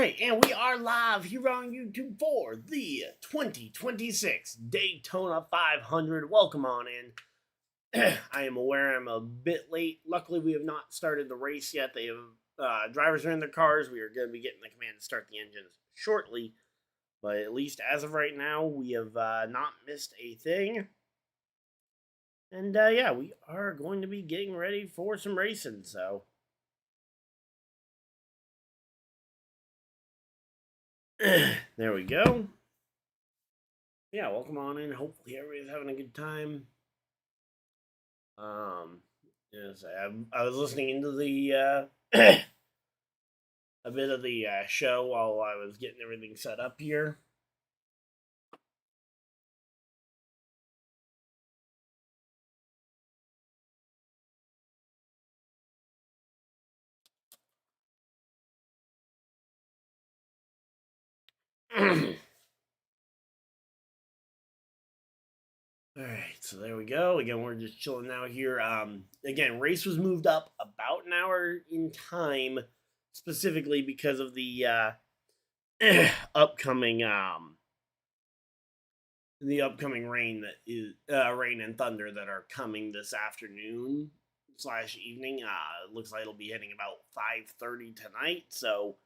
Alright, and we are live here on YouTube for the 2026 Daytona 500. Welcome on in. I am aware I'm a bit late. Luckily, we have not started the race yet. They have drivers are in their cars. We are going to be getting the command to start the engines shortly. But at least as of right now, we have not missed a thing. And yeah, we are going to be getting ready for some racing, so... there we go. Yeah, welcome on in. Hopefully everybody's having a good time. Yes, I was listening into the a bit of the show while I was getting everything set up here. Alright, so there we go. Again, we're just chilling out here. Again, race was moved up about an hour in time, specifically because of the upcoming rain that is rain and thunder that are coming this afternoon / evening. It looks like it'll be hitting about 5:30 tonight. So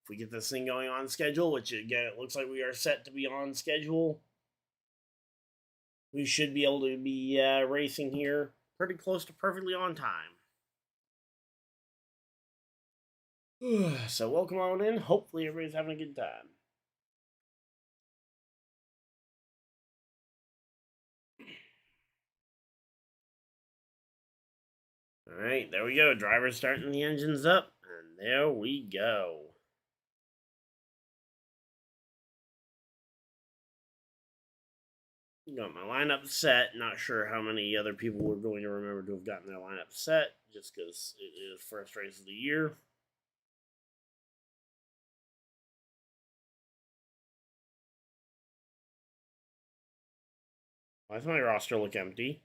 if we get this thing going on schedule, which again it looks like we are set to be on schedule, we should be able to be racing here pretty close to perfectly on time. So welcome on in. Hopefully everybody's having a good time. Alright, there we go. Driver's starting the engines up, and there we go. Got my lineup set. Not sure how many other people were going to remember to have gotten their lineup set, just because it is first race of the year. Why does my roster look empty?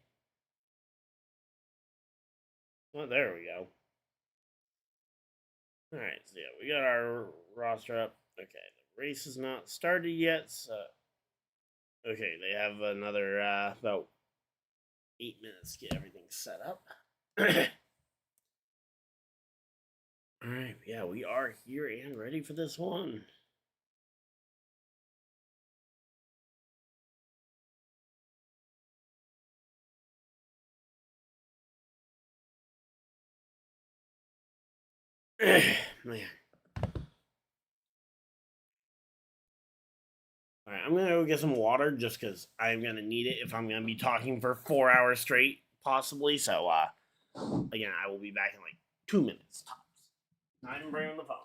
Oh, there we go. Alright, so yeah, we got our roster up. Okay, the race is not started yet, so... Okay, they have another, about 8 minutes to get everything set up. Alright, yeah, we are here and ready for this one. Man. Alright, I'm gonna go get some water just because I'm gonna need it if I'm gonna be talking for 4 hours straight, possibly. So, again, I will be back in like 2 minutes tops. Not even bringing the phone.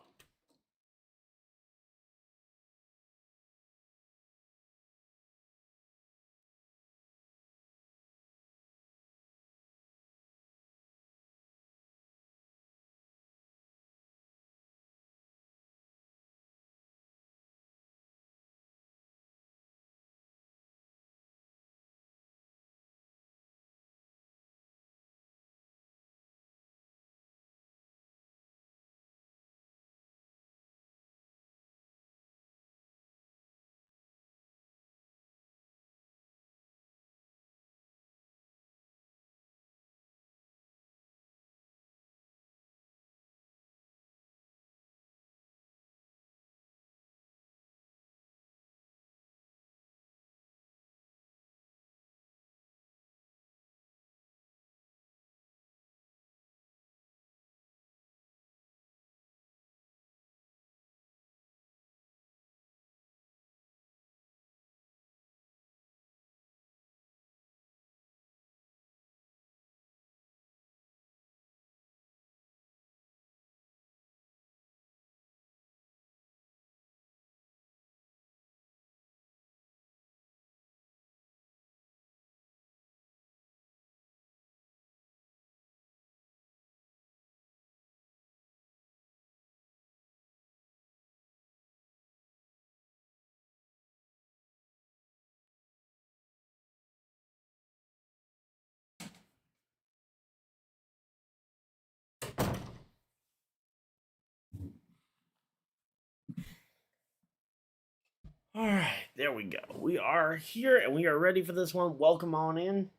All right, there we go. We are here and we are ready for this one. Welcome on in.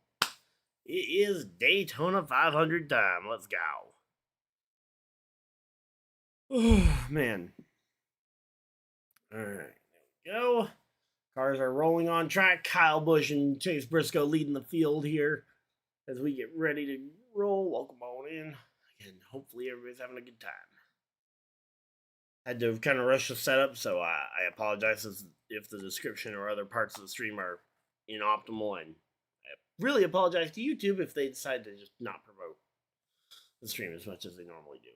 It is Daytona 500 time. Let's go. Oh, man. All right, there we go. Cars are rolling on track. Kyle Busch and Chase Briscoe leading the field here as we get ready to roll. Welcome on in. And hopefully everybody's having a good time. Had to kind of rush the setup, so I apologize if the description or other parts of the stream are inoptimal, and I really apologize to YouTube if they decide to just not promote the stream as much as they normally do.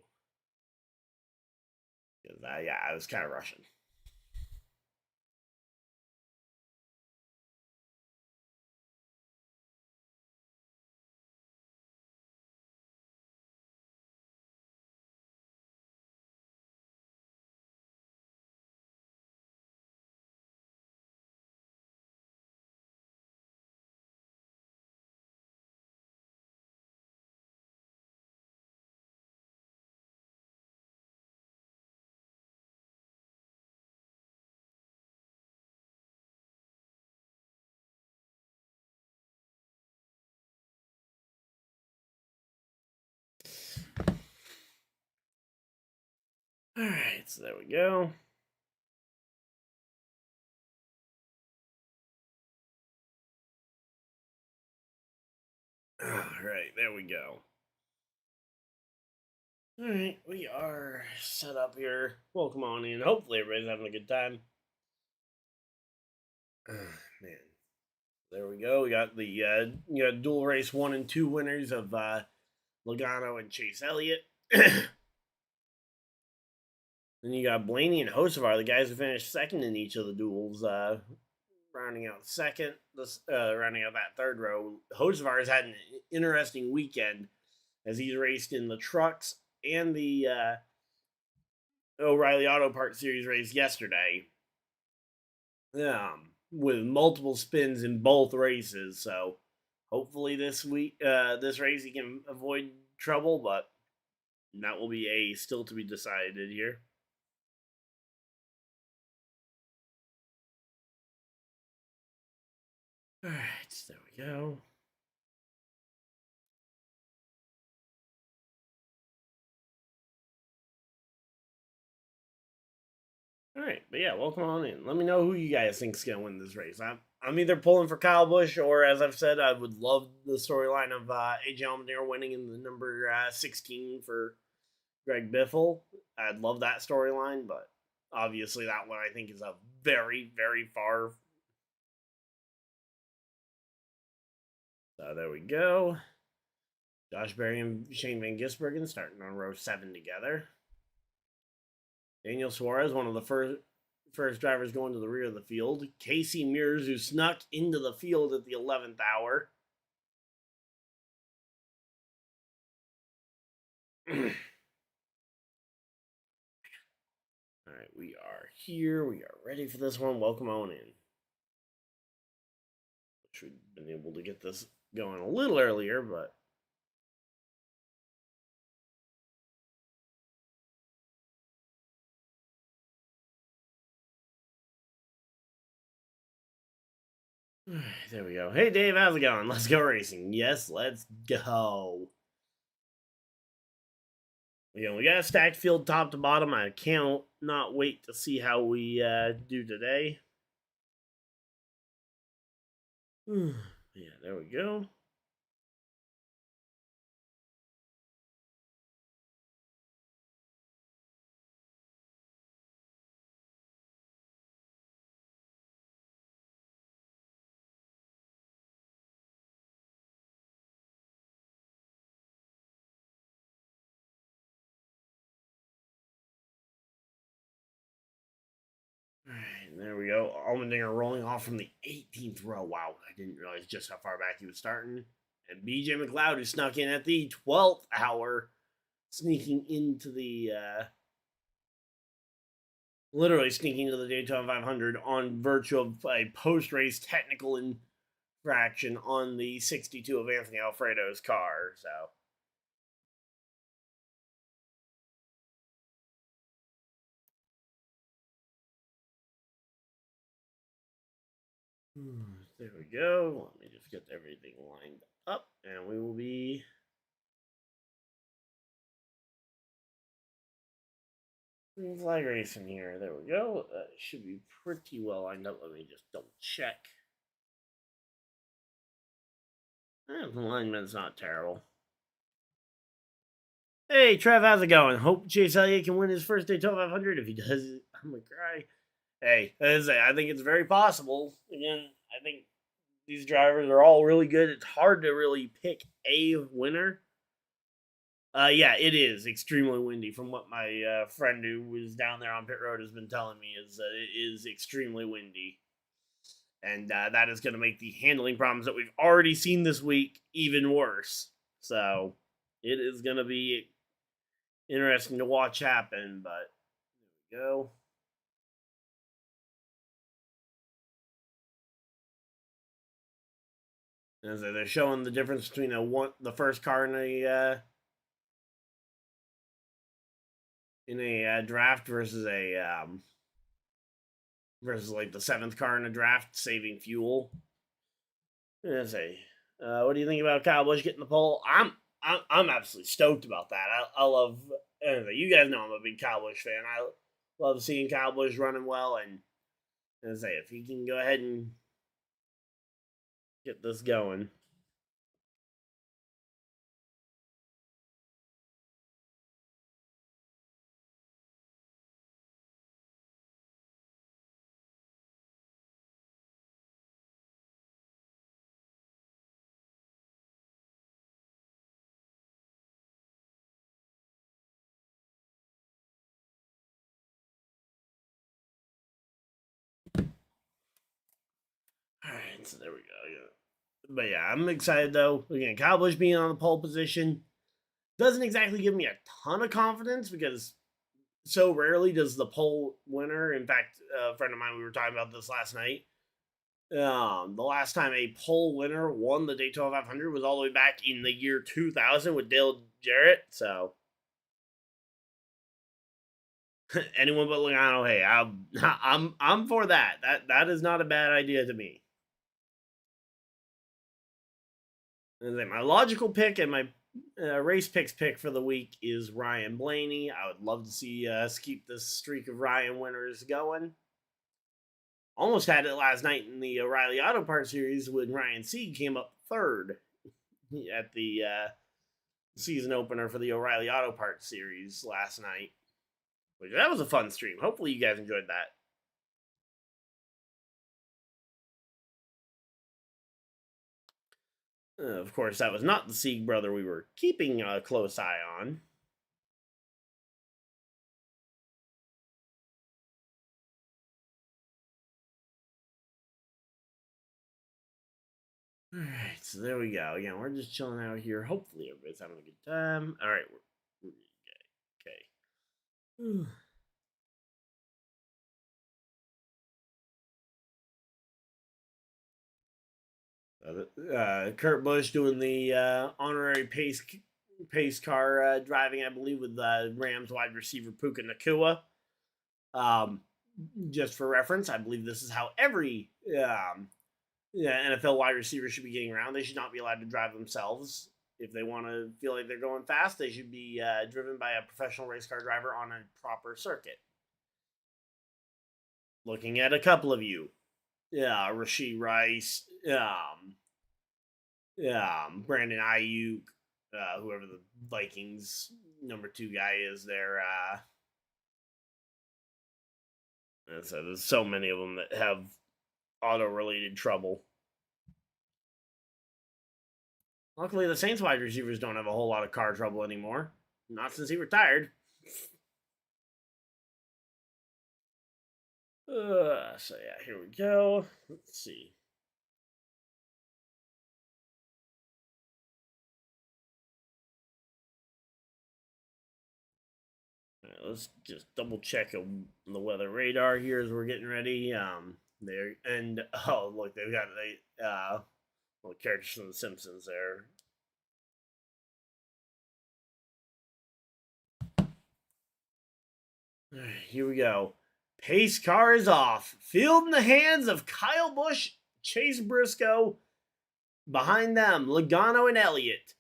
Because I was kind of rushing. Alright, so there we go. Alright, there we go. Alright, we are set up here. Welcome on in. Hopefully everybody's having a good time. Man. There we go. We got the dual race 1 and 2 winners of Logano and Chase Elliott. Then you got Blaney and Hocevar, the guys who finished second in each of the duels, rounding out second. Rounding out that third row. Hocevar has had an interesting weekend as he's raced in the trucks and the O'Reilly Auto Parts Series race yesterday. With multiple spins in both races, so hopefully this race he can avoid trouble, but that will be still to be decided here. All right, there we go. All right, but yeah, welcome on in. Let me know who you guys think's gonna win this race. I'm either pulling for Kyle Busch, or as I've said, I would love the storyline of AJ Allmendinger winning in the number 16 for Greg Biffle. I'd love that storyline, but obviously that one I think is a very, very far. So there we go. Josh Berry and Shane Van Gisbergen starting on row 7 together. Daniel Suarez, one of the first drivers going to the rear of the field. Casey Mears, who snuck into the field at the 11th hour. All right, we are here. We are ready for this one. Welcome on in. Wish we'd been able to get this going a little earlier, but there we go. Hey, Dave, how's it going? Let's go racing. Yes, let's go. Yeah, we got a stacked field top to bottom. I can't not wait to see how we do today. Yeah, there we go. Alright, there we go. Allmendinger rolling off from the 18th row. Wow, I didn't realize just how far back he was starting. And BJ McLeod, who snuck in at the 12th hour, sneaking into the literally sneaking into the Daytona 500 on virtue of a post-race technical infraction on the 62 of Anthony Alfredo's car. So There we go. Let me just get everything lined up, and we will be flag racing here. There we go. Should be pretty well lined up. Let me just double check. The alignment's not terrible. Hey, Trev, how's it going? Hope Chase Elliott can win his first Daytona 500. If he does, I'm gonna cry. Hey, I think it's very possible. Again, I think these drivers are all really good. It's hard to really pick a winner. Yeah, it is extremely windy. From what my friend who was down there on pit road has been telling me, is that it is extremely windy, and that is going to make the handling problems that we've already seen this week even worse. So it is going to be interesting to watch happen. But there we go. As they're showing the difference between the first car and a draft versus like the seventh car in a draft, saving fuel. What do you think about Kyle Busch getting the pole? I'm absolutely stoked about that. I love. You guys know I'm a big Kyle Busch fan. I love seeing Kyle Busch running well, and if he can go ahead and get this going. Alright, so there we go. Yeah. But yeah, I'm excited though. Again, Kyle Busch being on the pole position doesn't exactly give me a ton of confidence because so rarely does the pole winner. In fact, a friend of mine, we were talking about this last night. The last time a pole winner won the Daytona 500 was all the way back in the year 2000 with Dale Jarrett. So anyone but Logano, hey, I'm for that. That is not a bad idea to me. And then my logical pick and my race picks pick for the week is Ryan Blaney. I would love to see us keep this streak of Ryan winners going. Almost had it last night in the O'Reilly Auto Parts Series when Ryan Sieg came up third at the season opener for the O'Reilly Auto Parts Series last night. Which that was a fun stream. Hopefully you guys enjoyed that. Of course, that was not the Sieg brother we were keeping a close eye on. Alright, so there we go. Again, we're just chilling out here. Hopefully everybody's having a good time. Alright, we're okay. Kurt Busch doing the honorary pace car driving, I believe, with Rams wide receiver Puka Nakua. Just for reference, I believe this is how every NFL wide receiver should be getting around. They should not be allowed to drive themselves. If they want to feel like they're going fast, they should be driven by a professional race car driver on a proper circuit. Looking at a couple of you. Yeah, Rashee Rice, Brandon Ayuk, whoever the Vikings number 2 guy is there. So there's so many of them that have auto-related trouble. Luckily, the Saints wide receivers don't have a whole lot of car trouble anymore. Not since he retired. So yeah, here we go. Let's see. All right, let's just double check the weather radar here as we're getting ready. There and oh look, they've got little characters from The Simpsons there. All right, here we go. Pace car is off. Field in the hands of Kyle Busch Chase Briscoe. Behind them, Logano and Elliott,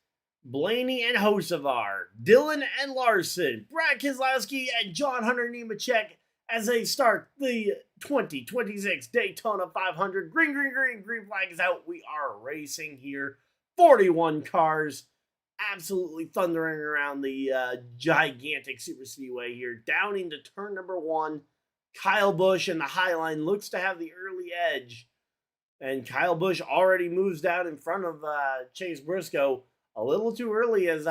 Blaney and Hocevar, Dillon and Larson, Brad Keselowski and John Hunter Nemechek as they start the 2026 Daytona 500. Green flag is out. We are racing here. 41 cars absolutely thundering around the gigantic super speedway here. Down into turn number 1. Kyle Busch in the high line looks to have the early edge. And Kyle Busch already moves down in front of Chase Briscoe a little too early as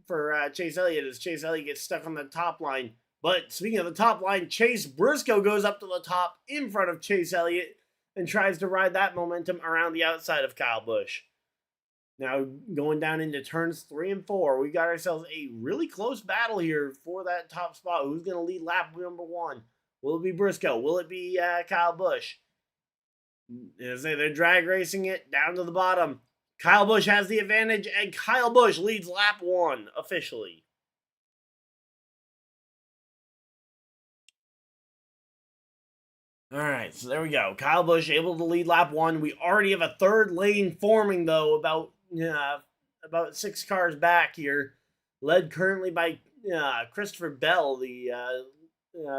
for Chase Elliott as Chase Elliott gets stuck on the top line. But speaking of the top line, Chase Briscoe goes up to the top in front of Chase Elliott and tries to ride that momentum around the outside of Kyle Busch. Now going down into turns 3 and 4, we got ourselves a really close battle here for that top spot. Who's going to lead lap number 1? Will it be Briscoe? Will it be Kyle Busch? As they're drag racing it down to the bottom. Kyle Busch has the advantage, and Kyle Busch leads lap 1 officially. All right, so there we go. Kyle Busch able to lead lap 1. We already have a third lane forming, though, about 6 cars back here. Led currently by Christopher Bell, the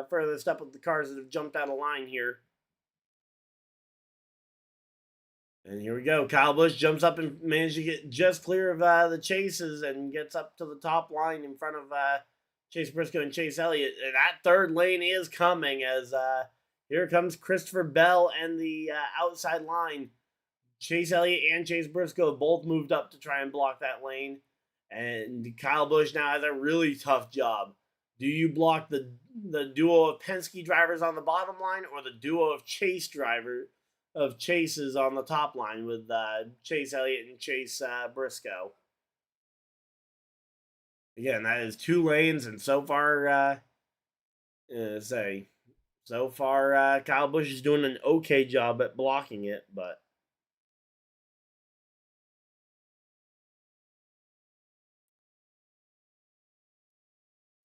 furthest up of the cars that have jumped out of line here. And here we go. Kyle Busch jumps up and manages to get just clear of the chases and gets up to the top line in front of Chase Briscoe and Chase Elliott. And that third lane is coming as here comes Christopher Bell and the outside line. Chase Elliott and Chase Briscoe both moved up to try and block that lane. And Kyle Busch now has a really tough job. Do you block the duo of Penske drivers on the bottom line or the duo of Chases on the top line with Chase Elliott and Chase Briscoe? Again, that is 2 lanes, and so far, Kyle Busch is doing an okay job at blocking it, but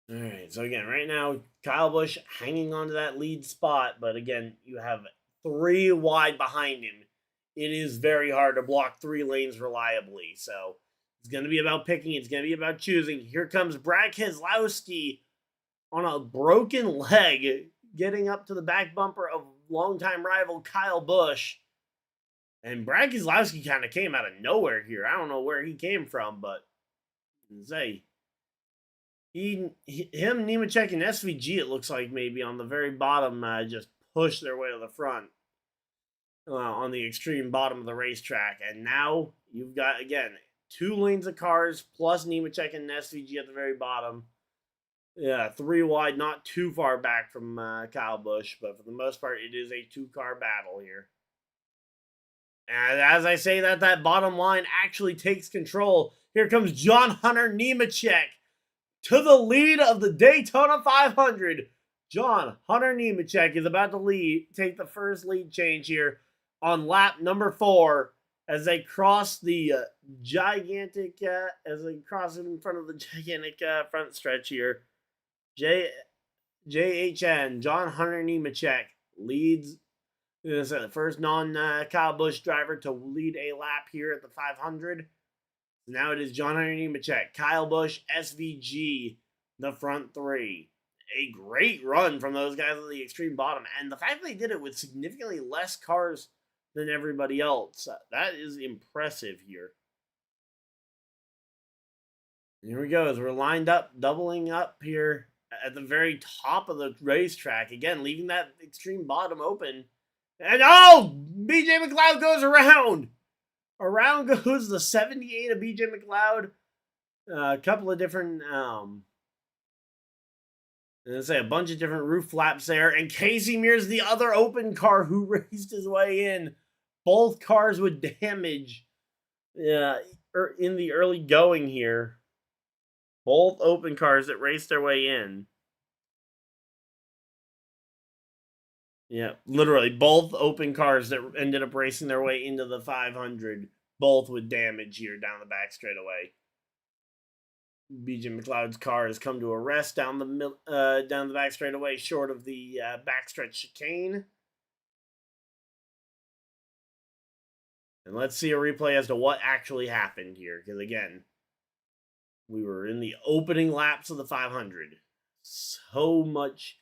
all right. So again, right now, Kyle Busch hanging on to that lead spot, but again, you have 3 wide behind him. It is very hard to block 3 lanes reliably. So it's going to be about picking. It's going to be about choosing. Here comes Brad Keselowski on a broken leg, getting up to the back bumper of longtime rival Kyle Busch. And Brad Keselowski kind of came out of nowhere here. I don't know where he came from, but say him, Nemechek, and SVG, it looks like maybe on the very bottom, just push their way to the front on the extreme bottom of the racetrack. And now you've got, again, 2 lanes of cars plus Nemechek and SVG at the very bottom. Yeah, 3 wide, not too far back from Kyle Busch, but for the most part, it is a 2-car battle here. And as I say that bottom line actually takes control. Here comes John Hunter Nemechek to the lead of the Daytona 500. John Hunter Nemechek is about to take the first lead change here on lap number 4 as they cross the gigantic, as they cross it in front of the gigantic front stretch here. JHN, John Hunter Nemechek, leads, the first non-Kyle Busch driver to lead a lap here at the 500. Now it is John Hunter Nemechek, Kyle Busch, SVG, the front 3. A great run from those guys at the extreme bottom. And the fact they did it with significantly less cars than everybody else, that is impressive here. And here we go, as we're lined up, doubling up here at the very top of the racetrack. Again, leaving that extreme bottom open. And BJ McLeod goes around. Around goes the 78 of BJ McLeod. A couple of different, a bunch of different roof flaps there. And Casey Mears, the other open car who raced his way in. Both cars with damage in the early going here. Both open cars that raced their way in. Yeah, literally both open cars that ended up racing their way into the 500, both with damage here down the back straightaway. BJ McLeod's car has come to a rest down the back straightaway, short of the backstretch chicane. And let's see a replay as to what actually happened here. Because again, we were in the opening laps of the 500. So much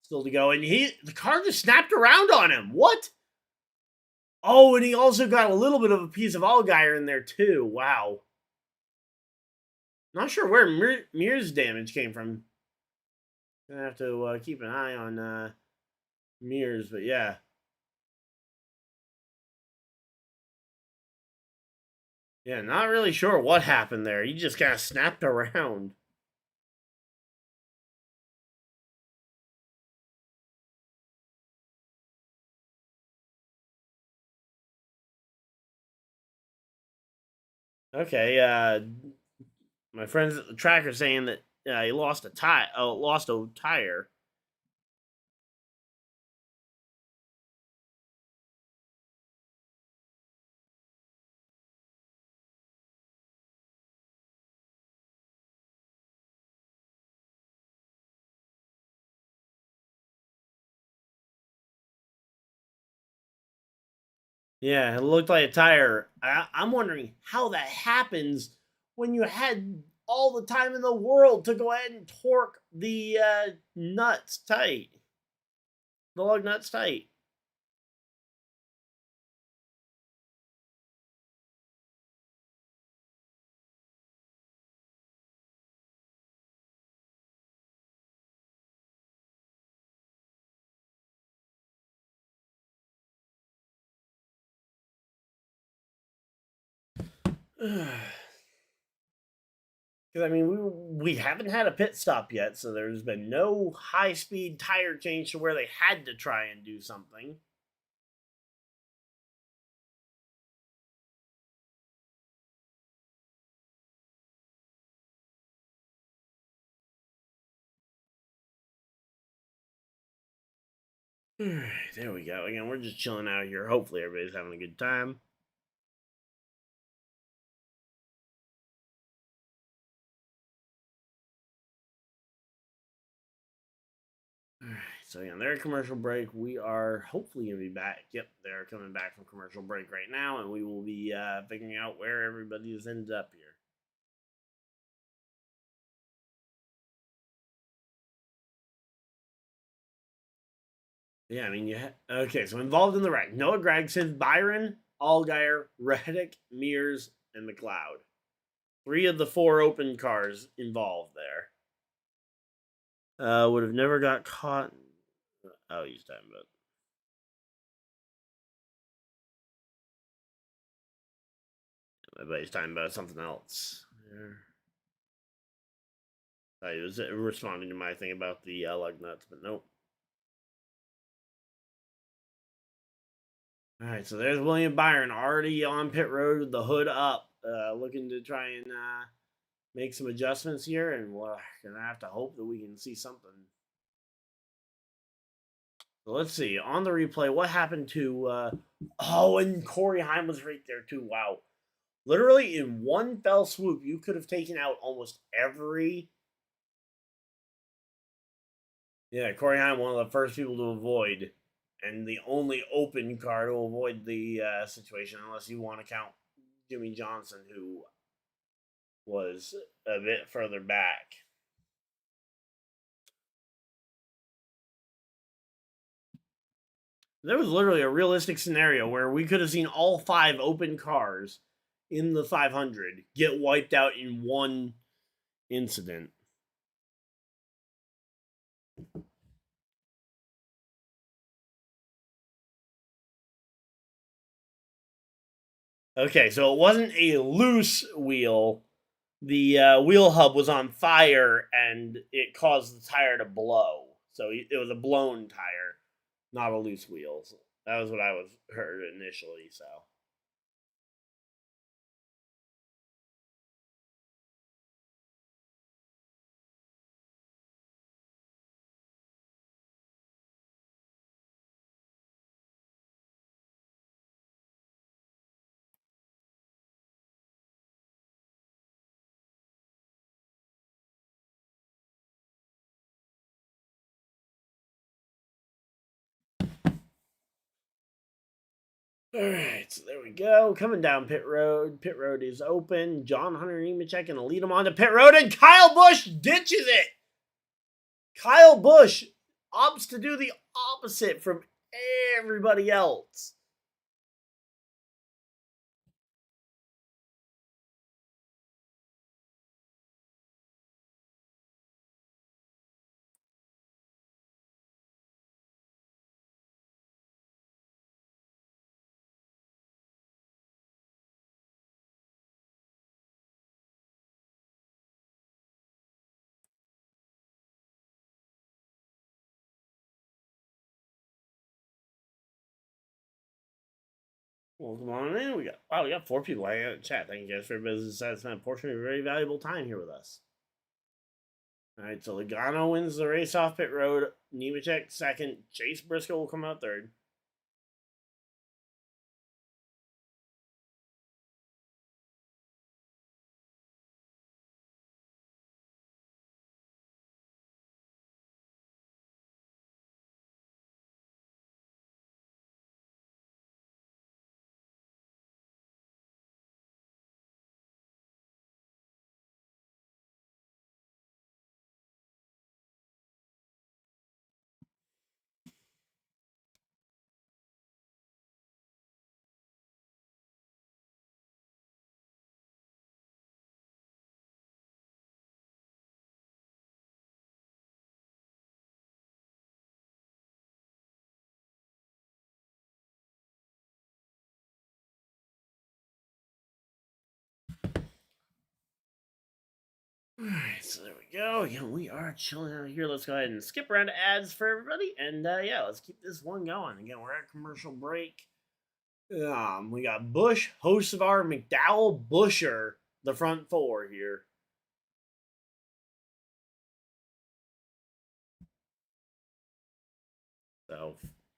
still to go. And the car just snapped around on him. What? Oh, and he also got a little bit of a piece of Allgaier in there too. Wow. Not sure where Mir's damage came from. Gonna have to keep an eye on Mir's, but yeah. Yeah, not really sure what happened there. He just kind of snapped around. Okay, my friends at the track are saying that he lost a tire. Yeah, it looked like a tire. I'm wondering how that happens when you had all the time in the world to go ahead and torque the nuts tight, the lug nuts tight. Because I mean, we haven't had a pit stop yet, so there's been no high speed tire change to where they had to try and do something. There we go. Again, we're just chilling out here. Hopefully, everybody's having a good time. Alright, so again, they're a commercial break. We are hopefully going to be back. Yep, they're coming back from commercial break right now, and we will be figuring out where everybody has ended up here. Yeah, I mean, okay, so involved in the wreck: Noah Gragson, Byron, Allgaier, Reddick, Mears, and McLeod. 3 of the 4 open cars involved there. Would have never got caught. Oh, he's talking about. I bet he's talking about something else. He was responding to my thing about the lug nuts, but nope. All right, so there's William Byron already on pit road with the hood up, looking to try and make some adjustments here, and we're gonna have to hope that we can see something. So let's see on the replay what happened to. Oh, and Corey Heim was right there too. Wow, literally in one fell swoop, you could have taken out almost every. Yeah, Corey Heim, one of the first people to avoid, and the only open car to avoid the situation, unless you want to count Jimmy Johnson, who was a bit further back. There was literally a realistic scenario where we could have seen all 5 open cars in the 500 get wiped out in one incident. Okay, so it wasn't a loose wheel. The wheel hub was on fire and it caused the tire to blow. So it was a blown tire, not a loose wheel. So that was what I was heard initially. So All right, so there we go. Coming down pit road. Pit road is open. John Hunter Nemechek gonna lead him onto pit road, and Kyle Busch ditches it. Kyle Busch opts to do the opposite from everybody else. Well, come on in. We got 4 people hanging out in chat. Thank you guys for your business. That's a portion of your very valuable time here with us. All right, so Logano wins the race off pit road. Nemechek second. Chase Briscoe will come out third. Alright, so there we go. Yeah, we are chilling out here. Let's go ahead and skip around to ads for everybody. And yeah, let's keep this one going. Again, we're at commercial break. We got Busch, Hocevar, McDowell, Busher, the front 4 here. So,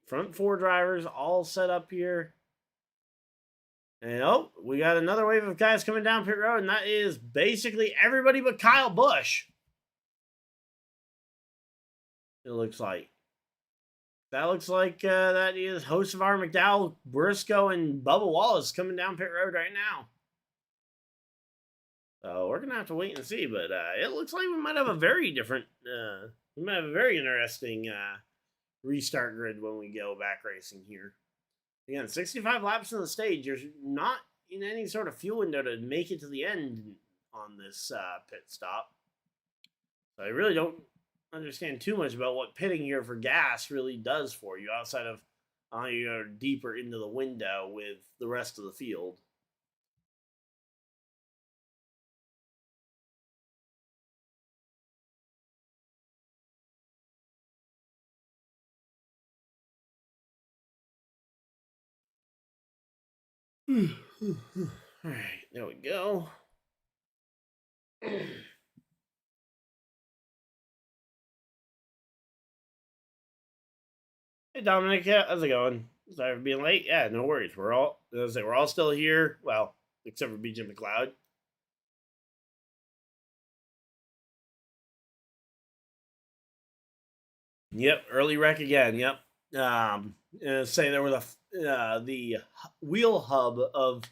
front 4 drivers all set up here. And we got another wave of guys coming down pit road, and that is basically everybody but Kyle Busch. It looks like. That looks like that is Hocevar, McDowell, Briscoe, and Bubba Wallace coming down pit road right now. So we're gonna have to wait and see, but it looks like we might have a very different, we might have a very interesting restart grid when we go back racing here. Again, 65 laps in the stage. You're not in any sort of fuel window to make it to the end on this pit stop. So I really don't understand too much about what pitting here for gas really does for you outside of you're deeper into the window with the rest of the field. All right, there we go. Hey Dominic, how's it going? Sorry for being late. Yeah, no worries. We're all still here. Well, except for BJ McLeod. Yep, early wreck again. Yep. Say there was the wheel hub of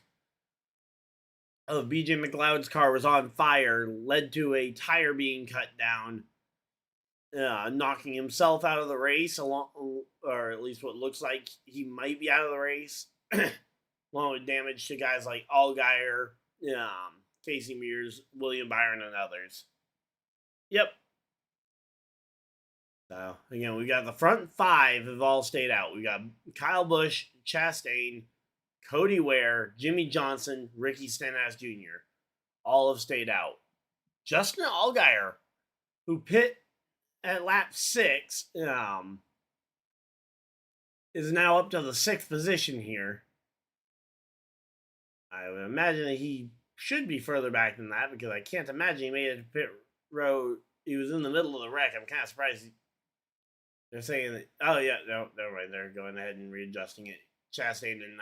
BJ McLeod's car was on fire, led to a tire being cut down, knocking himself out of the race, along, or at least what looks like he might be out of the race, along with damage to guys like Allgaier, Casey Mears, William Byron, and others. Yep. So, again, we got the front 5 have all stayed out. We got Kyle Busch, Chastain, Cody Ware, Jimmy Johnson, Ricky Stenhouse Jr. All have stayed out. Justin Allgaier, who pit at lap 6, is now up to the 6th position here. I would imagine that he should be further back than that because I can't imagine he made it to pit road. He was in the middle of the wreck. I'm kind of surprised they're saying that. Oh, yeah, no, never mind. They're going ahead and readjusting it. Chastain and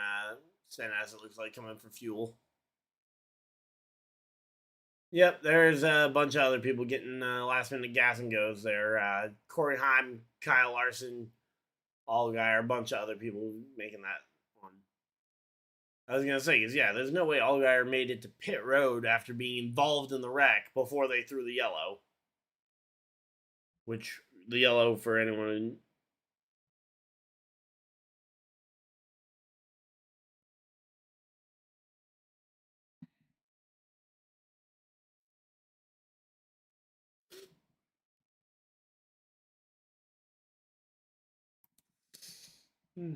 Stenhouse, it looks like, coming for fuel. Yep, there's a bunch of other people getting last minute gas and goes there. Corey Heim, Kyle Larson, Allgaier, a bunch of other people making that one. I was gonna say, yeah, there's no way Allgaier made it to pit road after being involved in the wreck before they threw the yellow. Which, the yellow, for anyone. Hmm.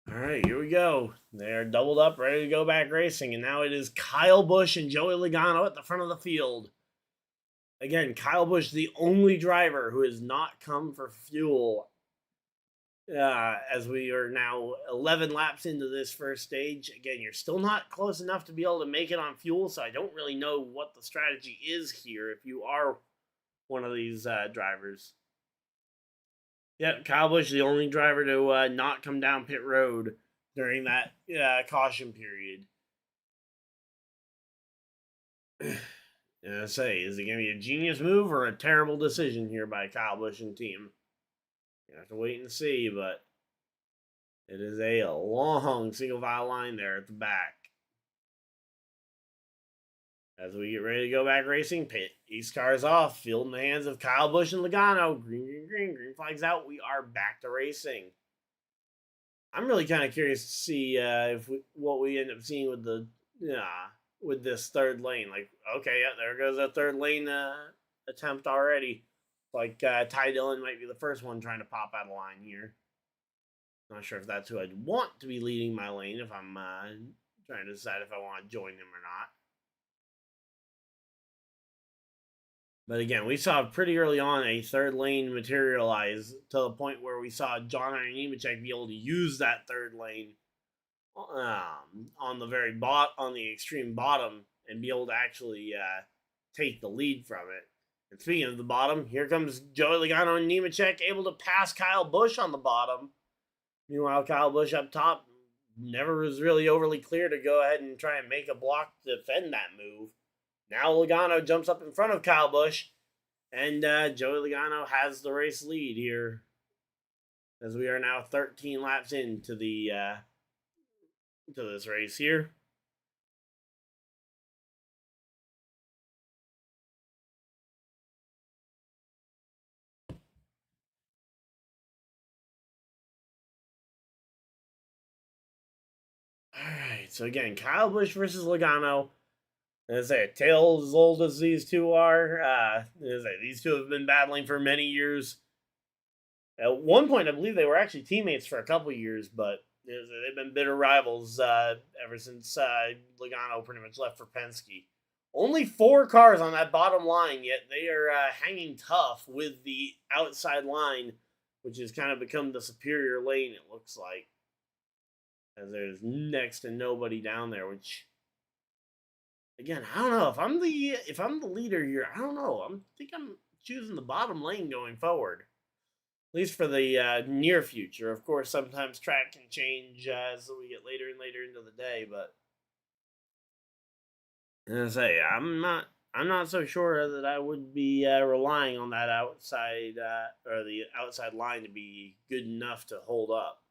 All right, here we go. They're doubled up, ready to go back racing, and now it is Kyle Busch and Joey Logano at the front of the field. Again, Kyle Busch, the only driver who has not come for fuel, as we are now 11 laps into this first stage. Again, you're still not close enough to be able to make it on fuel, so I don't really know what the strategy is here if you are one of these drivers. Yep, Kyle Busch, the only driver to not come down pit road during that caution period. I say, is it going to be a genius move or a terrible decision here by Kyle Busch and team? You have to wait and see, but it is a long single file line there at the back. As we get ready to go back racing, pit East cars off, field in the hands of Kyle Busch and Logano. Green flags out. We are back to racing. I'm really kind of curious to see what we end up seeing with the with this third lane. Like, okay, yeah, there goes a third lane attempt already. Like Ty Dillon might be the first one trying to pop out of line here. Not sure if that's who I'd want to be leading my lane if I'm trying to decide if I want to join him or not. But again, we saw pretty early on a third lane materialize to the point where we saw John Nemechek be able to use that third lane on the on the extreme bottom and be able to actually take the lead from it. And speaking of the bottom, here comes Joey Logano and Nemechek able to pass Kyle Busch on the bottom. Meanwhile, Kyle Busch up top never was really overly clear to go ahead and try and make a block to defend that move. Now Logano jumps up in front of Kyle Busch, and Joey Logano has the race lead here, as we are now 13 laps into the to this race here. All right, so again, Kyle Busch versus Logano. As I say, a tale as old as these two are. These two have been battling for many years. At one point, I believe they were actually teammates for a couple years, but they've been bitter rivals ever since Logano pretty much left for Penske. Only 4 cars on that bottom line, yet they are hanging tough with the outside line, which has kind of become the superior lane, it looks like. As there's next to nobody down there, which... Again, I don't know if I'm the leader here. I don't know. I think I'm choosing the bottom lane going forward, at least for the near future. Of course, sometimes track can change as we get later and later into the day. But as I say, I'm not so sure that I would be relying on that outside or the outside line to be good enough to hold up.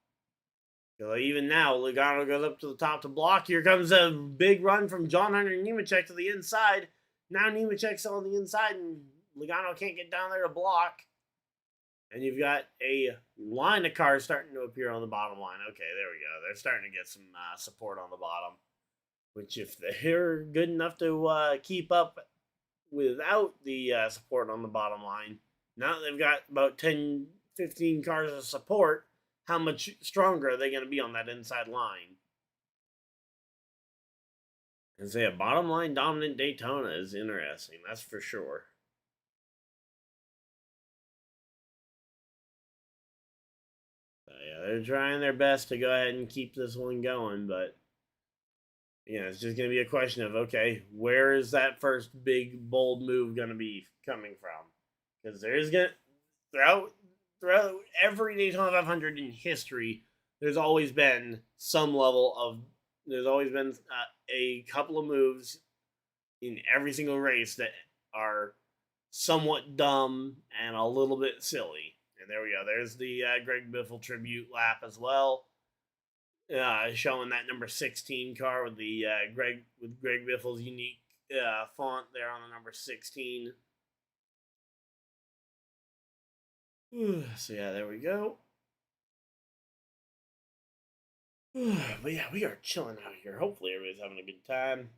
So even now, Logano goes up to the top to block. Here comes a big run from John Hunter Nemechek to the inside. Now Nemechek's on the inside, and Logano can't get down there to block. And you've got a line of cars starting to appear on the bottom line. Okay, there we go. They're starting to get some support on the bottom. Which, if they're good enough to keep up without the support on the bottom line, now they've got about 10, 15 cars of support. How much stronger are they going to be on that inside line? And say a bottom line dominant Daytona is interesting, that's for sure. Yeah, they're trying their best to go ahead and keep this one going, but it's just going to be a question of, okay, where is that first big, bold move going to be coming from? Because there's going to, throughout every Daytona 500 in history, there's always been some level of there's always been a couple of moves in every single race that are somewhat dumb and a little bit silly. And there we go. There's the Greg Biffle tribute lap as well, showing that number 16 car with the Greg Biffle's unique font there on the number 16. So yeah, there we go. But yeah, we are chilling out here. Hopefully everybody's having a good time.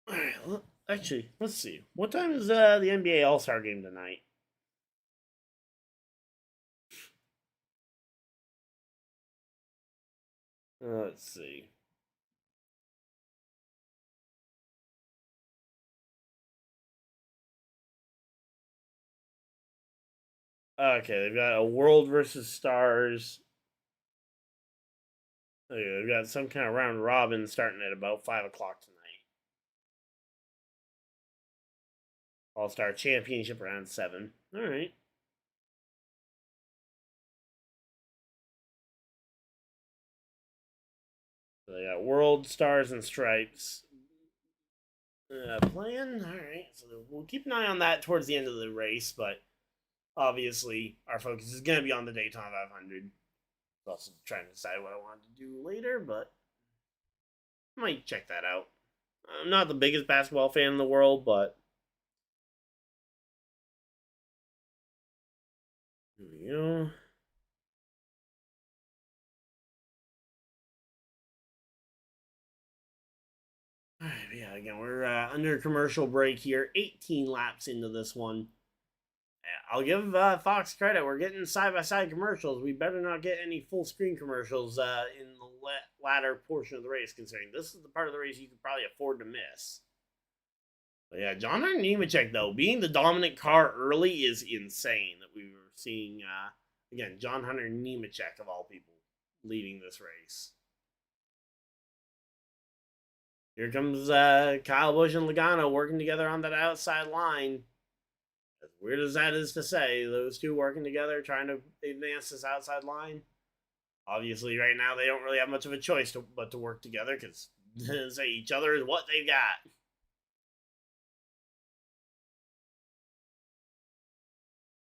Alright, well, actually, let's see. What time is the NBA All-Star game tonight? Let's see. Okay, they've got a World versus Stars. Okay, they've got some kind of round robin starting at about 5 o'clock tonight. All-Star Championship round 7. Alright. So they got World, Stars, and Stripes playing. Alright, so we'll keep an eye on that towards the end of the race, but obviously our focus is going to be on the Daytona 500. I was also trying to decide what I wanted to do later, but I might check that out. I'm not the biggest basketball fan in the world, but here we go. All right, yeah, again, we're under commercial break here. 18 laps into this one. I'll give Fox credit. We're getting side-by-side commercials. We better not get any full-screen commercials in the latter portion of the race, considering this is the part of the race you could probably afford to miss. But yeah, John Hunter Nemechek, though, being the dominant car early is insane that we were seeing, again, John Hunter Nemechek, of all people, leading this race. Here comes Kyle Busch and Logano working together on that outside line. As weird as that is to say, those two working together trying to advance this outside line. Obviously, right now they don't really have much of a choice but to work together because say each other is what they've got.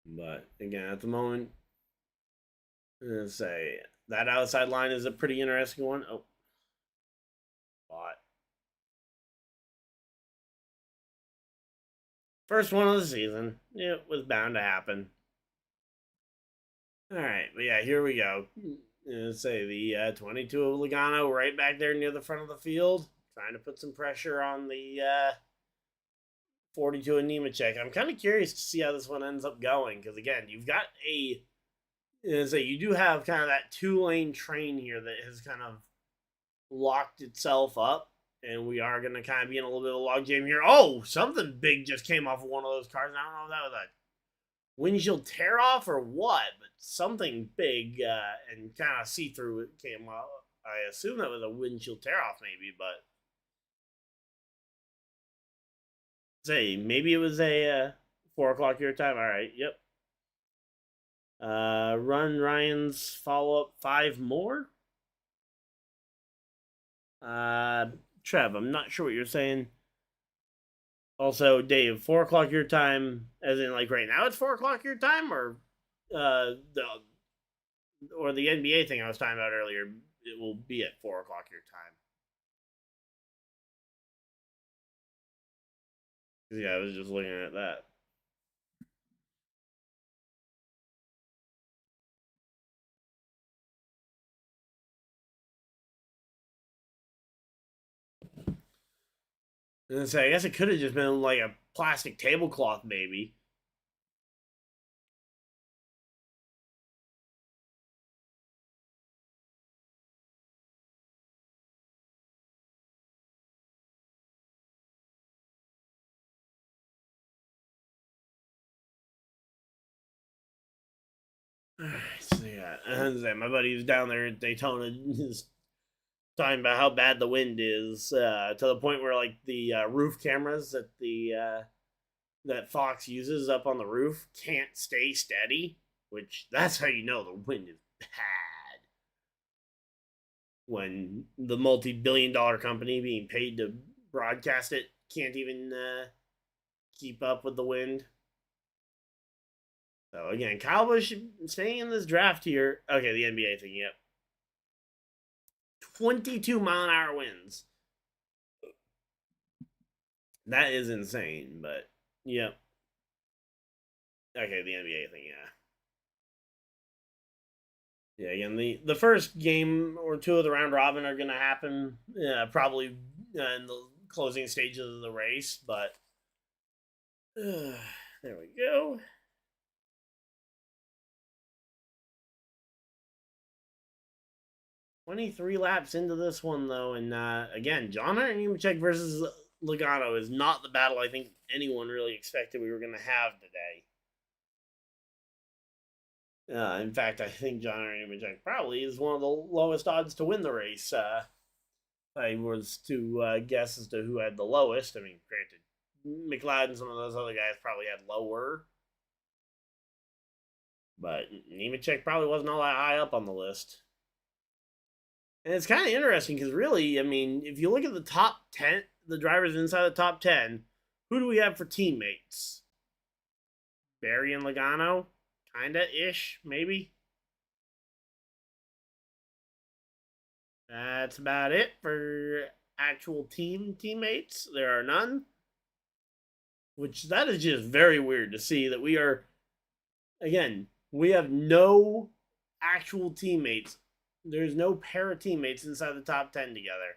But again, at the moment, I'm gonna say that outside line is a pretty interesting one. Oh, but first one of the season, it was bound to happen. All right, but yeah, here we go. Say the 22 of Logano right back there near the front of the field, trying to put some pressure on the 42 of Nemechek. I'm kind of curious to see how this one ends up going because again, you've got you do have kind of that 2-lane train here that has kind of locked itself up, and we are going to kind of be in a little bit of a logjam here. Oh, something big just came off of one of those cars. I don't know if that was a windshield tear off or what, but something big and kind of see through came off. I assume that was a windshield tear off, maybe, but say maybe it was a 4 o'clock your time. All right, yep. Run Ryan's follow up 5 more. Trev, I'm not sure what you're saying. Also, Dave, 4 o'clock your time, as in like right now it's 4 o'clock your time, or the NBA thing I was talking about earlier. It will be at 4 o'clock your time. Yeah, I was just looking at that. And so I guess it could have just been like a plastic tablecloth, maybe. Alright, so yeah, and my buddy who's down there at Daytona is talking about how bad the wind is, to the point where like the roof cameras that the that Fox uses up on the roof can't stay steady, which that's how you know the wind is bad. When the multi-billion-dollar company being paid to broadcast it can't even keep up with the wind. So again, Kyle Busch staying in this draft here. Okay, the NBA thing. Yep, 22-mile-an-hour winds. That is insane, but yep. Okay, the NBA thing. Yeah. Yeah, again, the first game or two of the round robin are going to happen probably in the closing stages of the race, but there we go. 23 laps into this one, though, and again, John Hunter Nemechek versus Logano is not the battle I think anyone really expected we were going to have today. In fact, I think John Hunter Nemechek probably is one of the lowest odds to win the race. I was to guess as to who had the lowest. I mean, granted, McLeod and some of those other guys probably had lower, but Nemechek probably wasn't all that high up on the list. And it's kind of interesting because really, I mean, if you look at the top 10, the drivers inside the top 10, who do we have for teammates? Barry and Logano? Kinda ish, maybe. That's about it for actual teammates. There are none. Which that is just very weird to see that we are, again, we have no actual teammates. There's no pair of teammates inside the top 10 together.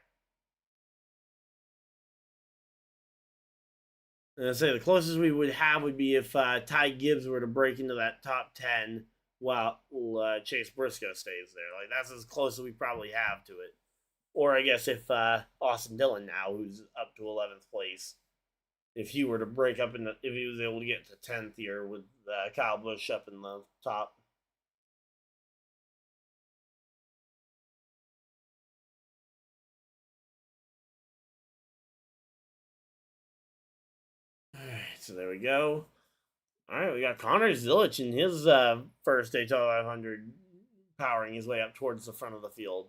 And I say the closest we would have would be if Ty Gibbs were to break into that top 10 while Chase Briscoe stays there. Like, that's as close as we probably have to it. Or I guess if Austin Dillon now, who's up to 11th place, if he were to break up if he was able to get to 10th here with Kyle Busch up in the top. All right, so there we go. All right, we got Connor Zilich in his first Daytona 500 powering his way up towards the front of the field.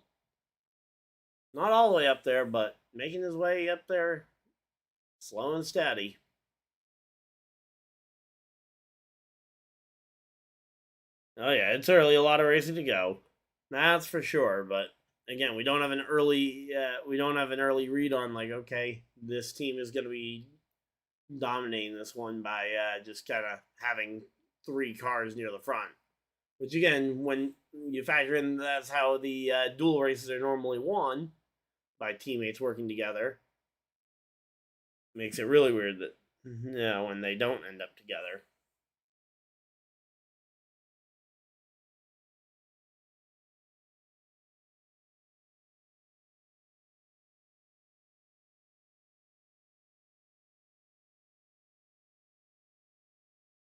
Not all the way up there, but making his way up there slow and steady. Oh yeah, it's early, a lot of racing to go. That's for sure, but again, we don't have an early read on like, okay, this team is going to be dominating this one by just kind of having three cars near the front. Which again, when you factor in that's how the dual races are normally won by teammates working together, makes it really weird that when they don't end up together.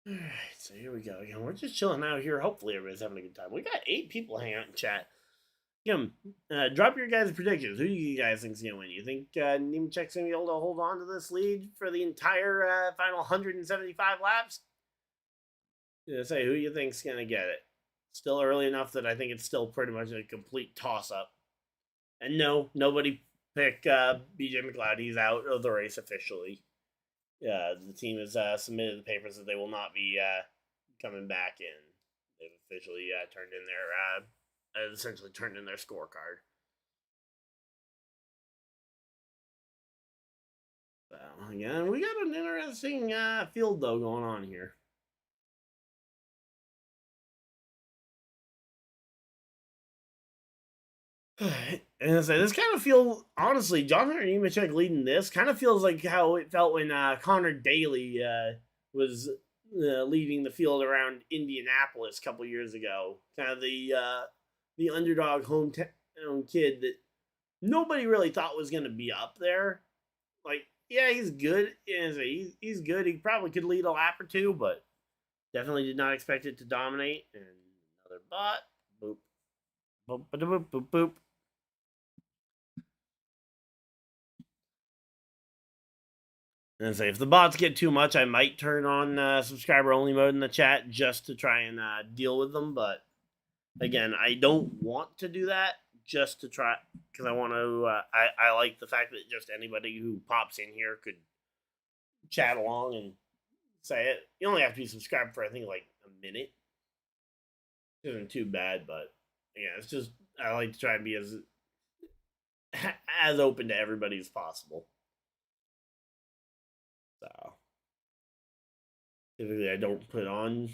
All right, so here we go. Again, we're just chilling out here. Hopefully, everybody's having a good time. We got 8 people hanging out in chat. Drop your guys' predictions. Who do you guys think's gonna win? You think Nemechek's gonna be able to hold on to this lead for the entire final 175 laps? Say who you think's gonna get it. Still early enough that I think it's still pretty much a complete toss-up. And no, nobody pick BJ McLeod. He's out of the race officially. The team has submitted the papers that they will not be coming back in. They've officially turned in their essentially turned in their scorecard. So again, we got an interesting field though going on here. And I say this kind of feels honestly, John Hunter Nemechek leading this kind of feels like how it felt when Connor Daly was leading the field around Indianapolis a couple years ago. Kind of the underdog hometown kid that nobody really thought was going to be up there. Like, yeah, he's good. He's good. He probably could lead a lap or two, but definitely did not expect it to dominate. And another bot. Boop. Boop, boop, boop, boop, boop. And say if the bots get too much, I might turn on subscriber only mode in the chat just to try and deal with them. But again, I don't want to do that just to try because I want to. I like the fact that just anybody who pops in here could chat along and say it. You only have to be subscribed for I think like a minute. It isn't too bad, but yeah, it's just I like to try and be as open to everybody as possible. So typically, I don't put on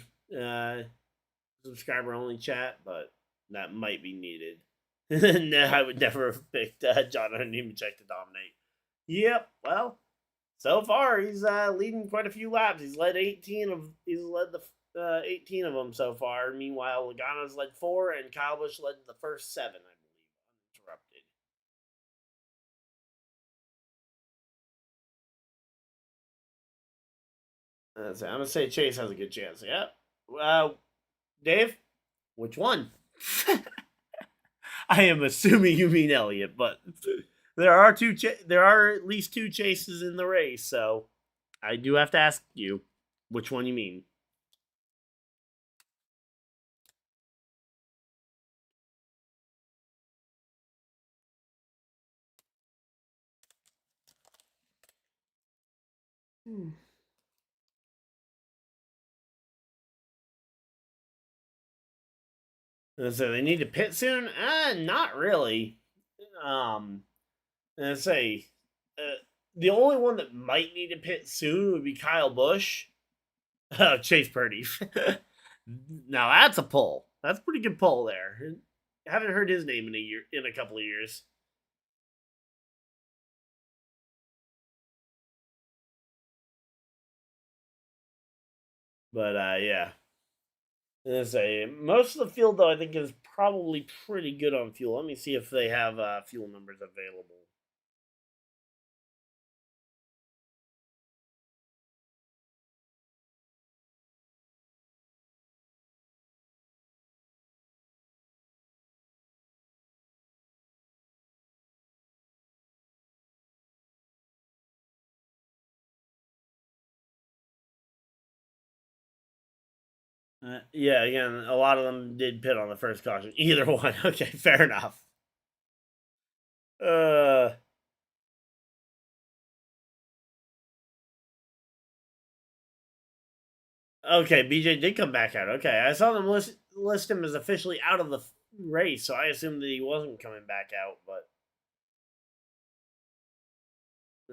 subscriber only chat, but that might be needed. No, I would never have picked John. I didn't even check to dominate. Yep. Well, so far he's leading quite a few laps. He's led 18 of. He's led the 18 of them so far. Meanwhile, Logano's led 4, and Kyle Busch led the first 7, I believe, uninterrupted. I'm gonna say Chase has a good chance. Yeah. Dave, which one? I am assuming you mean Elliott, but there are there are at least 2 chases in the race, so I do have to ask you which one you mean. So they need to pit soon? Not really. And say the only one that might need to pit soon would be Kyle Busch. Chase Purdy. Now that's a pull. That's a pretty good pull there. I haven't heard his name in a couple of years. But yeah. Say most of the field though I think is probably pretty good on fuel. Let me see if they have fuel numbers available. Yeah, again, a lot of them did pit on the first caution. Either one. Okay, fair enough. Okay, BJ did come back out. Okay, I saw them list him as officially out of the race, so I assumed that he wasn't coming back out. But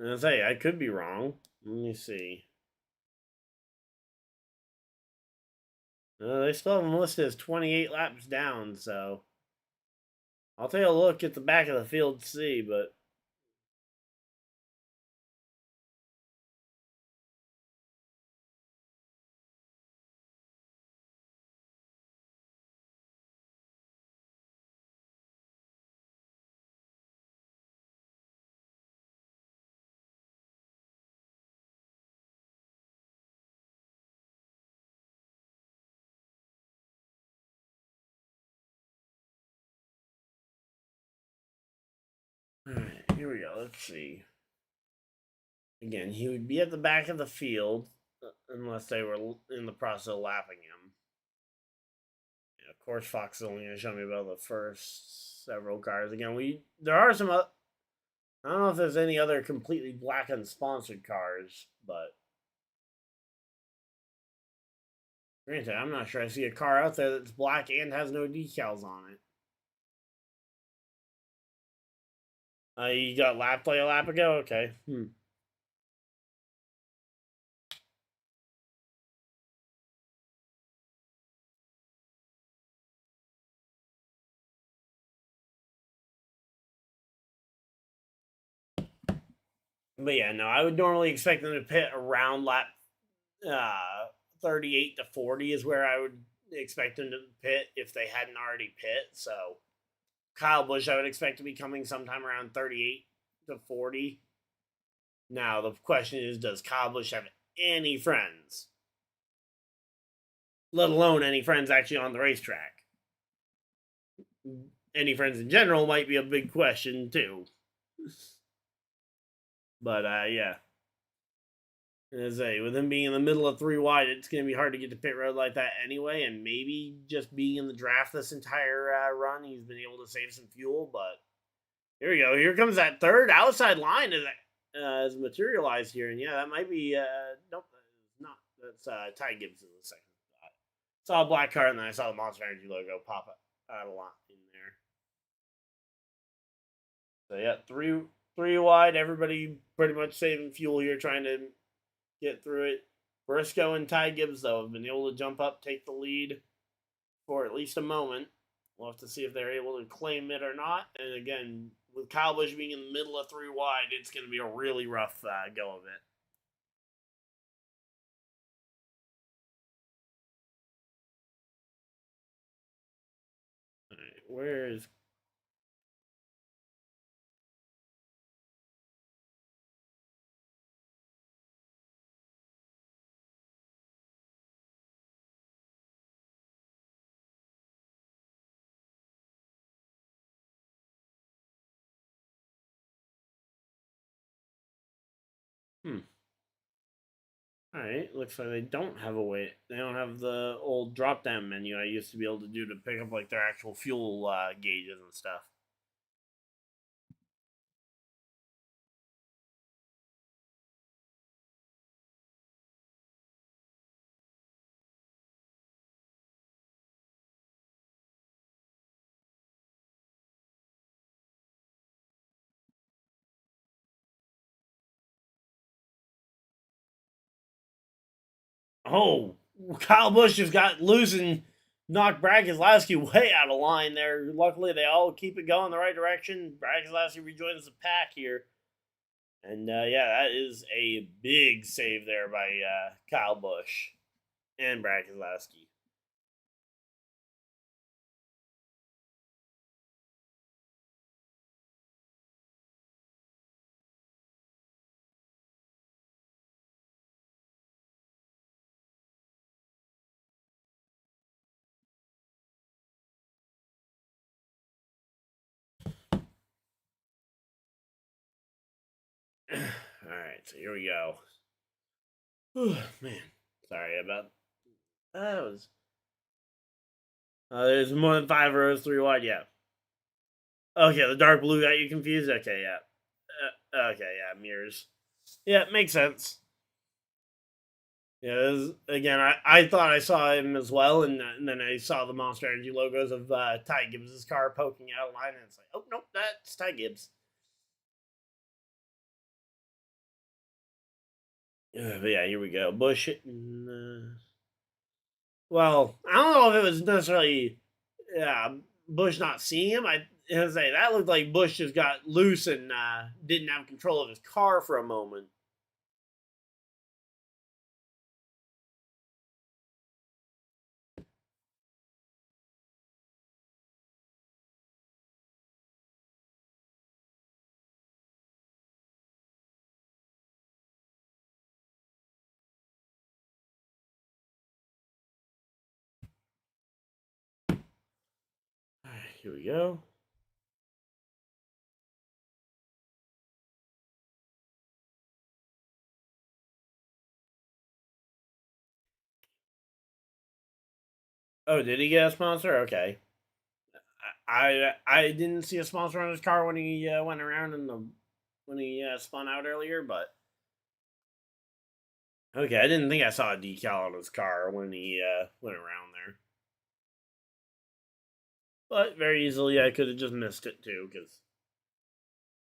I say I could be wrong. Let me see. They still have him listed as 28 laps down, so I'll take a look at the back of the field to see. But all right, here we go. Let's see. Again, he would be at the back of the field unless they were in the process of lapping him. Yeah, of course, Fox is only going to show me about the first several cars. Again, there are some. I don't know if there's any other completely black unsponsored cars, but granted, I'm not sure I see a car out there that's black and has no decals on it. You got lapped like a lap ago? Okay. But yeah, no, I would normally expect them to pit around lap 38 to 40 is where I would expect them to pit if they hadn't already pit. So Kyle Busch, I would expect to be coming sometime around 38 to 40. Now, the question is, does Kyle Busch have any friends? Let alone any friends actually on the racetrack. Any friends in general might be a big question, too. But, yeah. As I say, with him being in the middle of 3 wide, it's going to be hard to get to pit road like that anyway. And maybe just being in the draft this entire run, he's been able to save some fuel. But here we go. Here comes that third outside line as materialized here. And yeah, that might be, nope, not. That's Ty Gibbs in the second. Saw a black car, and then I saw the Monster Energy logo pop up out of line in there. So yeah, three wide. Everybody pretty much saving fuel here, trying to get through it. Briscoe and Ty Gibbs, though, have been able to jump up, take the lead for at least a moment. We'll have to see if they're able to claim it or not. And again, with Kyle Busch being in the middle of 3 wide, it's going to be a really rough go of it. All right, where is... Alright, looks like they don't have a way. They don't have the old drop down menu I used to be able to do to pick up like their actual fuel gauges and stuff. Oh, Kyle Busch just got loose and knocked Brad Keselowski way out of line there. Luckily, they all keep it going the right direction. Brad Keselowski rejoins the pack here. And yeah, that is a big save there by Kyle Busch and Brad Keselowski. Alright, so here we go. Man, sorry about that. Was there's more than 5 rows, 3 wide. Yeah. Okay, the dark blue got you confused. Okay, yeah. Okay, yeah, mirrors. Yeah, it makes sense. Yeah, again, I thought I saw him as well, and then I saw the Monster Energy logos of Ty Gibbs' car poking out of line, and it's like, oh, nope, that's Ty Gibbs. But yeah, here we go. Bush hitting. Well, I don't know if it was necessarily Bush not seeing him. I say that looked like Bush just got loose and didn't have control of his car for a moment. Here we go. Oh, did he get a sponsor? Okay. I didn't see a sponsor on his car when he went around when he spun out earlier, but okay, I didn't think I saw a decal on his car when he went around there. But very easily, I could have just missed it too, because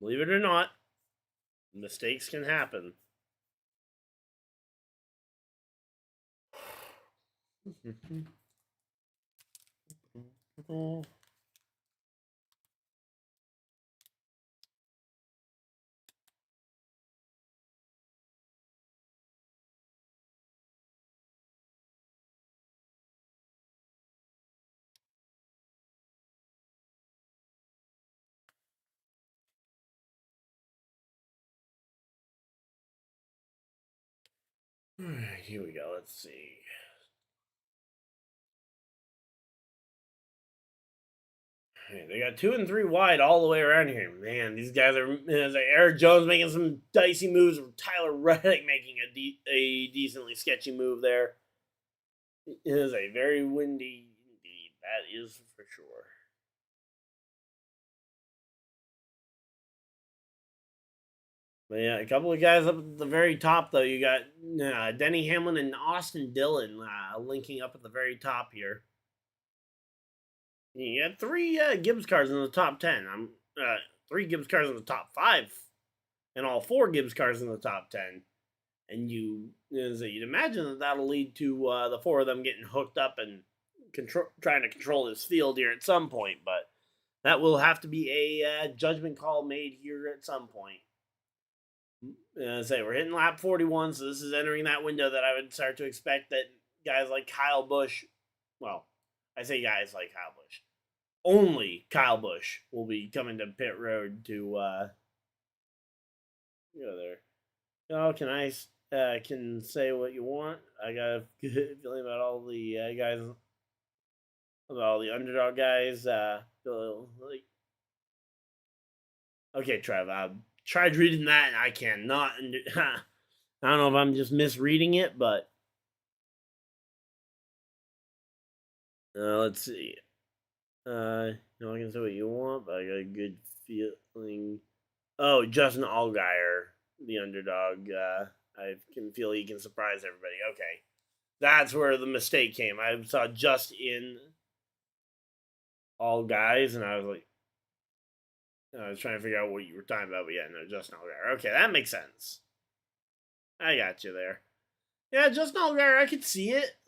believe it or not, mistakes can happen. Alright, here we go. Let's see. They got 2 and 3 wide all the way around here. Man, these guys are. Eric Jones making some dicey moves. Tyler Reddick making a decently sketchy move there. It is a very windy indeed. That is for sure. But yeah, a couple of guys up at the very top, though. You got Denny Hamlin and Austin Dillon linking up at the very top here. You got 3 Gibbs cars in the top 10. 3 Gibbs cars in the top 5, and all 4 Gibbs cars in the top 10. And you'd imagine that that'll lead to the 4 of them getting hooked up and trying to control this field here at some point. But that will have to be a judgment call made here at some point. We're hitting lap 41, so this is entering that window that I would start to expect that guys like Kyle Busch, well, I say guys like Kyle Busch, only Kyle Busch will be coming to pit road to go there. Oh, can say what you want. I got a good feeling about all the guys, about all the underdog guys. Okay, Trev, I tried reading that and I cannot. I don't know if I'm just misreading it, but let's see. I can say what you want, but I got a good feeling. Oh, Justin Allgaier, the underdog. I can feel he can surprise everybody. Okay, that's where the mistake came. I saw just in all guys, and I was like, I was trying to figure out what you were talking about, but yeah, no, Justin Allgaier. Okay, that makes sense. I got you there. Yeah, Justin Allgaier, I could see it.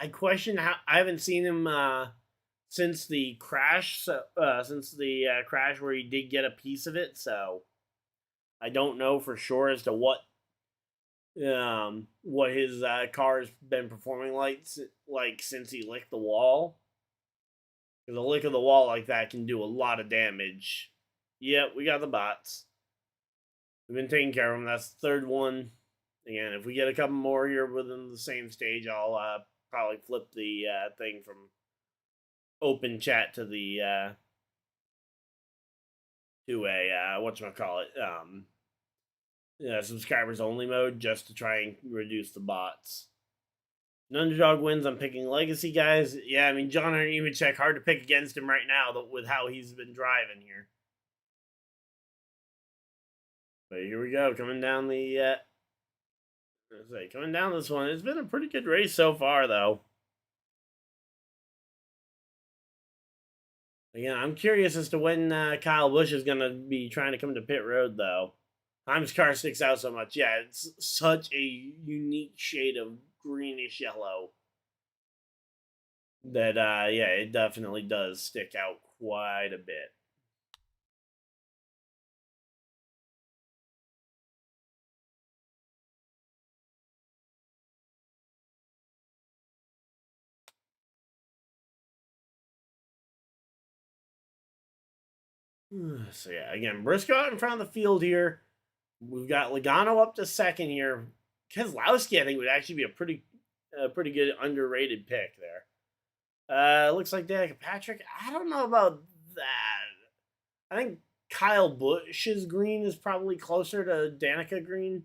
I question how I haven't seen him since the crash. Since the crash where he did get a piece of it, so I don't know for sure as to what his car's been performing like since he licked the wall. Because a lick of the wall like that can do a lot of damage. Yep, we got the bots. We've been taking care of them. That's the third one. Again, if we get a couple more here within the same stage, I'll probably flip the thing from open chat to the to a whatchamacallit, subscribers only mode, just to try and reduce the bots. An underdog wins. I'm picking legacy guys. Yeah, I mean, John Nemechek, hard to pick against him right now with how he's been driving here. But here we go, coming down the coming down this one. It's been a pretty good race so far, though. Again, I'm curious as to when Kyle Busch is going to be trying to come to pit road, though. Time's car sticks out so much. Yeah, it's such a unique shade of greenish yellow that, yeah, it definitely does stick out quite a bit. So, yeah, again, Briscoe out in front of the field here. We've got Logano up to second here. Keselowski, I think, would actually be a pretty good underrated pick there. Looks like Danica Patrick. I don't know about that. I think Kyle Busch's green is probably closer to Danica green.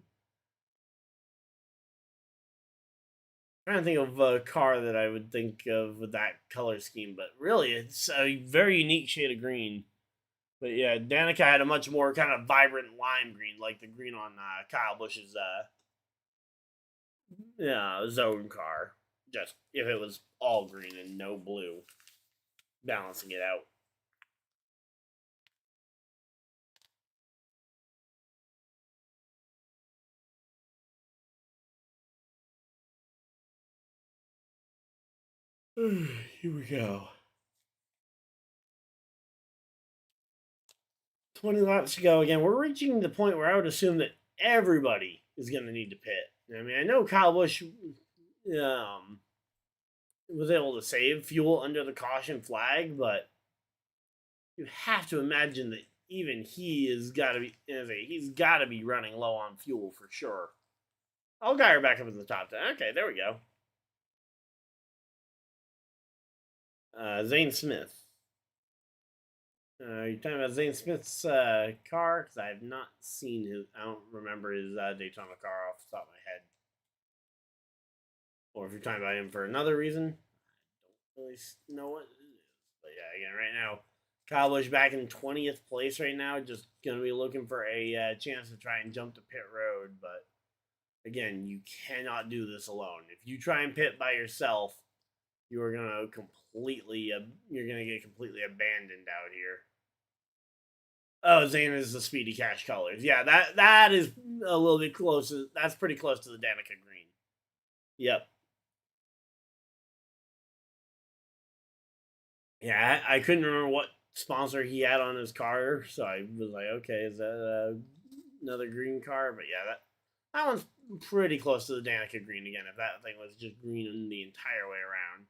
I'm trying to think of a car that I would think of with that color scheme, but really, it's a very unique shade of green. But yeah, Danica had a much more kind of vibrant lime green, like the green on Kyle Busch's zone car. Just if it was all green and no blue, balancing it out. Here we go. 20 laps to go. Again, we're reaching the point where I would assume that everybody is going to need to pit. I mean, I know Kyle Busch was able to save fuel under the caution flag, but you have to imagine that even he's got to be running low on fuel for sure. Allgaier back up in the top 10. Okay, there we go. Zane Smith. You're talking about Zane Smith's car? Because I have not seen his. I don't remember his Daytona car off the top of my head. Or if you're talking about him for another reason, I don't really know what it is. But yeah, again, right now, Kyle Busch back in 20th place right now, just going to be looking for a chance to try and jump to pit road. But again, you cannot do this alone. If you try and pit by yourself, you are going to you're going to get completely abandoned out here. Oh, Zane is the Speedy Cash colors. Yeah, that is a little bit close. That's pretty close to the Danica green. Yep. Yeah, I couldn't remember what sponsor he had on his car, so I was like, okay, is that another green car? But yeah, that one's pretty close to the Danica green again. If that thing was just green the entire way around.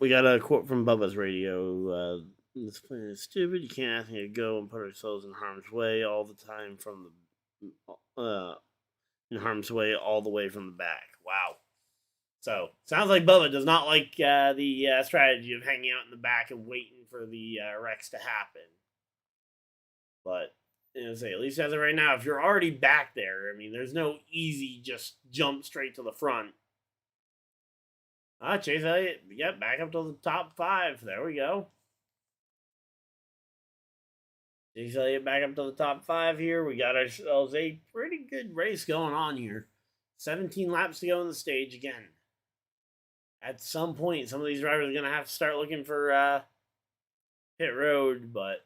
We got a quote from Bubba's radio. This planet is stupid. You can't ask me to go and put ourselves in harm's way all the time from in harm's way all the way from the back. Wow. So sounds like Bubba does not like the strategy of hanging out in the back and waiting for the wrecks to happen. But say at least as of right now, if you're already back there, I mean, there's no easy just jump straight to the front. Chase Elliott, yep, back up to the top 5. There we go. Chase Elliott back up to the top 5 here. We got ourselves a pretty good race going on here. 17 laps to go in the stage again. At some point, some of these drivers are going to have to start looking for pit road, but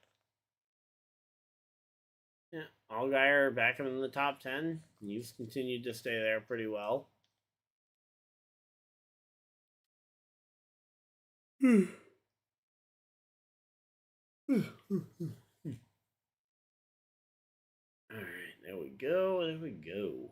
yeah, Allgaier back up in the top 10. He's continued to stay there pretty well. All right, there we go. There we go.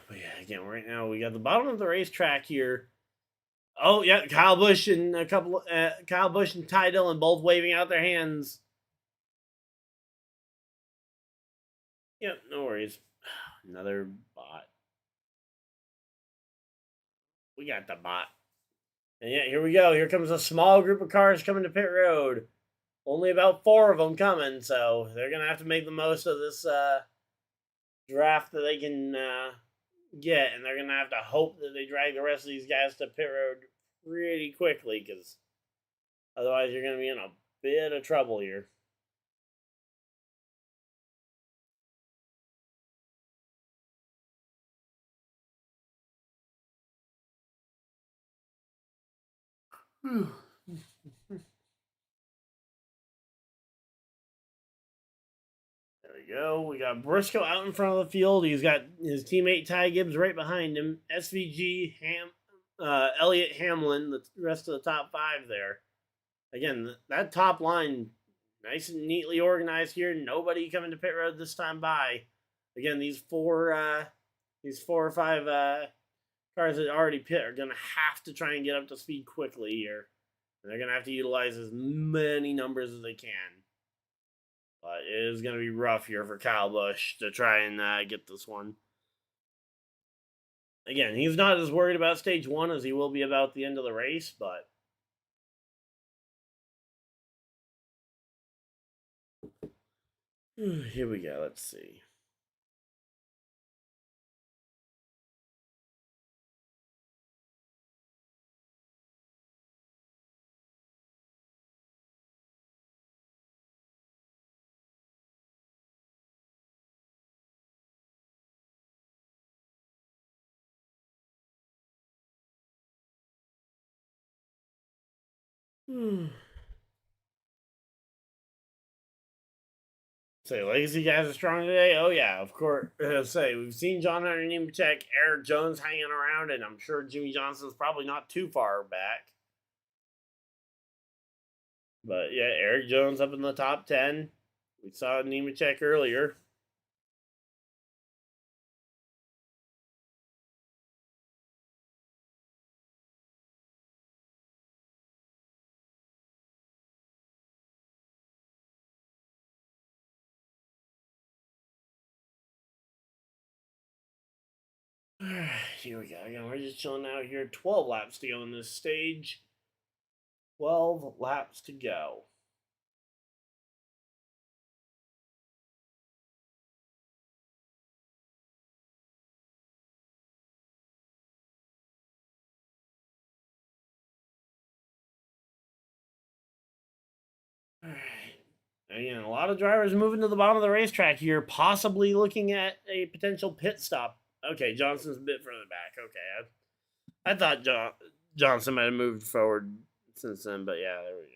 But yeah, again, right now we got the bottom of the racetrack here. Oh yeah, Kyle Busch and Kyle Busch and Ty Dillon both waving out their hands. Yep, no worries. Another bot. We got the bot. And yeah, here we go. Here comes a small group of cars coming to pit road. Only about 4 of them coming, so they're gonna have to make the most of this draft that they can get, and they're gonna have to hope that they drag the rest of these guys to pit road pretty quickly, because otherwise you're gonna be in a bit of trouble here. There we go. We got Briscoe out in front of the field. He's got his teammate Ty Gibbs right behind him. SVG, Elliott, Hamlin, the rest of the top 5 there. Again, that top line, nice and neatly organized here. Nobody coming to pit road this time by. Again, these four or 5 cars that already pit are going to have to try and get up to speed quickly here. And they're going to have to utilize as many numbers as they can. But it is going to be rough here for Kyle Busch to try and get this one. Again, he's not as worried about stage 1 as he will be about the end of the race, but here we go. Let's see. Say, legacy guys are strong today. Oh yeah, of course. Say we've seen John Hunter Nemechek, Eric Jones hanging around, and I'm sure Jimmy Johnson's probably not too far back. But yeah, Eric Jones up in the top 10. We saw Nemechek earlier. Here we go. Again, we're just chilling out here. 12 laps to go in this stage. 12 laps to go. Again, a lot of drivers moving to the bottom of the racetrack here, possibly looking at a potential pit stop. Okay, Johnson's a bit further back. Okay, I thought Johnson might have moved forward since then, but yeah, there we go.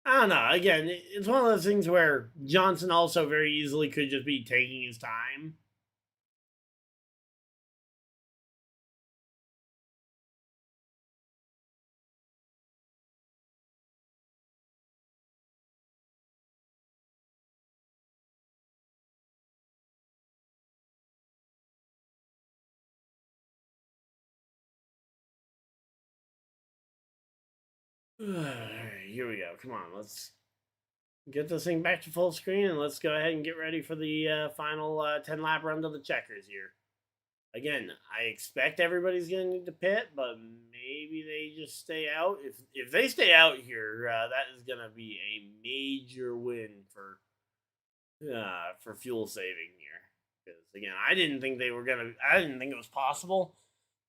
I don't know. Again, it's one of those things where Johnson also very easily could just be taking his time. Here we go. Come on, let's get this thing back to full screen and let's go ahead and get ready for the final 10 lap run to the checkers here. Again, I expect everybody's going to need to pit, but maybe they just stay out. If they stay out here, that is going to be a major win for fuel saving here. Because again, I didn't think they were gonna. I didn't think it was possible.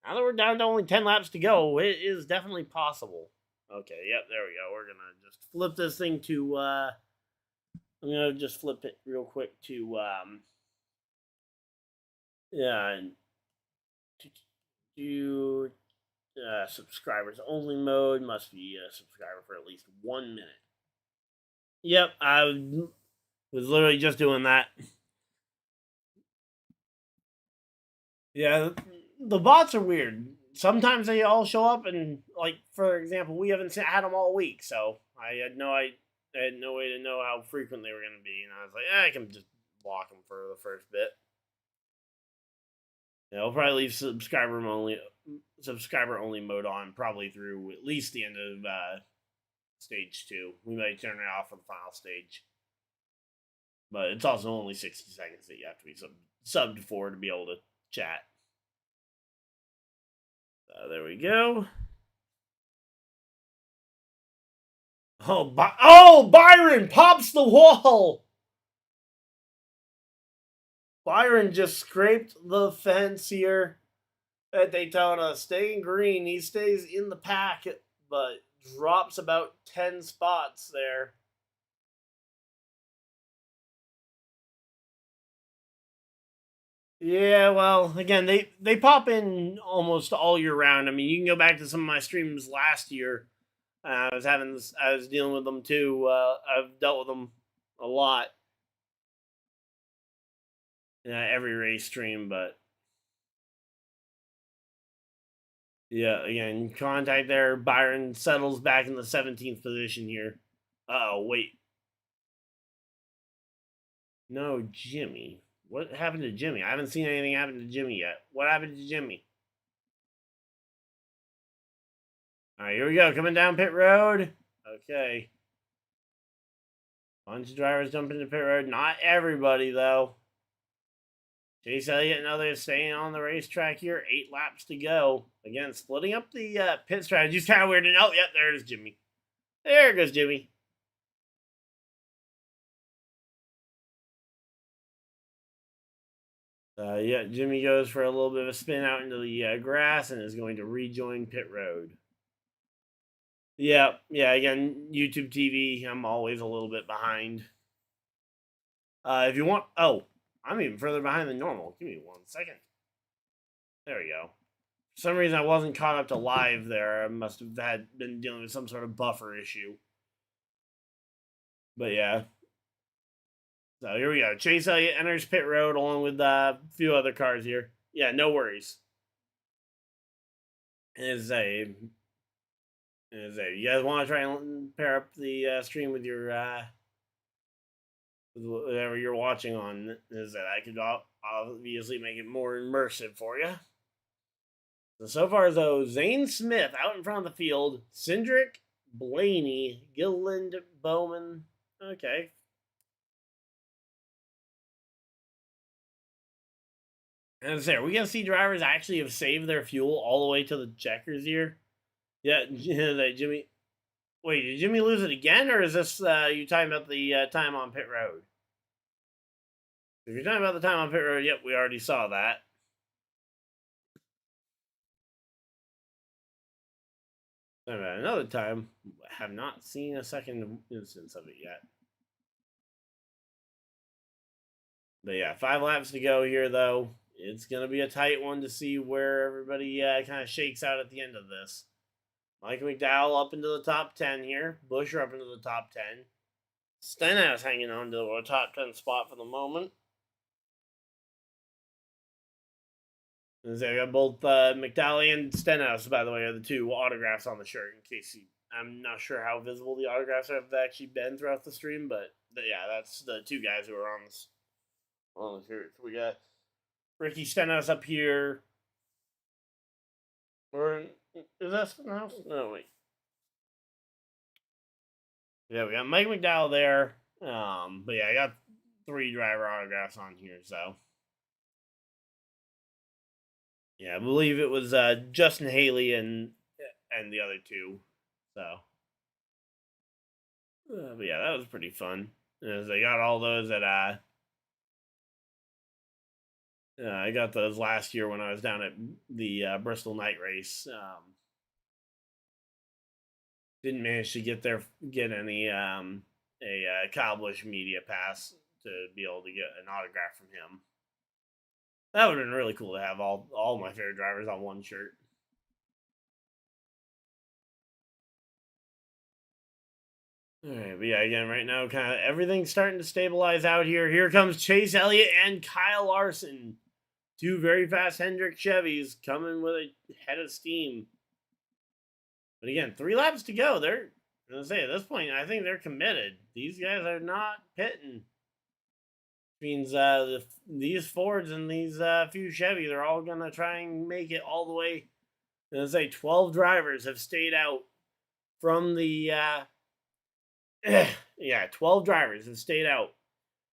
Now that we're down to only 10 laps to go, it is definitely possible. Okay, yep, there we go. We're gonna just flip this thing to. I'm gonna just flip it real quick to. Yeah, to subscribers only mode. Must be a subscriber for at least 1 minute. Yep, I was literally just doing that. Yeah, the bots are weird. Sometimes they all show up, and like for example, we haven't had them all week, so I had no way to know how frequent they were going to be, and I was like, I can just block them for the first bit. Yeah, I'll probably leave subscriber only mode on probably through at least the end of stage 2. We might turn it off for the final stage, but it's also only 60 seconds that you have to be subbed for to be able to chat. There we go. Oh, Byron pops the wall. Byron just scraped the fence here at Daytona, staying green. He stays in the pack, but drops about 10 spots there. Yeah, well, again, they pop in almost all year round. I mean, you can go back to some of my streams last year. I was dealing with them too. I've dealt with them a lot. Every race stream, but yeah, again, contact there. Byron settles back in the 17th position here. Oh, wait. No, Jimmy. What happened to Jimmy? I haven't seen anything happen to Jimmy yet. What happened to Jimmy? All right, here we go. Coming down pit road. Okay. Bunch of drivers jumping into pit road. Not everybody, though. Chase Elliott and others staying on the racetrack here. 8 laps to go. Again, splitting up the pit strategy is kind of weird. And oh, yep, there's Jimmy. There goes Jimmy. Yeah, Jimmy goes for a little bit of a spin out into the grass and is going to rejoin pit road. Yeah, again, YouTube TV, I'm always a little bit behind. If you want... Oh, I'm even further behind than normal. Give me 1 second. There we go. For some reason, I wasn't caught up to live there. I must have been dealing with some sort of buffer issue. But yeah. So here we go. Chase Elliott enters pit road along with a few other cars here. Yeah, no worries. Is a you guys want to try and pair up the stream with your with whatever you're watching on? Is that I could obviously make it more immersive for you. So far, though, Zane Smith out in front of the field, Cindric, Blaney, Gilliland, Bowman. Okay. And I say, are we gonna see drivers actually have saved their fuel all the way to the checkers here? Yeah, that Jimmy. Wait, did Jimmy lose it again, or is this you talking about the time on pit road? If you're talking about the time on pit road, yep, we already saw that. Another time, have not seen a second instance of it yet. But yeah, 5 laps to go here, though. It's going to be a tight one to see where everybody kind of shakes out at the end of this. Mike McDowell up into the top 10 here. Buescher up into the top 10. Stenhouse hanging on to a top 10 spot for the moment. And so I got both McDowell and Stenhouse, by the way, are the 2 autographs on the shirt. In case I'm not sure how visible the autographs have actually been throughout the stream, but yeah, that's the 2 guys who are on this. Well, here we got Ricky Stenhouse up here. Or is that Stenhouse? No, wait. Yeah, we got Mike McDowell there. But yeah, I got 3 driver autographs on here, so. Yeah, I believe it was Justin Haley and the other 2. So. But yeah, that was pretty fun. As I got all those at I got those last year when I was down at the Bristol night race. Didn't manage to get any Kyle Busch media pass to be able to get an autograph from him. That would have been really cool to have all my favorite drivers on one shirt. All right, but yeah, again, right now, kind of everything's starting to stabilize out here. Here comes Chase Elliott and Kyle Larson. 2 very fast Hendrick Chevys coming with a head of steam. But again, 3 laps to go. They're going to say at this point, I think they're committed. These guys are not pitting. Means these Fords and these few Chevy, they're all going to try and make it all the way. I'm going to say 12 drivers have stayed out from the 12 drivers have stayed out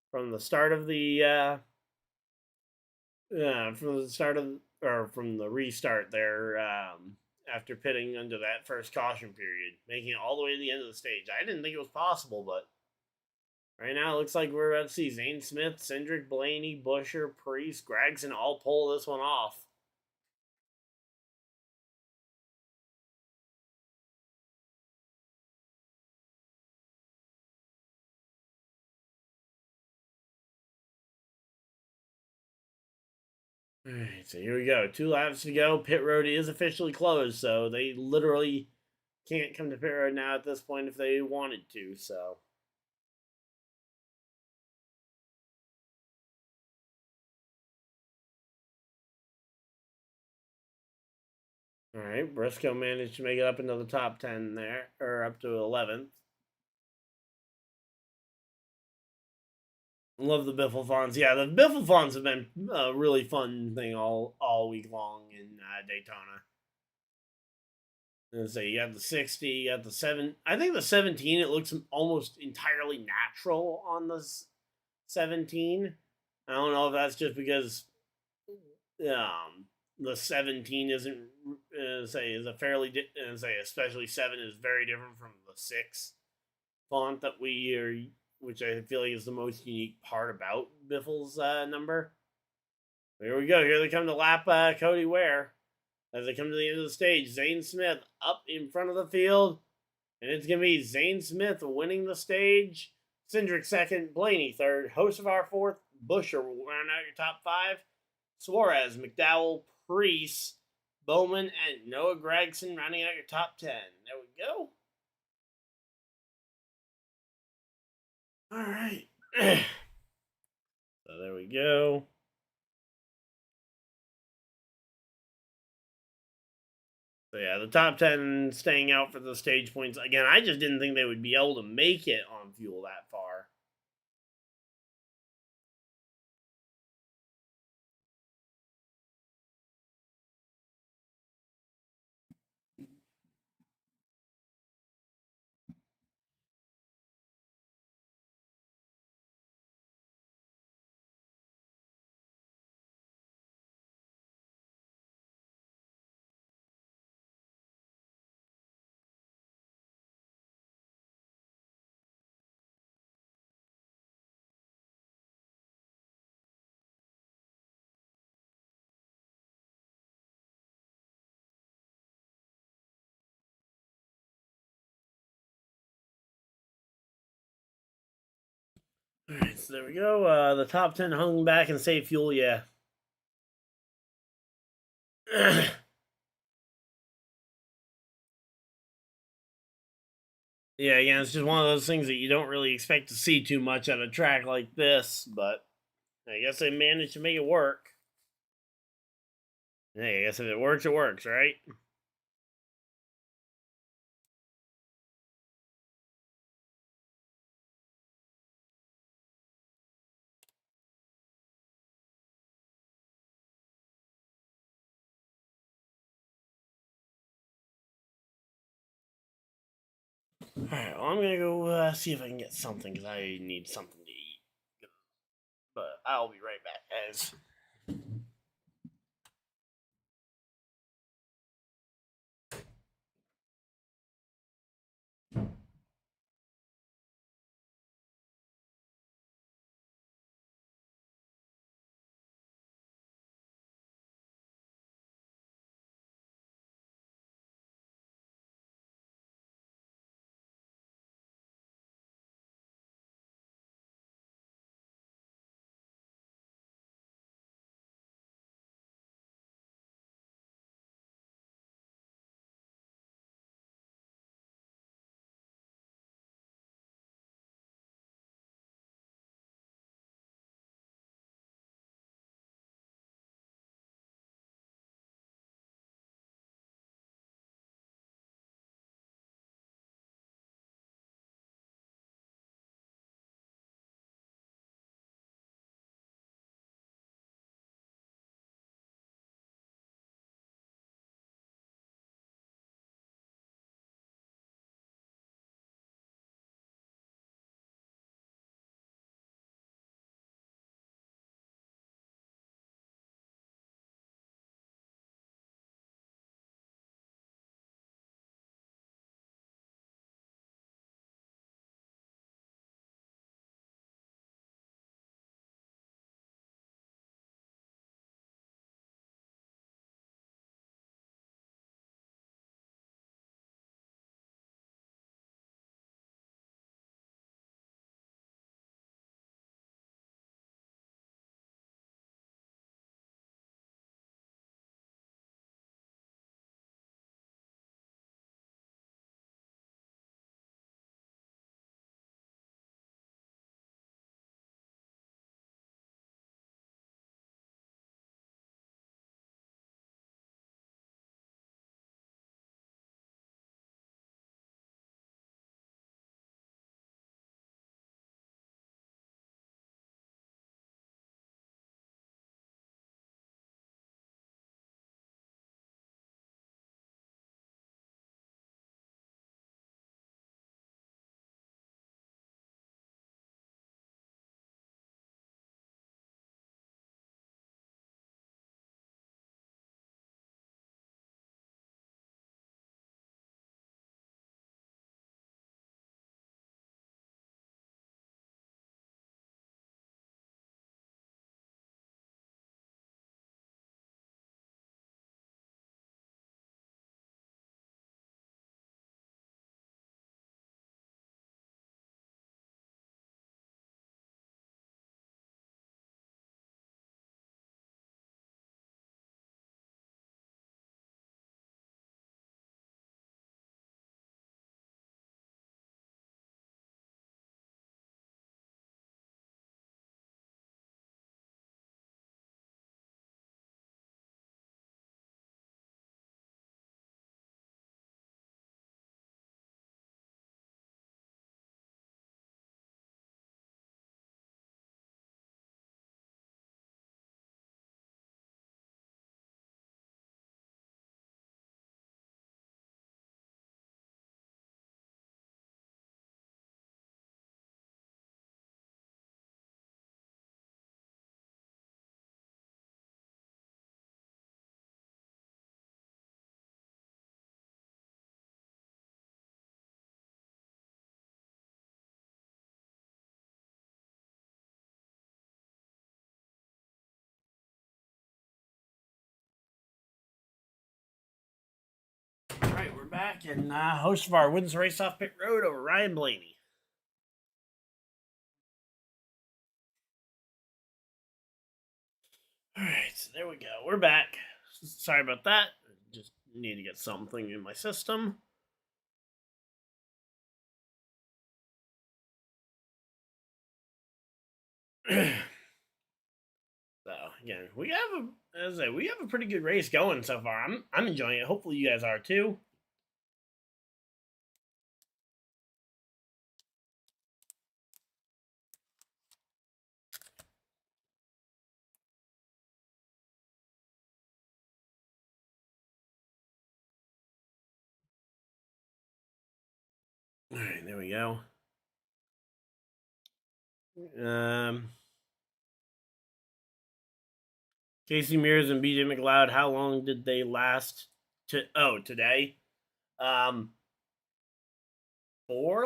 from the start of the from the restart there after pitting under that first caution period, making it all the way to the end of the stage. I didn't think it was possible, but right now it looks like we're about to see Zane Smith, Cindric, Blaney, Buescher, Priest, Gregson all pull this one off. All right, so here we go. 2 laps to go. Pit road is officially closed, so they literally can't come to pit road now at this point if they wanted to, so. All right, Briscoe managed to make it up into the top 10 there, or up to 11th. Love the Biffle Fonts. Yeah, the Biffle Fonts have been a really fun thing all week long in Daytona. And so you got the 60, you got the 7. I think the 17, it looks almost entirely natural on the 17. I don't know if that's just because the 17 isn't is a fairly especially 7 is very different from the 6 font that we are, which I feel like is the most unique part about Biffle's number. Here we go. Here they come to lap Cody Ware as they come to the end of the stage. Zane Smith up in front of the field, and it's going to be Zane Smith winning the stage. Cindric second, Blaney third, Hocevar fourth, Buescher will round out your top 5. Suarez, McDowell, Priest, Bowman, and Noah Gragson rounding out your top 10. There we go. All right. So there we go. So yeah, the top 10 staying out for the stage points. Again, I just didn't think they would be able to make it on fuel that far. Alright, so there we go. The top 10 hung back and saved fuel, yeah. Yeah, again, it's just one of those things that you don't really expect to see too much at a track like this, but I guess they managed to make it work. Hey, I guess if it works, right? Alright, well, I'm gonna go see if I can get something, because I need something to eat. But I'll be right back, guys. we're back, and host of our Wins Race Off Pit Road over Ryan Blaney. Alright, so there we go. We're back. Sorry about that. Just need to get something in my system. So again, we have a pretty good race going so far. I'm enjoying it. Hopefully you guys are too. All right, there we go. Casey Mears and BJ McLeod, how long did they last? Today. 4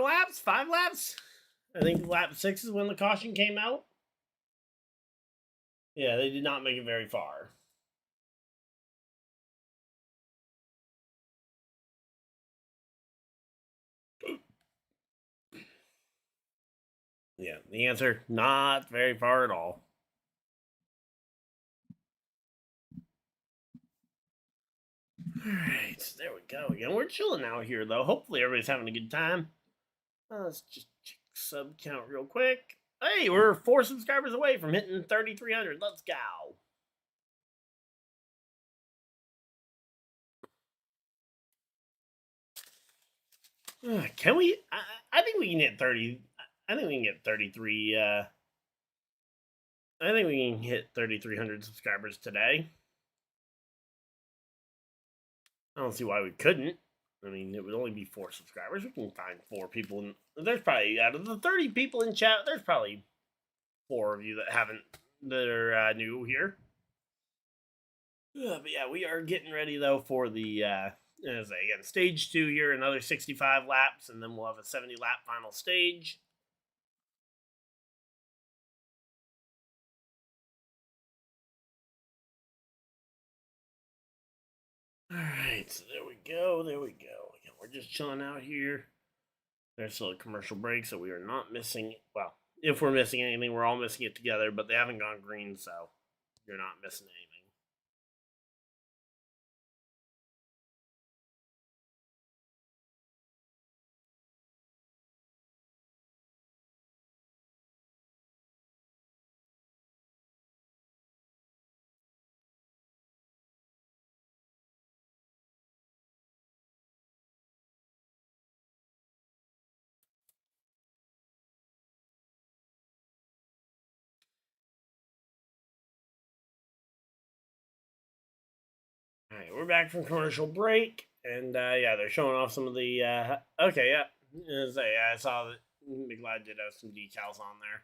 laps, 5 laps. I think lap 6 is when the caution came out. Yeah, they did not make it very far. Yeah, the answer, not very far at all. Alright, there we go. Again, we're chilling out here, though. Hopefully everybody's having a good time. Let's just check sub count real quick. Hey, we're 4 subscribers away from hitting 3,300. Let's go. Can we? I think we can hit 30. I think we can get 33. I think we can hit 3,300 subscribers today. I don't see why we couldn't. I mean, it would only be 4 subscribers. We can find 4 people. There's probably, out of the 30 people in chat, there's probably 4 of you that are new here. But yeah, we are getting ready, though, for the, again, stage 2 here, another 65 laps, and then we'll have a 70 lap final stage. Alright, so there we go. Again, we're just chilling out here. There's still a commercial break, so we are not missing. Well, if we're missing anything, we're all missing it together, but they haven't gone green, so you're not missing anything. All right, we're back from commercial break, and yeah, they're showing off some of the. Okay, yeah, I saw that McLeod did have some decals on there.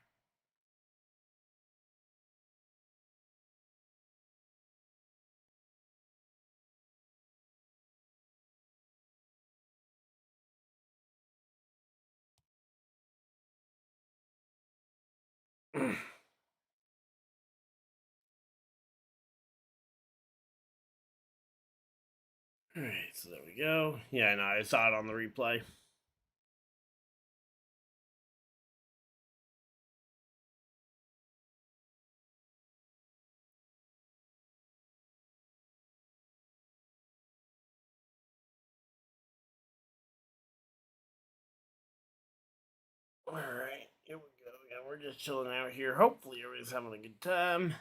All right, so there we go. Yeah, no, I saw it on the replay. All right, here we go. Yeah, we're just chilling out here. Hopefully, everybody's having a good time.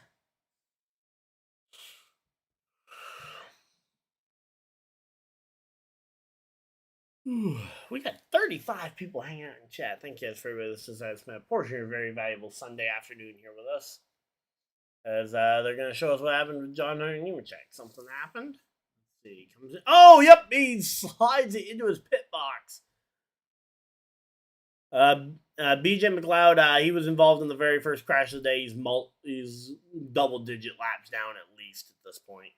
We got 35 people hanging out in chat. Thank you guys for everybody that decided to spend a portion of your very valuable Sunday afternoon here with us. As they're going to show us what happened with John Hunter Nemechek. Something happened. Let's see. He comes in. Oh, yep. He slides it into his pit box. BJ McLeod, he was involved in the very first crash of the day. He's double-digit laps down at least at this point.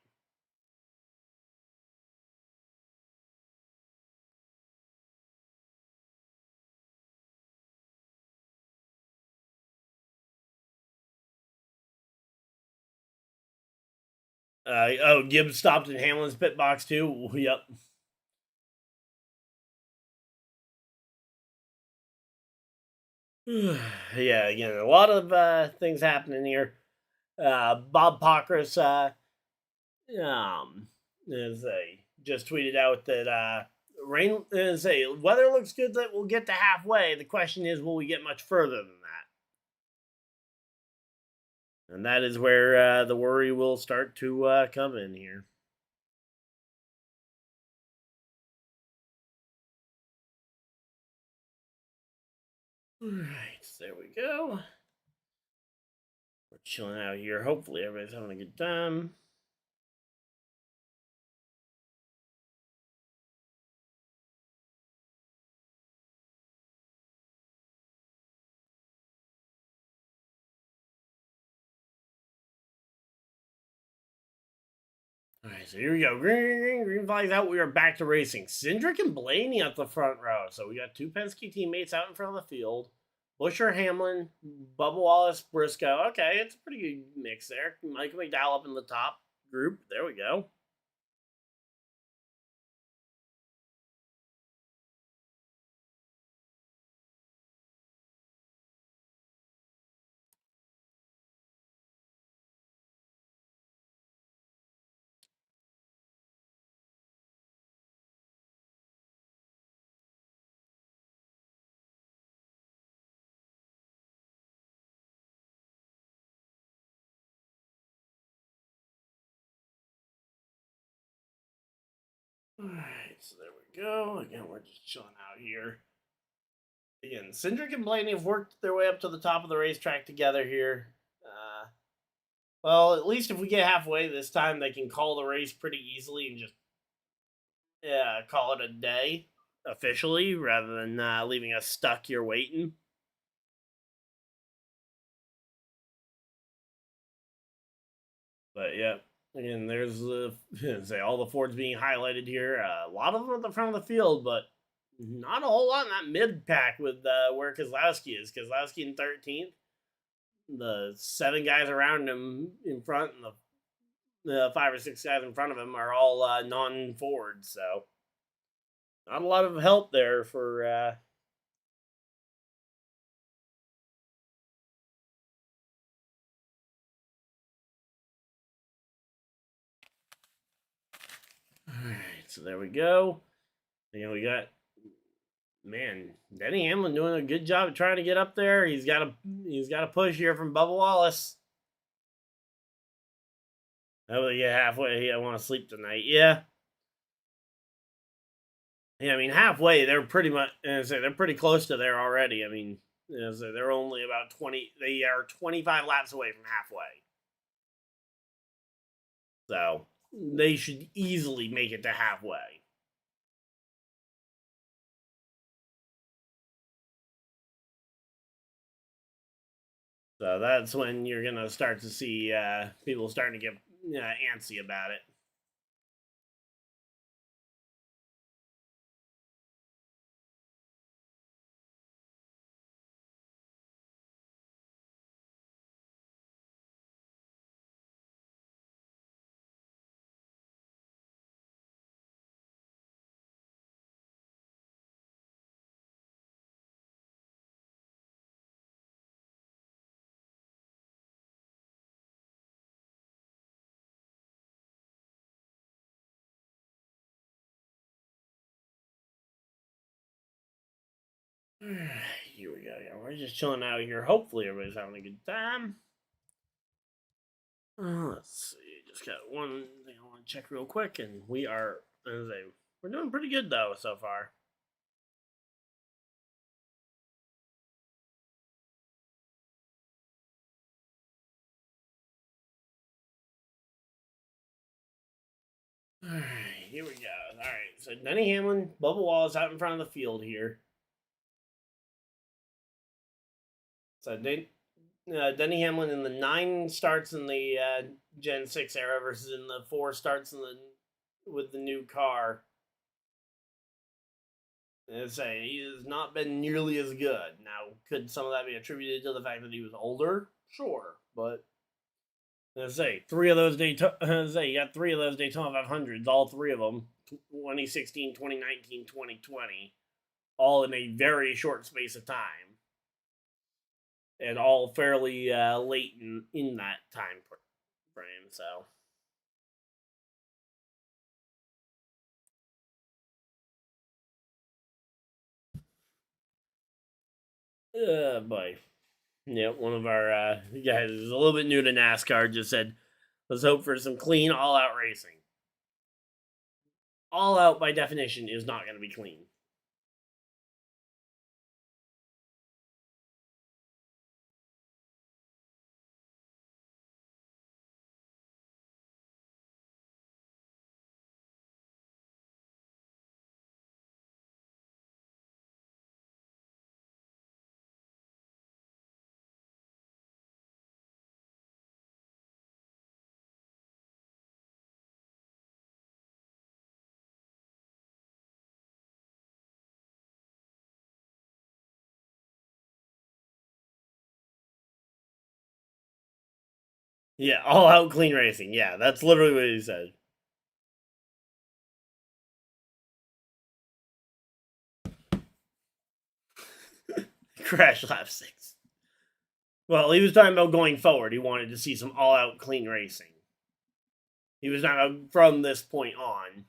Gibbs stopped in Hamlin's pit box too. Yep. Yeah, again, a lot of things happening here. Bob Pockris um is a just tweeted out that rain is a weather looks good that we'll get to halfway. The question is, will we get much further than that? And that is where the worry will start to come in here. All right, so there we go. We're chilling out here. Hopefully, everybody's having a good time. All right, so here we go. Green flags out. We are back to racing. Cindric and Blaney at the front row. So we got two Penske teammates out in front of the field. Busher, Hamlin, Bubba Wallace, Briscoe. Okay, it's a pretty good mix there. Michael McDowell up in the top group. There we go. All right, so there we go. Again, we're just chilling out here. Again, Cindric and Blaney have worked their way up to the top of the racetrack together here. Well, at least if we get halfway this time, they can call the race pretty easily and just call it a day officially rather than leaving us stuck here waiting. But yeah, again, there's say all the Fords being highlighted here. A lot of them at the front of the field, but not a whole lot in that mid pack with where Keselowski is. Keselowski in 13th. The 7 guys around him in front and the 5 or 6 guys in front of him are all non-Fords. So not a lot of help there for all right, so there we go. We got Denny Hamlin doing a good job of trying to get up there. He's got a push here from Bubba Wallace. Hopefully get halfway. I want to sleep tonight. Yeah. Yeah, I mean halfway. They're pretty much. They're pretty close to there already. I mean, they're only about 20. They are 25 laps away from halfway. So they should easily make it to halfway. So that's when you're gonna start to see people starting to get antsy about it. Here we go. Yeah, we're just chilling out here. Hopefully, everybody's having a good time. Let's see. Just got one thing I want to check real quick, and we're doing pretty good though so far. All right, here we go. All right, so Denny Hamlin, Bubba Wallace out in front of the field here. So Denny Hamlin in the 9 starts in the Gen 6 era versus in the 4 starts with the new car. And say he has not been nearly as good. Now, could some of that be attributed to the fact that he was older? Sure, but let's say 3 of those Daytona. You got 3 of those Daytona 500s, all 3 of them, 2016, 2019, 2020, all in a very short space of time. and all fairly late in that time frame. So. Boy. Yeah, one of our guys who's a little bit new to NASCAR just said, let's hope for some clean all out racing. All out, by definition, is not going to be clean. Yeah, all out clean racing. Yeah, that's literally what he said. Crash lap 6. Well, he was talking about going forward. He wanted to see some all out clean racing. He was not from this point on.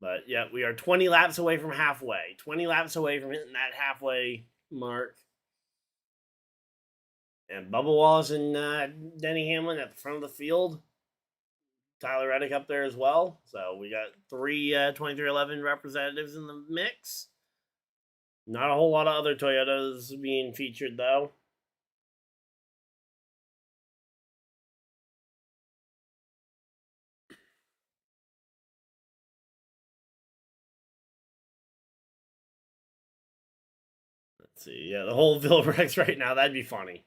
But yeah, we are 20 laps away from halfway. 20 laps away from hitting that halfway mark. And Bubba Wallace and Denny Hamlin at the front of the field. Tyler Reddick up there as well. So we got three 2311 representatives in the mix. Not a whole lot of other Toyotas being featured, though. Let's see. Yeah, the whole Villabrex right now, that'd be funny.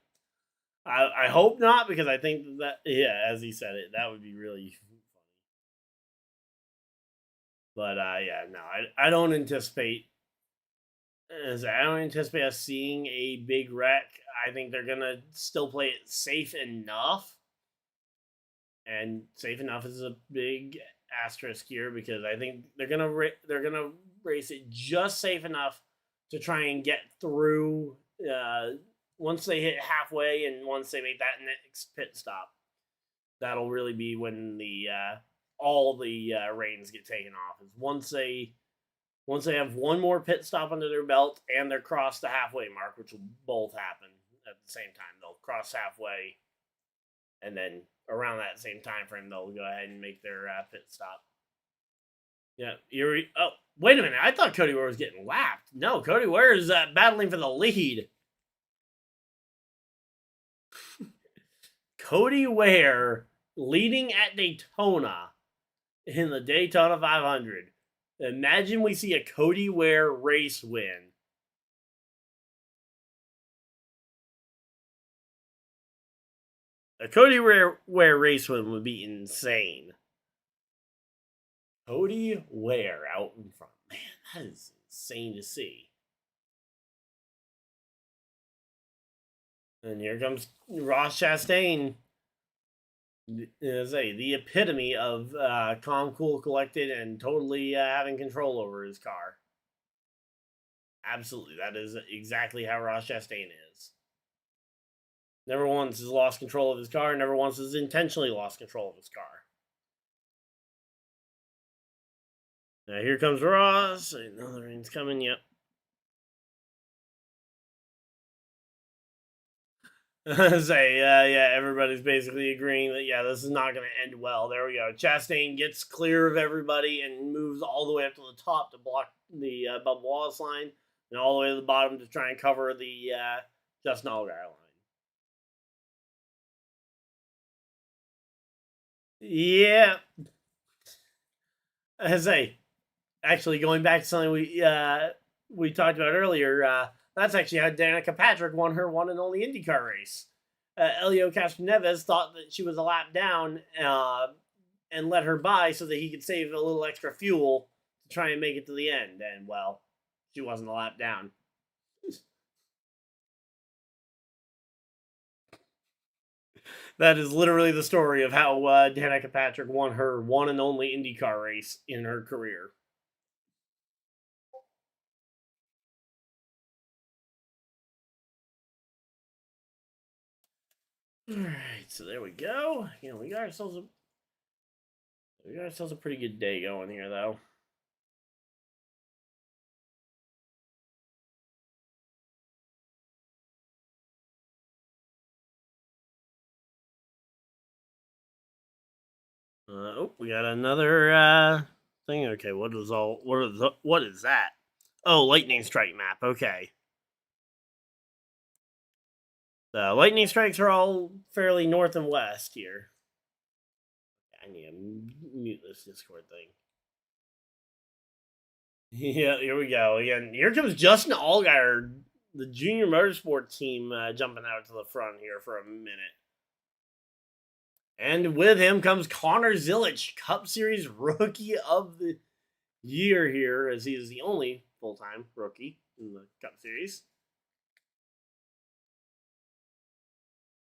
I hope not, because I think that, yeah, as he said it, that would be really funny. But, yeah, no, I don't anticipate us seeing a big wreck. I think they're going to still play it safe enough. And safe enough is a big asterisk here, because I think they're gonna race it just safe enough to try and get through once they hit halfway, and once they make that next pit stop. That'll really be when the all the reins get taken off. Is once they have one more pit stop under their belt and they're crossed the halfway mark, which will both happen at the same time. They'll cross halfway, and then around that same time frame, they'll go ahead and make their pit stop. Yeah, oh, wait a minute. I thought Cody Ware was getting lapped. No, Cody Ware is battling for the lead. Cody Ware leading at Daytona in the Daytona 500. Imagine we see a Cody Ware race win. A Cody Ware race win would be insane. Cody Ware out in front. Man, that is insane to see. And here comes Ross Chastain. The epitome of calm, cool, collected, and totally having control over his car. Absolutely. That is exactly how Ross Chastain is. Never once has lost control of his car, never once has intentionally lost control of his car. Now here comes Ross. Another rain's coming, yep. Yeah, everybody's basically agreeing that, yeah, this is not going to end well. There we go. Chastain gets clear of everybody and moves all the way up to the top to block the Bubba Wallace line, and all the way to the bottom to try and cover the Justin Allgaier line. Yeah. I say, actually, going back to something we talked about earlier, that's actually how Danica Patrick won her one and only IndyCar race. Elio Castroneves thought that she was a lap down and let her by so that he could save a little extra fuel to try and make it to the end. And, well, she wasn't a lap down. That is literally the story of how Danica Patrick won her one and only IndyCar race in her career. Alright, so there we go. You know, we got ourselves a pretty good day going here, though. Oh, we got another thing. Okay, what is that? Oh, lightning strike map. Okay. The lightning strikes are all fairly north and west here. I need to mute this Discord thing. Yeah, here we go. Again, here comes Justin Allgaier, the junior motorsport team, jumping out to the front here for a minute. And with him comes Connor Zilic, Cup Series Rookie of the Year here, as he is the only full-time rookie in the Cup Series.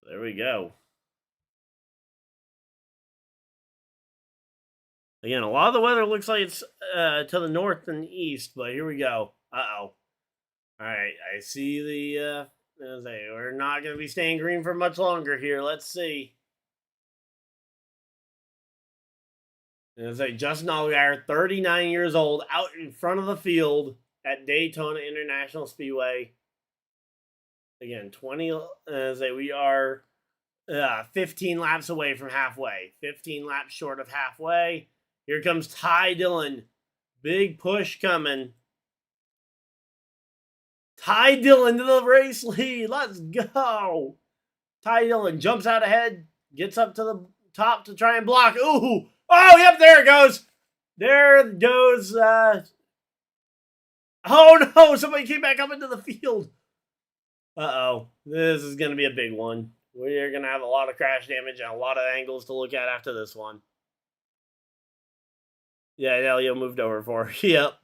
There we go. Again, a lot of the weather looks like it's to the north and east, but here we go. Uh-oh. All right, I see the... we're not going to be staying green for much longer here. Let's see. It's like Justin Allgaier, 39 years old, out in front of the field at Daytona International Speedway. Again, we are 15 laps away from halfway. 15 laps short of halfway. Here comes Ty Dillon. Big push coming. Ty Dillon to the race lead. Let's go. Ty Dillon jumps out ahead, gets up to the top to try and block. Ooh. Oh, yep, there it goes. There goes. Oh, no. Somebody came back up into the field. Uh-oh. This is going to be a big one. We're going to have a lot of crash damage and a lot of angles to look at after this one. Yeah, Elio moved over for. Yep.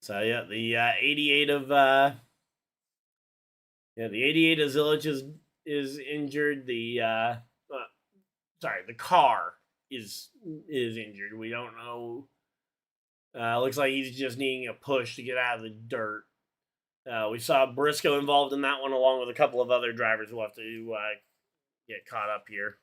So yeah, the 88 of the 88 of Zilic is injured. The car is injured. We don't know. Looks like he's just needing a push to get out of the dirt. We saw Briscoe involved in that one, along with a couple of other drivers who will have to get caught up here.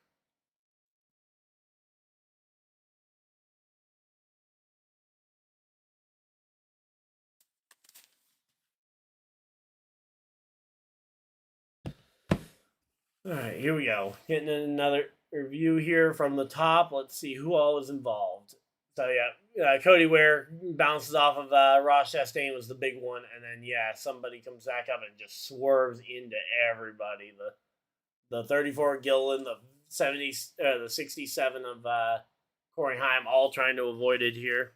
All right, here we go. Getting another review here from the top. Let's see who all was involved. So yeah, Cody Ware bounces off of Ross Chastain was the big one, and then somebody comes back up and just swerves into everybody. The 34 Gillen, the 67 of Corey Heim, all trying to avoid it here.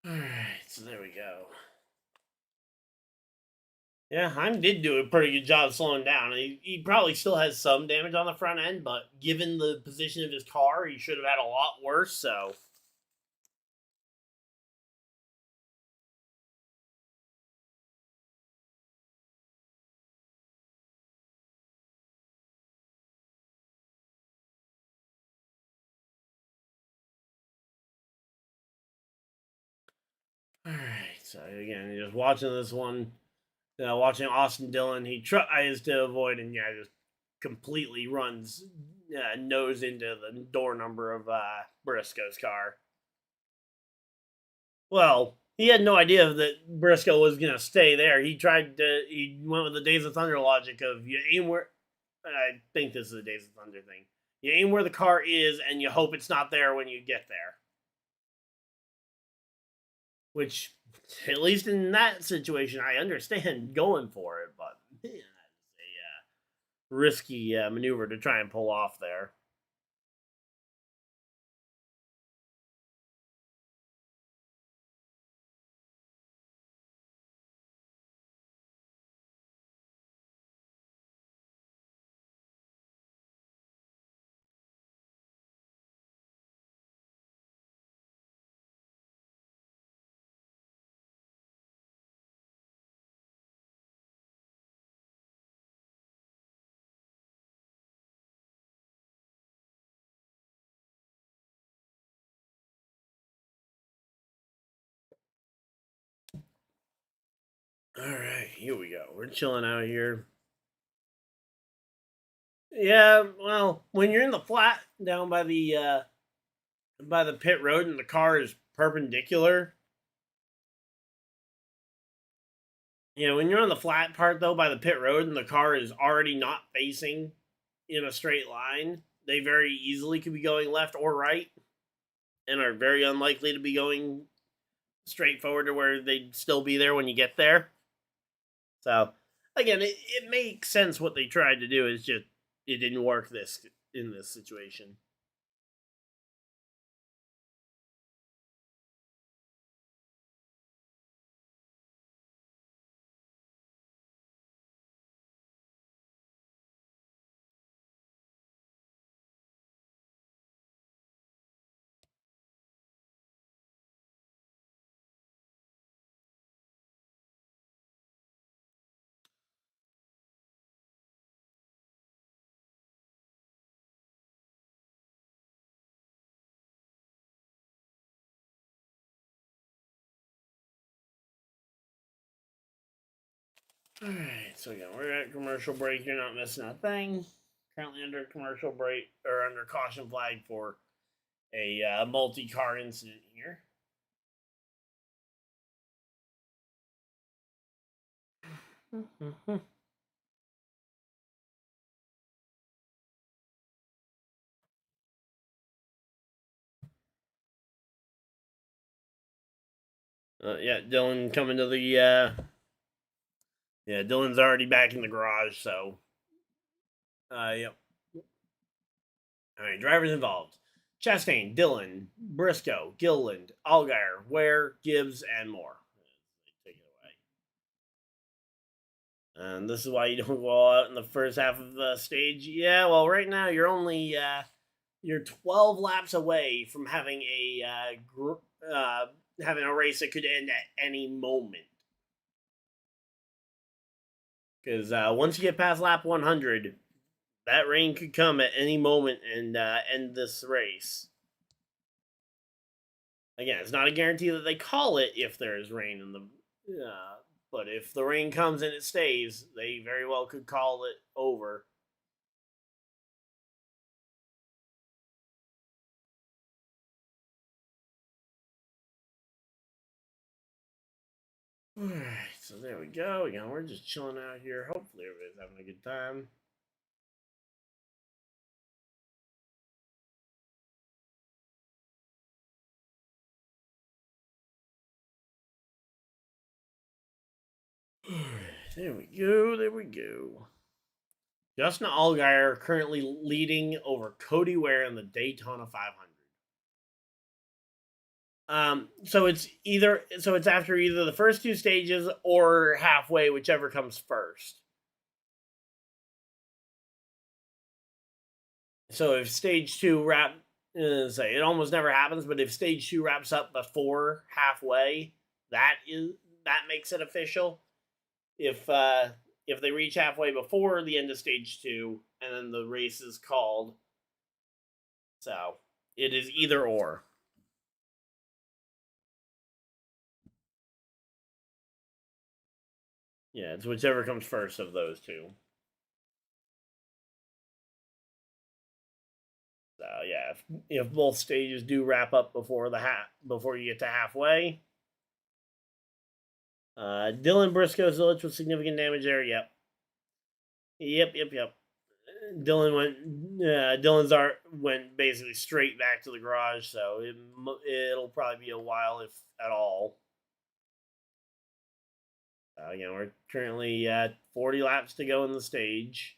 All right, so there we go. Yeah, Heim did do a pretty good job slowing down. He probably still has some damage on the front end, but given the position of his car, he should have had a lot worse, so... All right, so again, just watching this one, watching Austin Dillon, he tries to avoid and just completely runs nose into the door number of Briscoe's car. Well, he had no idea that Briscoe was going to stay there. He went with the Days of Thunder logic of you aim where, I think this is the Days of Thunder thing. You aim where the car is and you hope it's not there when you get there. Which, at least in that situation, I understand going for it, but man, that's a risky maneuver to try and pull off there. All right, here we go. We're chilling out here. Yeah, well, when you're in the flat down by the pit road and the car is perpendicular, when you're on the flat part though by the pit road and the car is already not facing in a straight line, they very easily could be going left or right and are very unlikely to be going straight forward to where they'd still be there when you get there. So again, it makes sense what they tried to do. It's just it didn't work in this situation. All right, so again, we're at commercial break. You're not missing a thing. Currently under commercial break or under caution flag for a multi-car incident here. Yeah, Dylan coming to the. Yeah, Dylan's already back in the garage, so. Yep. All right, drivers involved: Chastain, Dylan, Briscoe, Gilliland, Allgaier, Ware, Gibbs, and more. Take it away. And this is why you don't go out in the first half of the stage. Yeah, well, right now you're only you're 12 laps away from having having a race that could end at any moment. Because once you get past lap 100, that rain could come at any moment and end this race. Again, it's not a guarantee that they call it if there is rain in the. But if the rain comes and it stays, they very well could call it over. Alright, so there we go. We're just chilling out here. Hopefully everybody's having a good time. Alright, there we go. There we go. Justin Allgaier currently leading over Cody Ware in the Daytona 500. So it's after either the first two stages or halfway, whichever comes first. So if stage two it almost never happens, but if stage two wraps up before halfway, that makes it official. If they reach halfway before the end of stage two, and then the race is called, so it is either or. Yeah, it's whichever comes first of those two. So yeah, if both stages do wrap up before you get to halfway, Dylan Briscoe Zilich with significant damage there. Yep. Went basically straight back to the garage, so it'll probably be a while if at all. We're currently at 40 laps to go in the stage.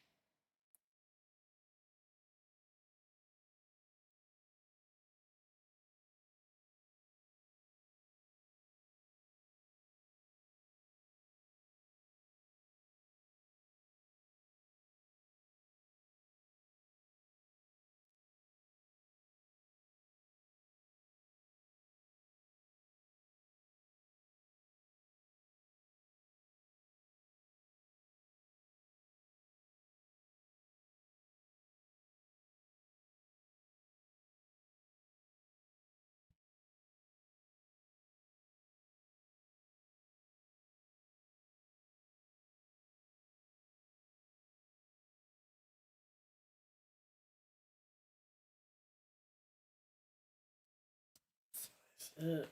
Alright,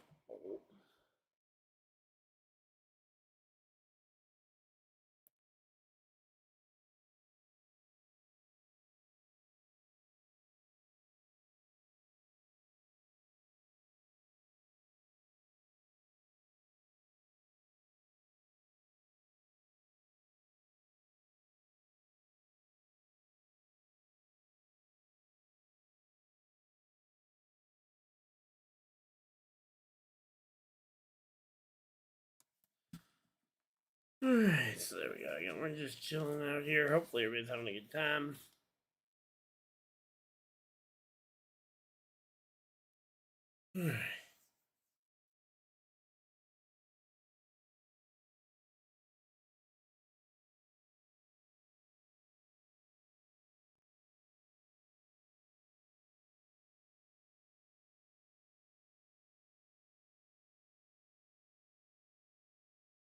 so there we go. Again, we're just chilling out here. Hopefully everybody's having a good time. Alright.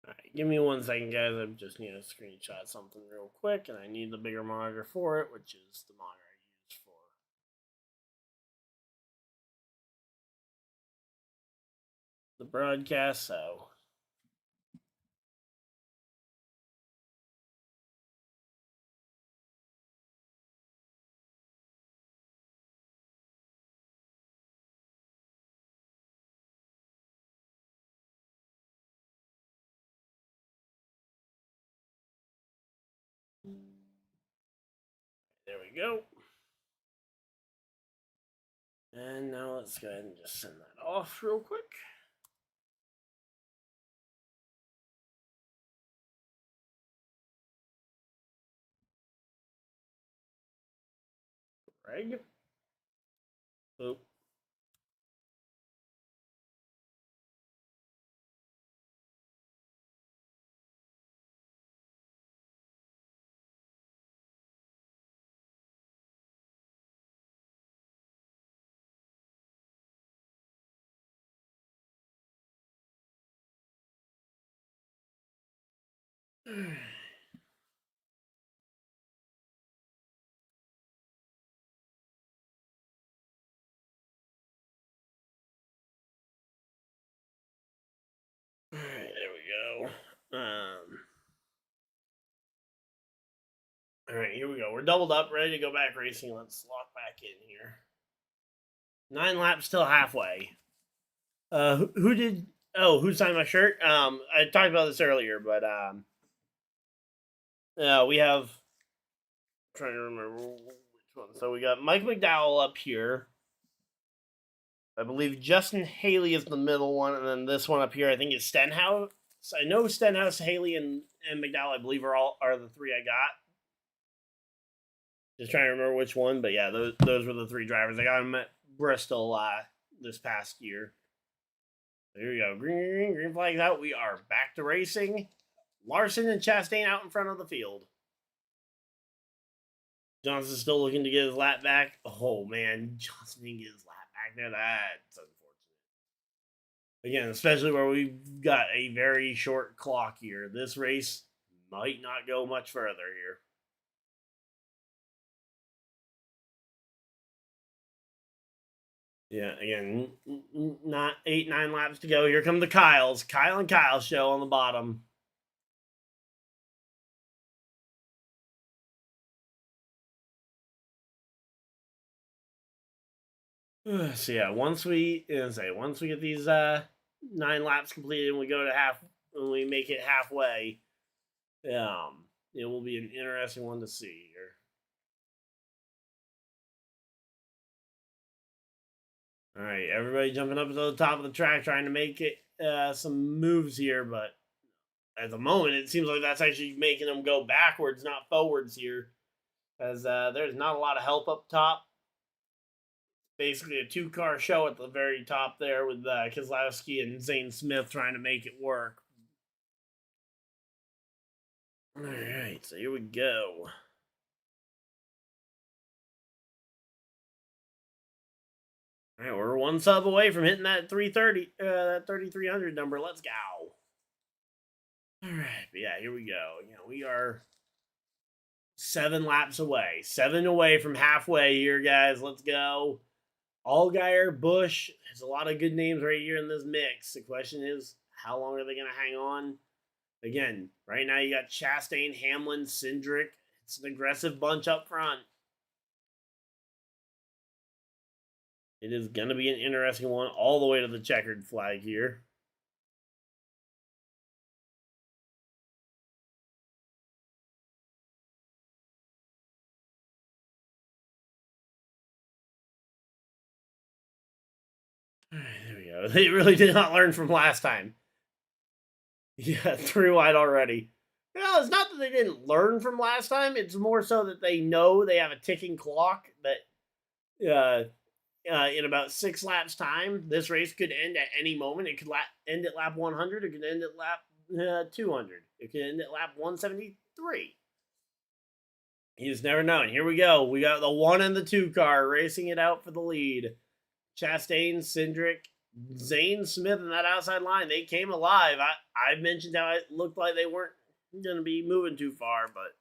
Alright, give me 1 second, guys. I just need to screenshot something real quick, and I need the bigger monitor for it, which is the monitor I use for the broadcast, so. There we go. And now let's go ahead and just send that off real quick. Greg. Boop. Alright, there we go. Alright, here we go. We're doubled up, ready to go back racing. Let's lock back in here. 9 laps till halfway. Who did? Oh, who signed my shirt? I talked about this earlier, but we have. I'm trying to remember which one. So we got Mike McDowell up here. I believe Justin Haley is the middle one, and then this one up here, I think, is Stenhouse. I know Stenhouse, Haley, and McDowell, I believe, are the 3 I got. Just trying to remember which one, but yeah, those were the 3 drivers. I got them at Bristol this past year. There we go. Green flags out. We are back to racing. Larson and Chastain out in front of the field. Johnson's still looking to get his lap back. Oh, man. Johnson didn't get his lap back there. That's unfortunate. Again, especially where we've got a very short clock here. This race might not go much further here. Yeah, again, not 8-9 laps to go. Here come the Kyles. Kyle and Kyle show on the bottom. So yeah, once we get these 9 laps completed and we go to when we make it halfway, it will be an interesting one to see here. All right, everybody jumping up to the top of the track, trying to make it some moves here, but at the moment, it seems like that's actually making them go backwards, not forwards here, as there's not a lot of help up top. Basically, a 2-car show at the very top there with Keselowski and Zane Smith trying to make it work. All right, so here we go. All right, we're 1 sub away from hitting that 330, that 3,300 number. Let's go. All right, but yeah, here we go. We are 7 laps away. 7 away from halfway here, guys. Let's go. Allgaier, Bush. There's a lot of good names right here in this mix. The question is, how long are they going to hang on? Again, right now you got Chastain, Hamlin, Cindric. It's an aggressive bunch up front. It is going to be an interesting one all the way to the checkered flag here. All right, there we go. They really did not learn from last time. Yeah, 3 wide already. Well, it's not that they didn't learn from last time. It's more so that they know they have a ticking clock that in about 6 laps time, this race could end at any moment. It could end at lap 100. It could end at lap 200. It could end at lap 173. You just never know. And here we go. We got the 1 and the 2 car racing it out for the lead. Chastain, Cindric, Zane Smith and that outside line, they came alive. I mentioned how it looked like they weren't going to be moving too far, but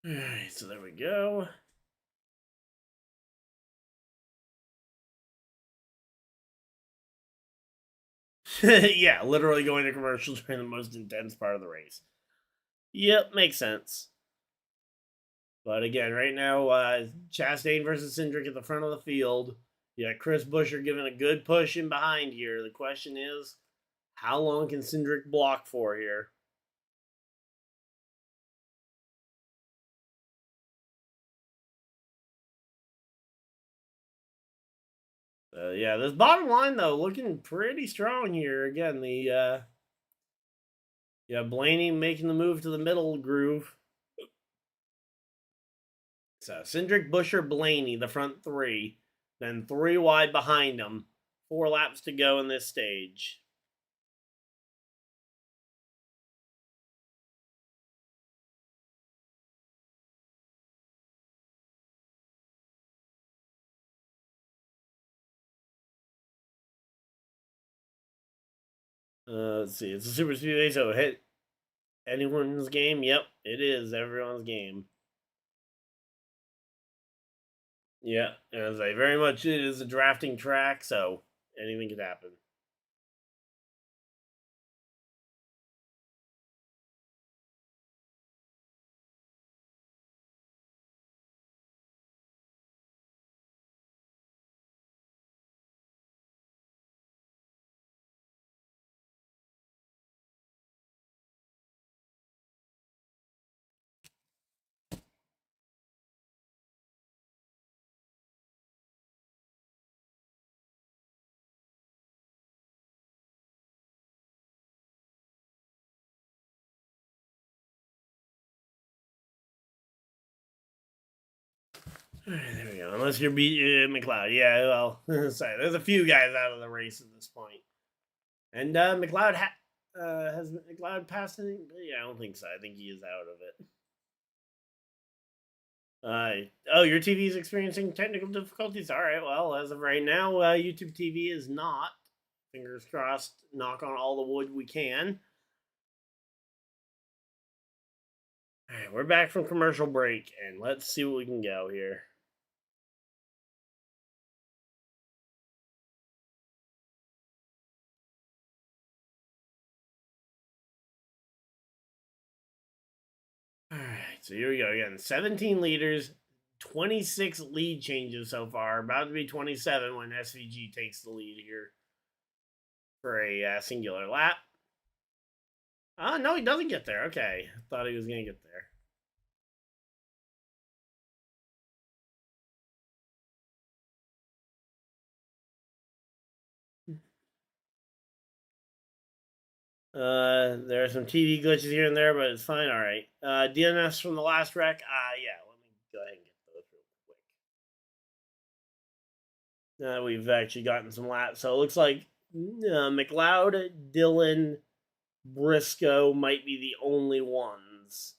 all right, so there we go. Yeah, literally going to commercials during the most intense part of the race. Yep, makes sense. But again, right now, Chastain versus Cindric at the front of the field. Yeah, Chris Buescher giving a good push in behind here. The question is, how long can Cindric block for here? Yeah, this bottom line though looking pretty strong here. Again, the Blaney making the move to the middle groove. So Cindric, Buescher, Blaney, the front 3, then 3 wide behind them. 4 laps to go in this stage. Let's see. It's a super speedway, so hit anyone's game. Yep, it is everyone's game. Yeah, as I very much it is a drafting track, so anything could happen. There we go. Unless you're beat McLeod. Yeah, well, sorry. There's a few guys out of the race at this point. And McLeod has McLeod passed anything? Yeah, I don't think so. I think he is out of it. Oh, your TV is experiencing technical difficulties. All right. Well, as of right now, YouTube TV is not. Fingers crossed. Knock on all the wood we can. All right, we're back from commercial break, and let's see what we can go here. All right, so here we go again. 17 leaders, 26 lead changes so far. About to be 27 when SVG takes the lead here for a singular lap. No, he doesn't get there. Okay, thought he was going to get there. There are some TV glitches here and there, but it's fine. All right. DNS from the last wreck. Yeah, let me go ahead and get those real quick. We've actually gotten some laps. So it looks like McLeod, Dillon, Briscoe might be the only ones.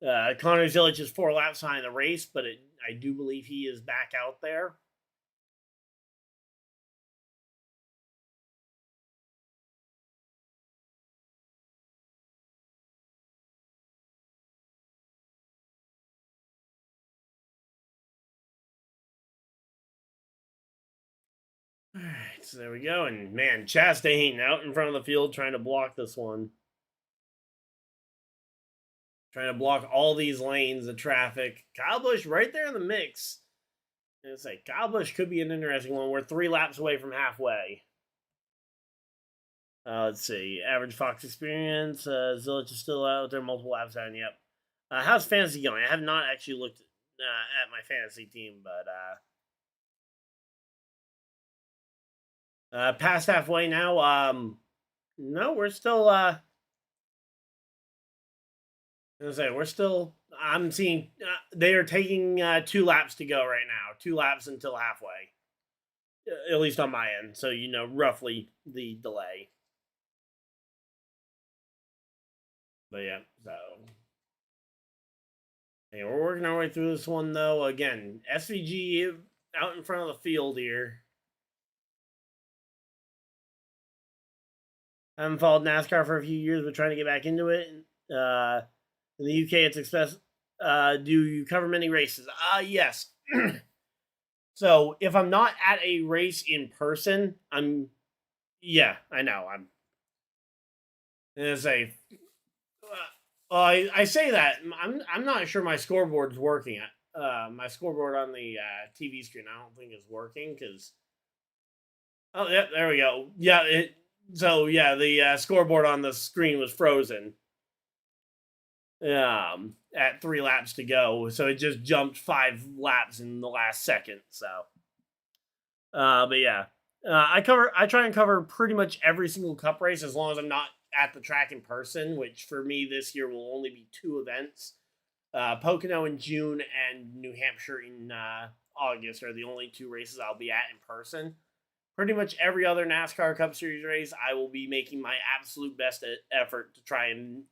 Connor Zilic is 4 laps behind the race, but I do believe he is back out there. All right, so there we go. And man, Chastain out in front of the field trying to block this one. Trying to block all these lanes of traffic. Kyle Busch right there in the mix. And it's like Kyle Busch could be an interesting one. We're 3 laps away from halfway. Let's see. Average Fox experience. Zilic is still out there. Multiple laps down. Yep. How's fantasy going? I have not actually looked at my fantasy team, but past halfway now. No, we're still. We're still. I'm seeing they are taking 2 laps to go right now. 2 laps until halfway, at least on my end. So you know roughly the delay. But yeah, so hey, we're working our way through this one though. Again, SVG out in front of the field here. I haven't followed NASCAR for a few years, but trying to get back into it. In the UK, it's expensive. Do you cover many races? Yes. So if I'm not at a race in person, yeah, I know. I'm gonna say. I say that I'm not sure my scoreboard's working. My scoreboard on the TV screen I don't think is working because. Oh yeah, there we go. Yeah, the scoreboard on the screen was frozen. At 3 laps to go, so it just jumped 5 laps in the last second. So, but yeah, I try and cover pretty much every single Cup race as long as I'm not at the track in person, which for me this year will only be 2 events. Pocono in June and New Hampshire in August are the only 2 races I'll be at in person. Pretty much every other NASCAR Cup Series race, I will be making my absolute best effort to try and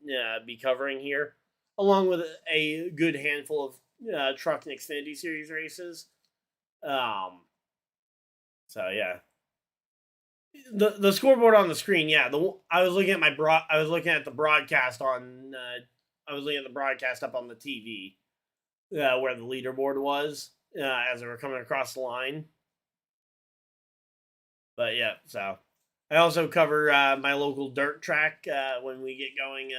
be covering here, along with a good handful of Truck and Xfinity Series races. So yeah, the scoreboard on the screen, yeah. I was looking at the broadcast on. I was looking at the broadcast up on the TV, where the leaderboard was as they were coming across the line. But yeah, so I also cover my local dirt track when we get going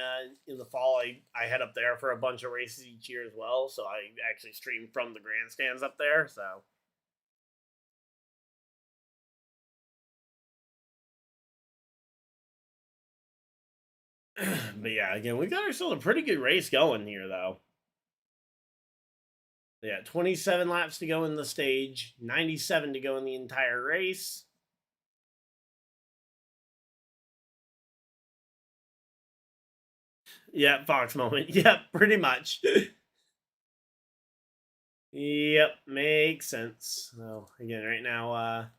in the fall. I head up there for a bunch of races each year as well. So I actually stream from the grandstands up there. So. But yeah, again, we got ourselves a pretty good race going here, though. Yeah, 27 laps to go in the stage, 97 to go in the entire race. Yeah, Fox moment. Yep, pretty much. Yep, makes sense. So again, right now,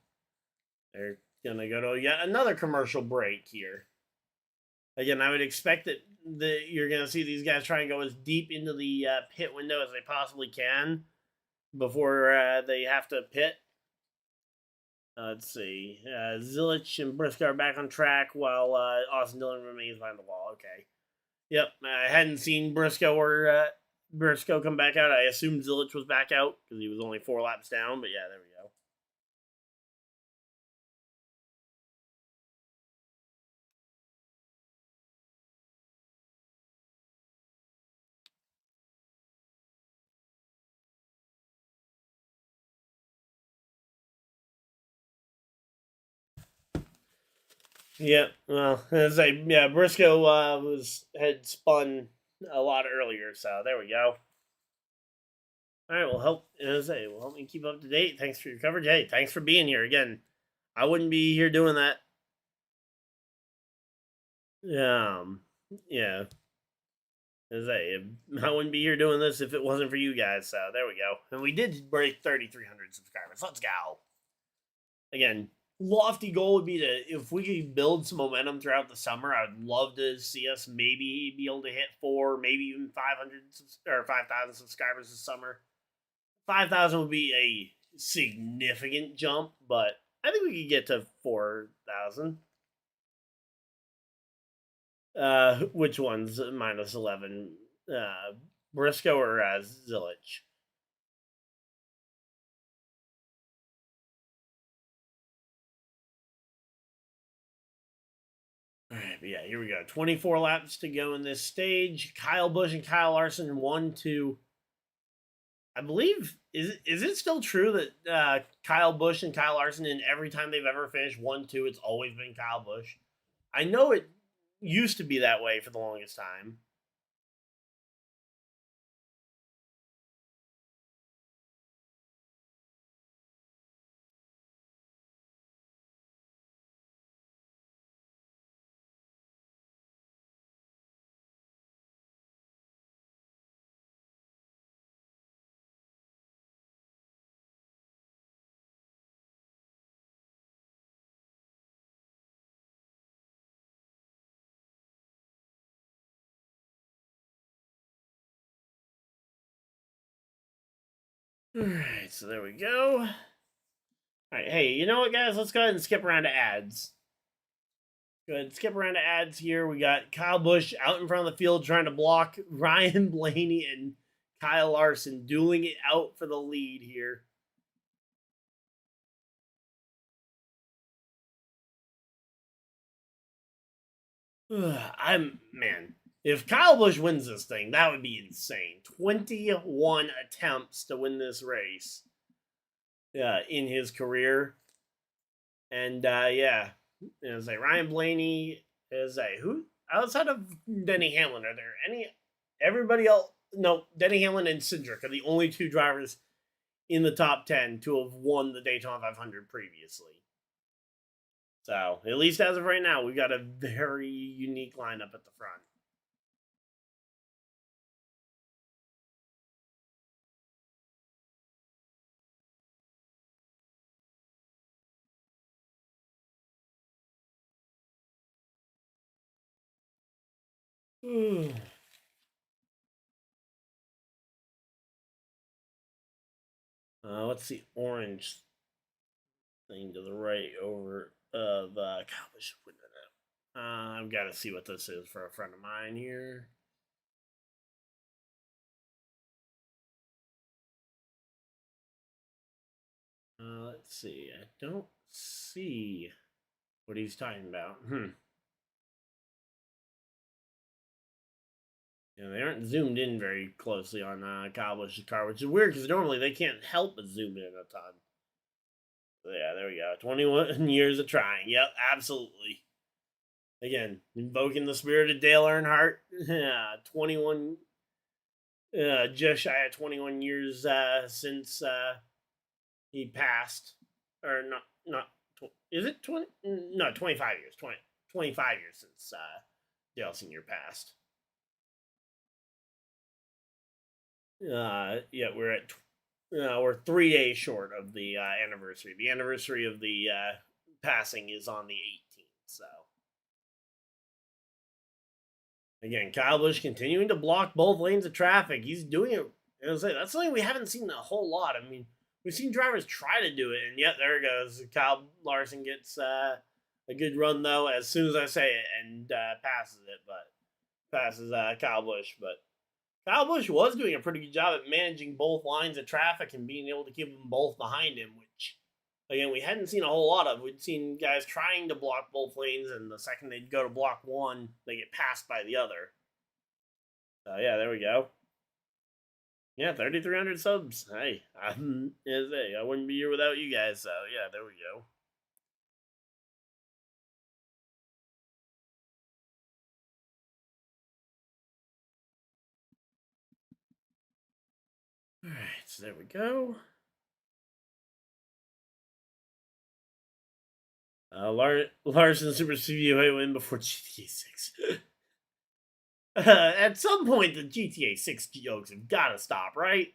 they're gonna go to yet another commercial break here. Again, I would expect that you're gonna see these guys try and go as deep into the pit window as they possibly can before they have to pit. Let's see. Zilic and Briscoe are back on track while Austin Dillon remains behind the wall. Okay. Yep, I hadn't seen Briscoe come back out. I assumed Zilic was back out because he was only 4 laps down. But yeah, there we go. Yeah, well, as Briscoe had spun a lot earlier, so there we go. All right, well, help me keep up to date. Thanks for your coverage. Hey, thanks for being here again. I wouldn't be here doing that. Yeah. I wouldn't be here doing this if it wasn't for you guys. So there we go. And we did break 3,300 subscribers. Let's go. again, lofty goal would be to, if we could build some momentum throughout the summer, I would love to see us maybe be able to hit 4, maybe even 500 or 5,000 subscribers this summer. 5,000 would be a significant jump, but I think we could get to 4,000. Which one's minus 11? Briscoe or Zilich? All right, but yeah, here we go. 24 laps to go in this stage. Kyle Busch and Kyle Larson 1-2. I believe is it still true that Kyle Busch and Kyle Larson, in every time they've ever finished 1-2, it's always been Kyle Busch? I know it used to be that way for the longest time. All right, so there we go. All right, hey, you know what, guys? Let's go ahead and skip around to ads. Go ahead and skip around to ads here. We got Kyle Busch out in front of the field trying to block Ryan Blaney and Kyle Larson, dueling it out for the lead here. Man, if Kyle Busch wins this thing, that would be insane. 21 attempts to win this race in his career. And yeah, it's like Ryan Blaney is a who outside of Denny Hamlin, are there any everybody else? No, Denny Hamlin and Cindric are the only two drivers in the top 10 to have won the Daytona 500 previously. So, at least as of right now, we've got a very unique lineup at the front. What's the orange thing to the right over of Cowboys? I've got to see what this is for a friend of mine here. Let's see. I don't see what he's talking about. Yeah, they aren't zoomed in very closely on Kyle Busch's car, which is weird because normally they can't help but zoom in a ton. So yeah, there we go. 21 years of trying. Yep, absolutely. Again, invoking the spirit of Dale Earnhardt. 21, just shy of 21 years since he passed. Or not, is it 20? No, 25 years. 25 years since Dale Sr. passed. Yeah, we're 3 days short of the anniversary. The anniversary of the passing is on the 18th. So again, Kyle Busch continuing to block both lanes of traffic. He's doing it. That's something we haven't seen a whole lot. I mean, we've seen drivers try to do it, and yet there it goes. Kyle Larson gets a good run though as soon as I say it, and passes Kyle Busch, but. Kyle Busch was doing a pretty good job at managing both lines of traffic and being able to keep them both behind him, which, again, we hadn't seen a whole lot of. We'd seen guys trying to block both lanes, and the second they'd go to block one, they get passed by the other. So, yeah, there we go. Yeah, 3,300 subs. Hey, I wouldn't be here without you guys, so, yeah, there we go. All right, so there we go. Larson Super Speedway win before GTA 6. At some point, the GTA 6 jokes have got to stop, right?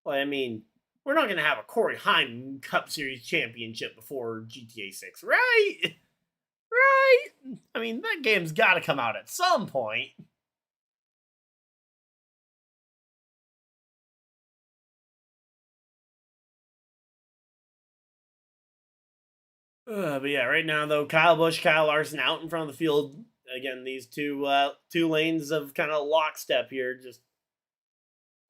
Well, I mean, we're not going to have a Corey Heim Cup Series championship before GTA 6, right? Right? I mean, that game's got to come out at some point. But yeah, right now though, Kyle Busch, Kyle Larson out in front of the field. Again, these two lanes of kind of lockstep here, just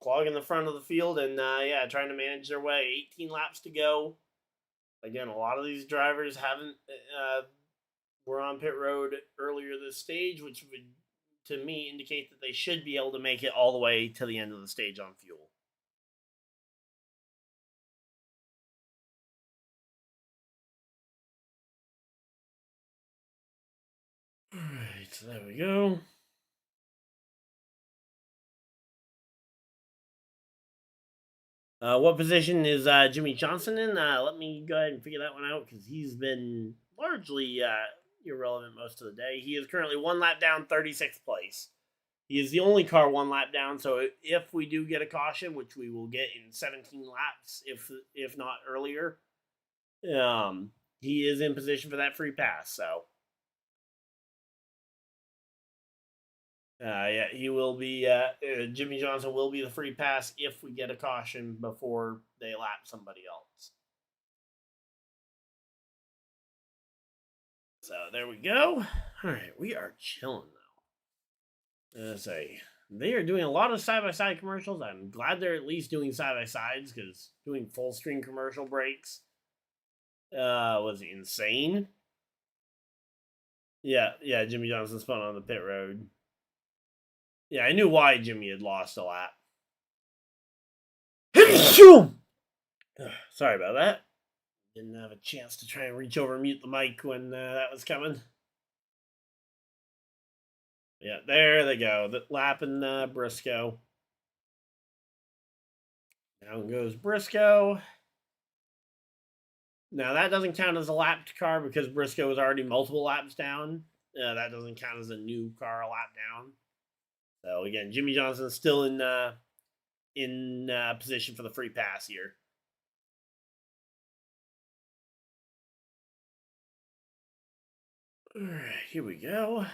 clogging the front of the field and yeah, trying to manage their way. 18 laps to go. Again, a lot of these drivers haven't were on pit road earlier this stage, which would to me indicate that they should be able to make it all the way to the end of the stage on fuel. All right, so there we go. What position is Jimmy Johnson in? Let me go ahead and figure that one out because he's been largely irrelevant most of the day. He is currently one lap down, 36th place. He is the only car one lap down, so if we do get a caution, which we will get in 17 laps, if not earlier, he is in position for that free pass. So, yeah, he will be. Jimmy Johnson will be the free pass if we get a caution before they lap somebody else. So there we go. All right, we are chilling now. Say they are doing a lot of side-by-side commercials. I'm glad they're at least doing side-by-sides because doing full screen commercial breaks was insane. Yeah, Jimmy Johnson spun on the pit road. Yeah, I knew why Jimmy had lost a lap. Sorry about that. Didn't have a chance to try and reach over and mute the mic when that was coming. Yeah, there they go. The lapping Briscoe. Down goes Briscoe. Now, that doesn't count as a lapped car because Briscoe was already multiple laps down. That doesn't count as a new car a lap down. So, again, Jimmy Johnson's still in position for the free pass here. All right, here we go.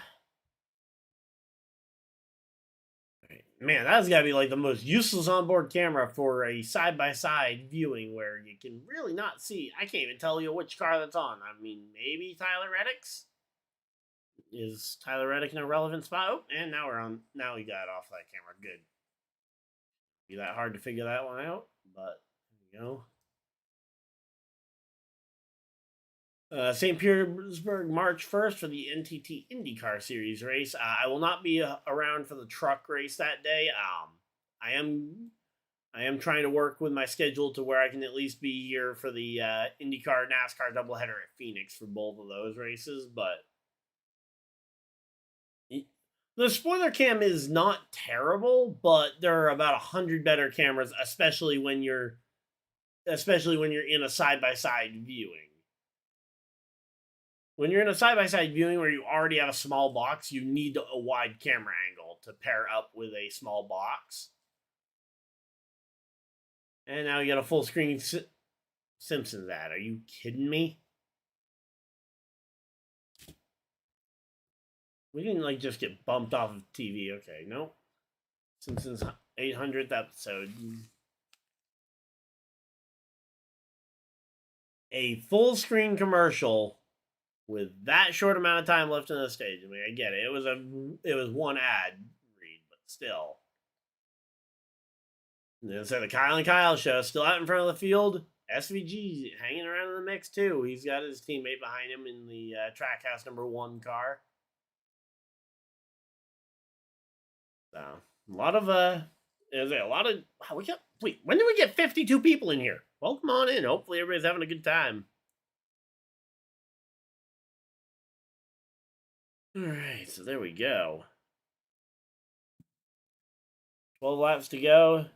Man, that's got to be like the most useless onboard camera for a side-by-side viewing where you can really not see. I can't even tell you which car that's on. I mean, maybe Tyler Reddick's? Is Tyler Reddick in a relevant spot? Oh, and now we're on. Now we got off that camera. Good. Be that hard to figure that one out, but there you go. St. Petersburg, March 1st for the NTT IndyCar Series race. I will not be around for the truck race that day. I am trying to work with my schedule to where I can at least be here for the IndyCar NASCAR doubleheader at Phoenix for both of those races, but the spoiler cam is not terrible, but there are about 100 better cameras, especially when you're in a side-by-side viewing. When you're in a side-by-side viewing where you already have a small box, you need a wide camera angle to pair up with a small box. And now you got a full screen Simpsons ad. Are you kidding me? We didn't like just get bumped off of TV. Okay, no. Simpsons 800th episode. A full screen commercial with that short amount of time left in the stage. I mean, I get it. It was one ad read, but still. And so the Kyle and Kyle show still out in front of the field. SVG hanging around in the mix too. He's got his teammate behind him in the Trackhouse #1 car. So a lot of wait, when did we get 52 people in here? Welcome on in. Hopefully everybody's having a good time. All right, so there we go. 12 laps to go.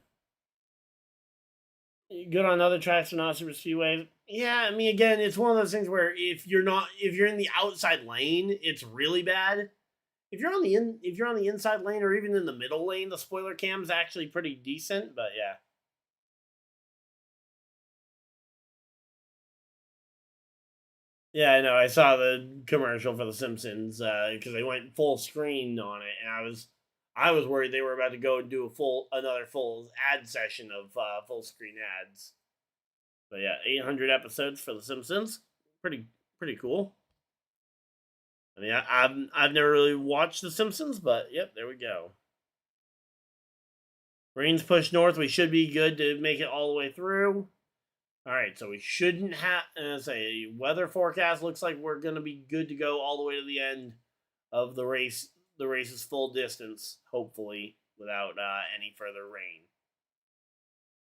Good on other tracks for not super speedway. Yeah, I mean, again, it's one of those things where if you're in the outside lane, it's really bad. If you're on the inside lane or even in the middle lane, the spoiler cam's actually pretty decent. But yeah. Yeah, I know. I saw the commercial for The Simpsons because they went full screen on it, and I was worried they were about to go and do another full ad session of full screen ads. But yeah, 800 episodes for The Simpsons, pretty cool. I mean, I've never really watched The Simpsons, but yep, there we go. Rain's pushed north. We should be good to make it all the way through. All right, so we shouldn't have. Say weather forecast looks like we're gonna be good to go all the way to the end of the race. The race's full distance, hopefully, without any further rain.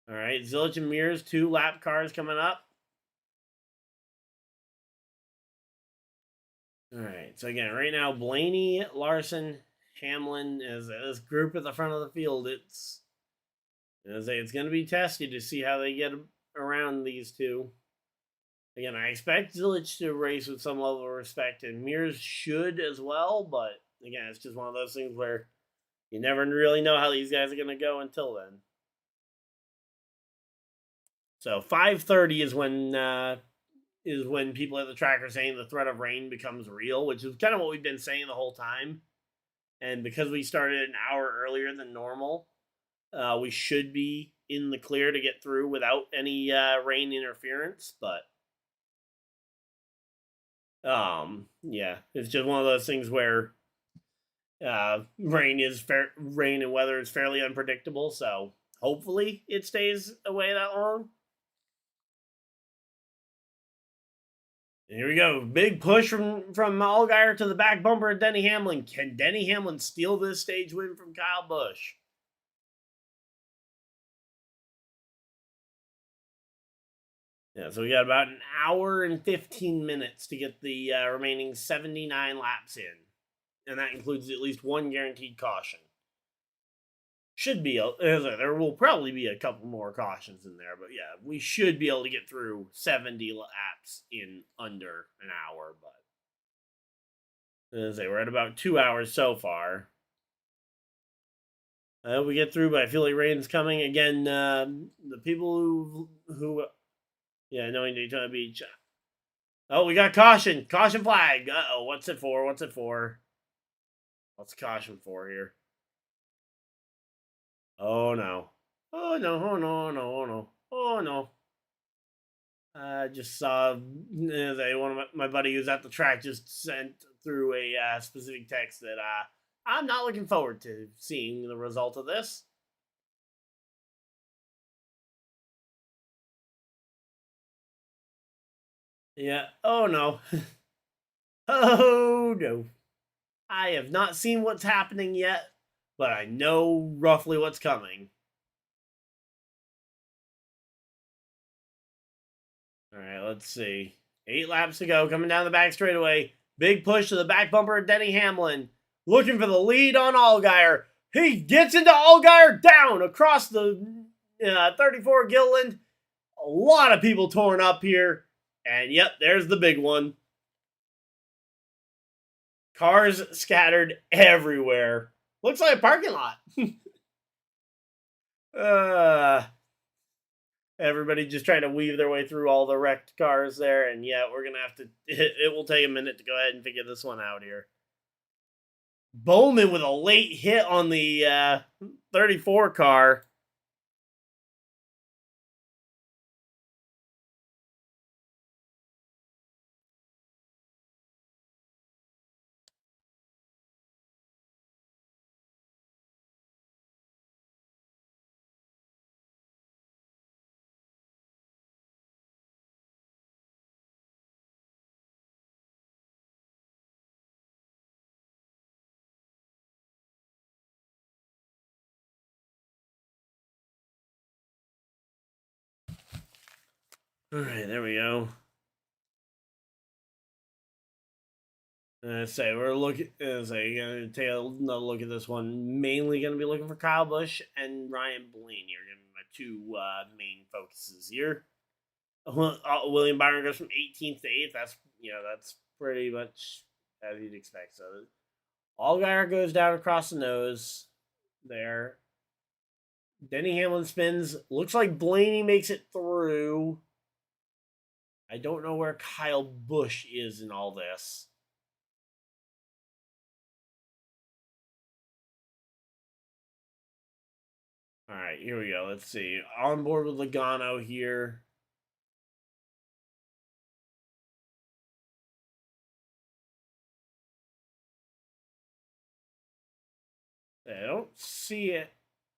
All right, Zilich and Mears, 2 lap cars coming up. All right, so again, right now, Blaney, Larson, Hamlin is this group at the front of the field. It's going to be tested to see how they get around these two. Again, I expect Zilich to race with some level of respect, and Mears should as well. But again, it's just one of those things where you never really know how these guys are going to go until then. So 5:30 is when people at the track are saying the threat of rain becomes real, which is kind of what we've been saying the whole time. And because we started an hour earlier than normal, we should be in the clear to get through without any rain interference. But yeah, it's just one of those things where rain and weather is fairly unpredictable. So hopefully it stays away that long. And here we go. Big push from Allgaier to the back bumper of Denny Hamlin. Can Denny Hamlin steal this stage win from Kyle Busch? Yeah, so we got about an hour and 15 minutes to get the remaining 79 laps in. And that includes at least one guaranteed caution. Should be, there will probably be a couple more cautions in there, but yeah, we should be able to get through 70 laps in under an hour. But as I say, we're at about 2 hours so far. We get through, but I feel like rain's coming again. The people who yeah, knowing Daytona Beach. Oh, we got caution flag. Uh-oh, what's it for? What's caution for here? Oh no. Oh no, oh no, oh no, oh no. Oh no. I just saw one of my buddy who's at the track just sent through a specific text that I'm not looking forward to seeing the result of this. Yeah. Oh no. Oh no. I have not seen what's happening yet, but I know roughly what's coming. All right, let's see. 8 laps to go, coming down the back straightaway. Big push to the back bumper of Denny Hamlin. Looking for the lead on Allgaier. He gets into Allgaier, down across the 34 Gilliland. A lot of people torn up here. And yep, there's the big one. Cars scattered everywhere. Looks like a parking lot. Everybody just trying to weave their way through all the wrecked cars there. And yeah, we're going to have to, it will take a minute to go ahead and figure this one out here. Bowman with a late hit on the 34 car. All right, there we go. Say we're looking. Gonna take another look at this one. Mainly gonna be looking for Kyle Busch and Ryan Blaney are gonna be my two main focuses here. William Byron goes from 18th to 8th. That's pretty much as you'd expect. So Allgaier goes down across the nose there. Denny Hamlin spins. Looks like Blaney makes it through. I don't know where Kyle Busch is in all this. All right, here we go. Let's see. On board with Logano here. I don't see it.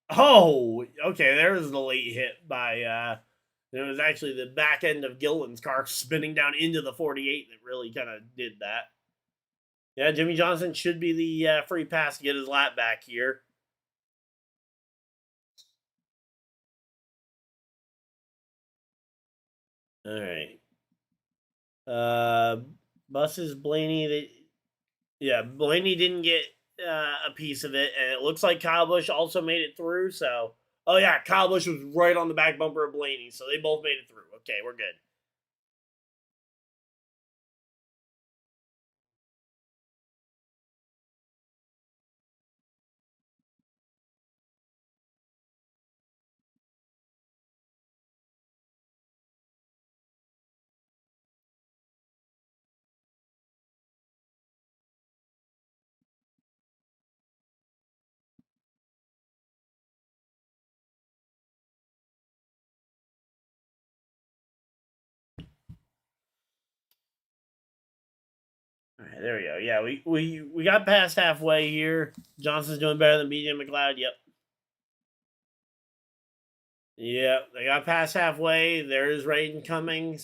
Oh, okay. There's the late hit by. It was actually the back end of Gilliland's car spinning down into the 48 that really kind of did that. Yeah, Jimmy Johnson should be the free pass to get his lap back here. All right. Buses Blaney. Blaney didn't get a piece of it, and it looks like Kyle Busch also made it through. So, oh yeah, Kyle Busch was right on the back bumper of Blaney, so they both made it through. Okay, we're good. All right, there we go. Yeah, we got past halfway here. Johnson's doing better than BJ McLeod. Yep. Yep, they got past halfway. There is rain coming.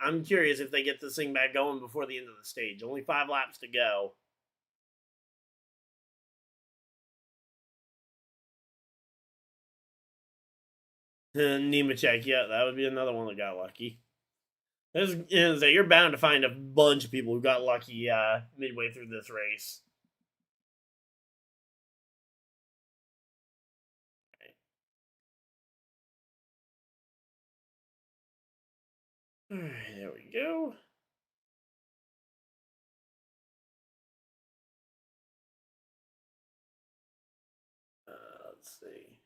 I'm curious if they get this thing back going before the end of the stage. Only 5 laps to go. Nemechek, yeah, that would be another one that got lucky. You're bound to find a bunch of people who got lucky midway through this race. All right, there we go. Let's see.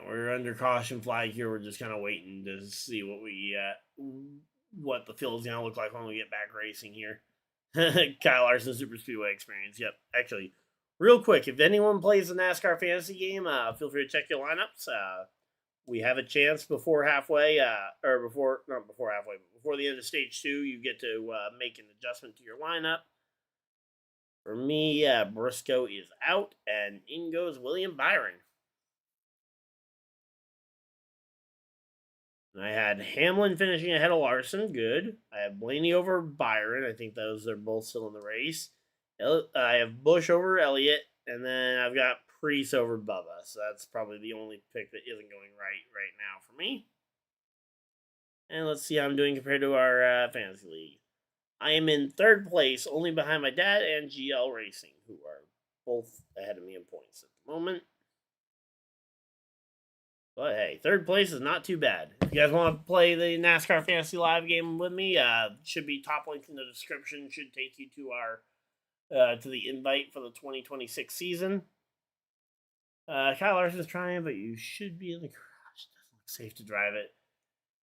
We're under caution flag here. We're just kind of waiting to see what the field's gonna look like when we get back racing here. Kyle Larson Super Speedway experience. Yep. Actually, real quick, if anyone plays the NASCAR fantasy game, feel free to check your lineups. We have a chance before halfway, or before not before halfway, but before the end of stage 2, you get to make an adjustment to your lineup. For me, Briscoe is out, and in goes William Byron. I had Hamlin finishing ahead of Larson. Good. I have Blaney over Byron. I think those are both still in the race. I have Busch over Elliott. And then I've got Preece over Bubba. So that's probably the only pick that isn't going right now for me. And let's see how I'm doing compared to our fantasy league. I am in 3rd place, only behind my dad and GL Racing, who are both ahead of me in points at the moment. But hey, 3rd place is not too bad. If you guys want to play the NASCAR Fantasy Live game with me, should be top link in the description. Should take you to our to the invite for the 2026 season. Kyle Larson's trying, but you should be in the garage. Doesn't look safe to drive it.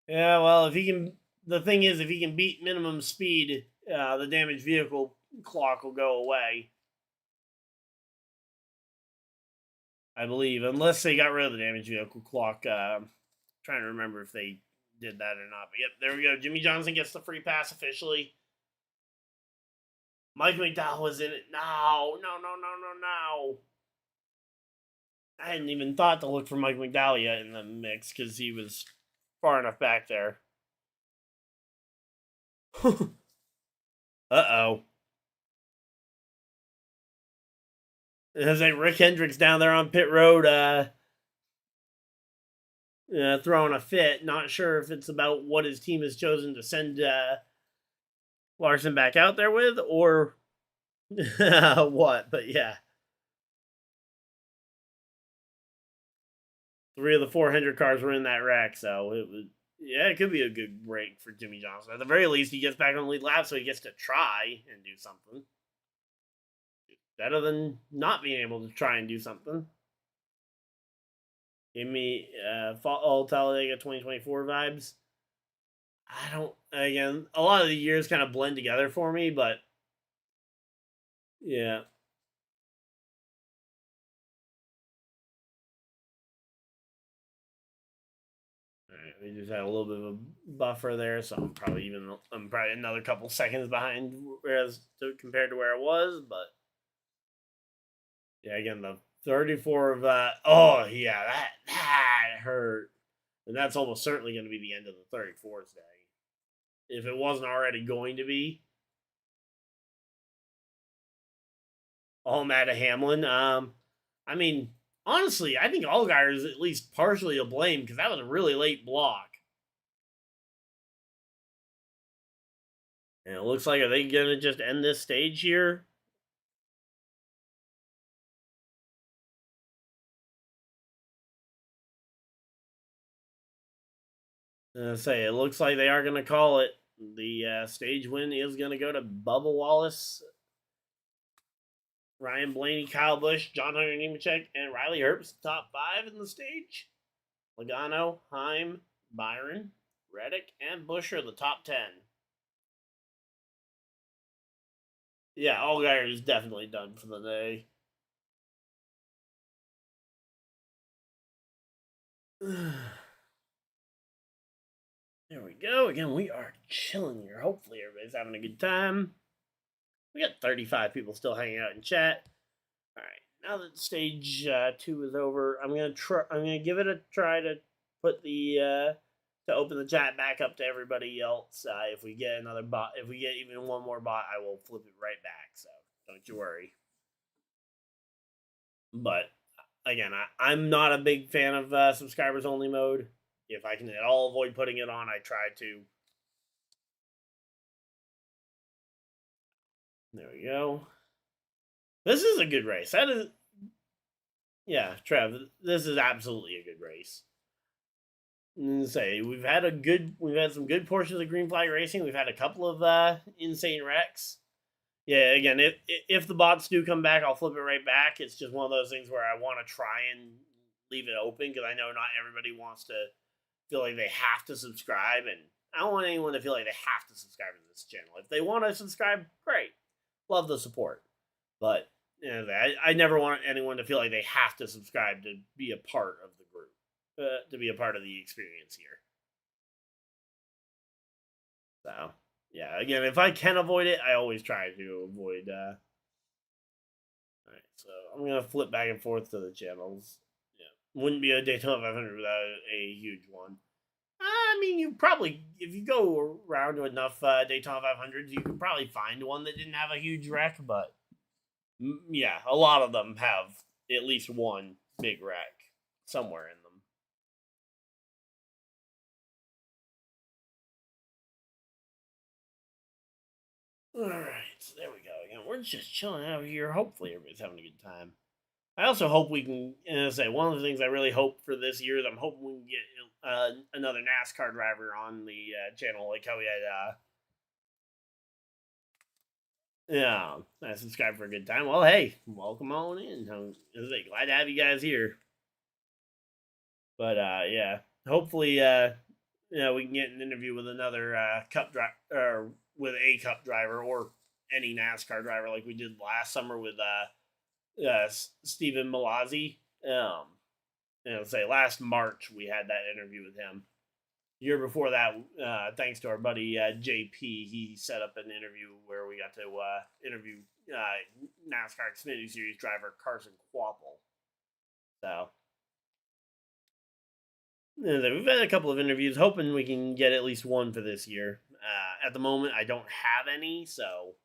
Yeah, well, if he can, the thing is, if he can beat minimum speed, the damaged vehicle clock will go away. I believe, unless they got rid of the damaged vehicle clock. Trying to remember if they did that or not. But yep, there we go. Jimmy Johnson gets the free pass officially. Mike McDowell was in it. No. I hadn't even thought to look for Mike McDowell yet in the mix because he was far enough back there. Uh-oh. There's like Rick Hendricks down there on pit road throwing a fit. Not sure if it's about what his team has chosen to send Larson back out there with or what, but yeah. 3 of the 4 Hendrick cars were in that wreck, so it could be a good break for Jimmy Johnson. At the very least, he gets back on the lead lap, so he gets to try and do something. Better than not being able to try and do something. Give me Fall Talladega 2024 vibes. I don't. Again, a lot of the years kind of blend together for me, but yeah. All right, we just had a little bit of a buffer there, so I'm probably another couple seconds behind, whereas compared to where it was, but yeah, again the 34 of oh yeah, that hurt, and that's almost certainly going to be the end of the 34th day if it wasn't already going to be. All mad at Hamlin. I mean, honestly, I think Allgaier is at least partially to blame because that was a really late block. And it looks like, are they going to just end this stage here? It looks like they are going to call it. The stage win is going to go to Bubba Wallace, Ryan Blaney, Kyle Busch, John Hunter Nemechek, and Riley Herbst, top 5 in the stage. Logano, Heim, Byron, Reddick, and Busch are the top 10. Yeah, Allgaier is definitely done for the day. There we go. Again, we are chilling here. Hopefully, everybody's having a good time. We got 35 people still hanging out in chat. All right, now that stage 2 is over, I'm gonna give it a try to put the to open the chat back up to everybody else. If we get another bot, if we get even one more bot, I will flip it right back. So don't you worry. But again, I'm not a big fan of subscribers only mode. If I can at all avoid putting it on, I try to. There we go. This is a good race. That is, yeah, Trev. This is absolutely a good race. Say we've had some good portions of green flag racing. We've had a couple of insane wrecks. Yeah, again, if the bots do come back, I'll flip it right back. It's just one of those things where I want to try and leave it open because I know not everybody wants to feel like they have to subscribe, and I don't want anyone to feel like they have to subscribe to this channel. If they want to subscribe, great, love the support, but you know, I never want anyone to feel like they have to subscribe to be a part of the group, to be a part of the experience here. So yeah, again, if I can avoid it, I always try to avoid. All right, so I'm gonna flip back and forth to the channels. Yeah, wouldn't be a Daytona 500 without a huge one. I mean, you probably, if you go around to enough Daytona 500s, you could probably find one that didn't have a huge wreck. But yeah, a lot of them have at least one big wreck somewhere in them. All right, so there we go. Again, we're just chilling out here. Hopefully, everybody's having a good time. I also hope we can, say, one of the things I really hope for this year is I'm hoping we can get another NASCAR driver on the channel, like how we had, yeah, I subscribed for a good time. Well, hey, welcome on in. I'm glad to have you guys here. But yeah, hopefully, we can get an interview with another cup driver, or with a cup driver, or any NASCAR driver, like we did last summer with Stephen Malazzi. Say last March we had that interview with him. Year before that, thanks to our buddy JP, he set up an interview where we got to interview NASCAR Xfinity Series driver Carson Quapple. So we've had a couple of interviews, hoping we can get at least one for this year. At the moment, I don't have any, so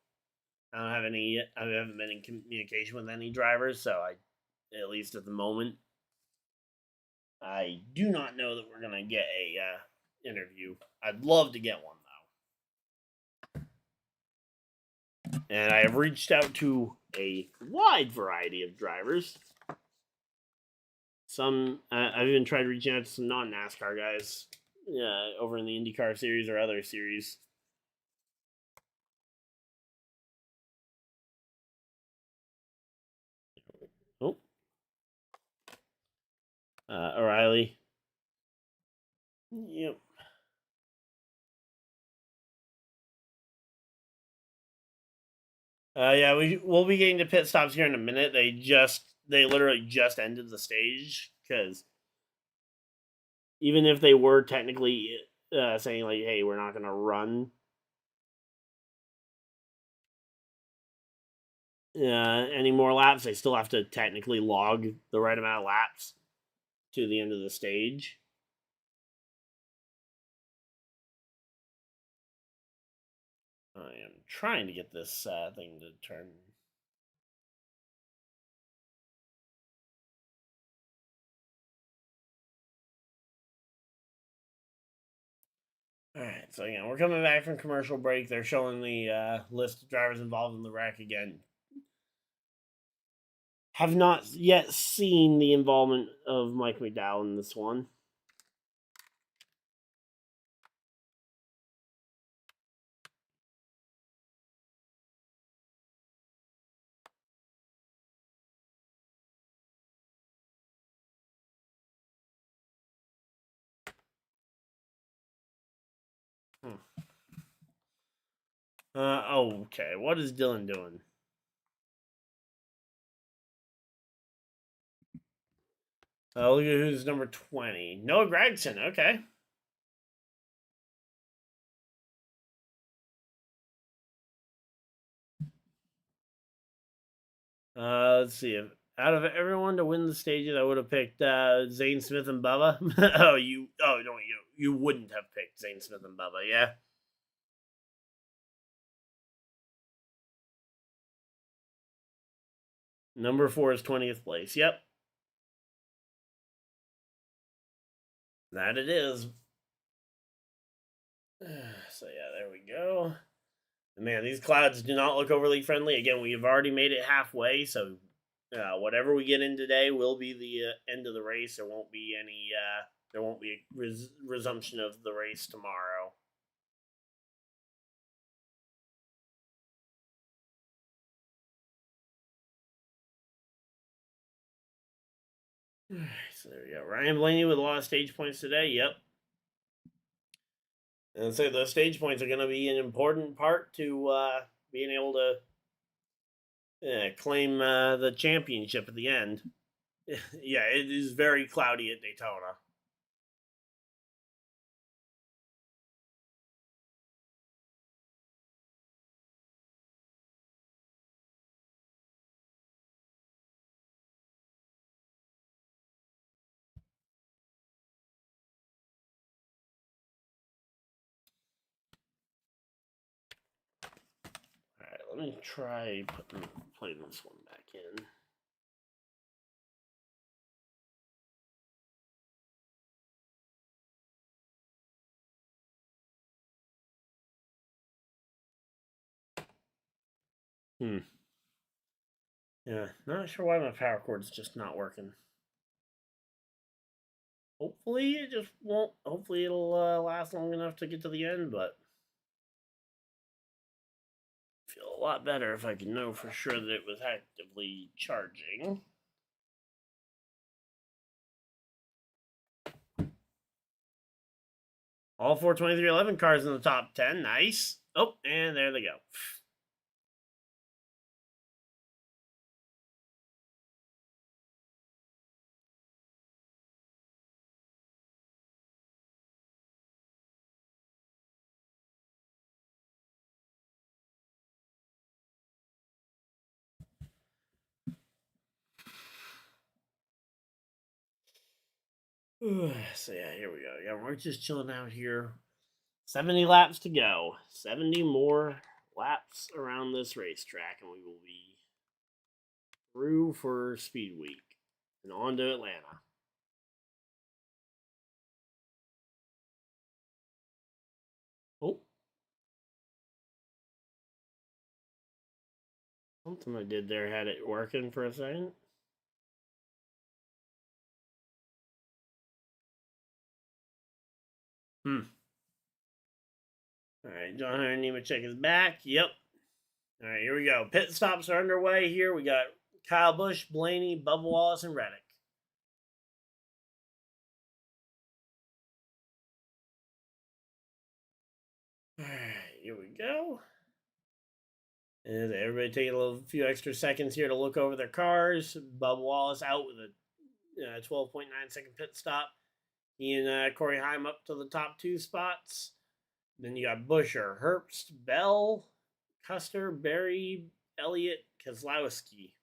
I don't have any. I haven't been in communication with any drivers, so at least at the moment, I do not know that we're gonna get a interview. I'd love to get one though, and I have reached out to a wide variety of drivers. Some I've even tried reaching out to some non-NASCAR guys, over in the IndyCar series or other series. O'Reilly. Yep. Yeah, we'll be getting to pit stops here in a minute. They literally just ended the stage because even if they were technically saying like, "Hey, we're not going to run any more laps," they still have to technically log the right amount of laps to the end of the stage. I am trying to get this thing to turn. All right, so yeah, we're coming back from commercial break. They're showing the list of drivers involved in the wreck again. Have not yet seen the involvement of Mike McDowell in this one. Okay. What is Dylan doing? Look at who's number 20. Noah Gragson. Okay. Let's see. If out of everyone to win the stages, I would have picked Zane Smith and Bubba. No, you wouldn't have picked Zane Smith and Bubba, yeah. Number 4 is 20th place. Yep. That it is. So yeah, there we go. Man, these clouds do not look overly friendly. Again, we've already made it halfway, so whatever we get in today will be the end of the race. There won't be any. There won't be a resumption of the race tomorrow. So there we go. Ryan Blaney with a lot of stage points today. Yep. And so those stage points are going to be an important part to being able to claim the championship at the end. Yeah, it is very cloudy at Daytona. All right, let me try playing this one back in. Yeah, not sure why my power cord's just not working. Hopefully it just won't. Hopefully it'll last long enough to get to the end, but feel a lot better if I can know for sure that it was actively charging. All 42311 cars in the top 10. Nice. Oh, and there they go. So yeah, here we go. Yeah, we're just chilling out here. 70 laps to go. 70 more laps around this racetrack, and we will be through for Speed Week and on to Atlanta. Oh. Something I did there had it working for a second. All right, John Hunter Nemechek is back. Yep. All right, here we go. Pit stops are underway here. We got Kyle Busch, Blaney, Bubba Wallace, and Reddick. here we go. And everybody taking a few extra seconds here to look over their cars. Bubba Wallace out with a 12.9-second pit stop. He and Corey Heim up to the top 2 spots. Then you got Busher, Herbst, Bell, Custer, Berry, Elliott, Keselowski.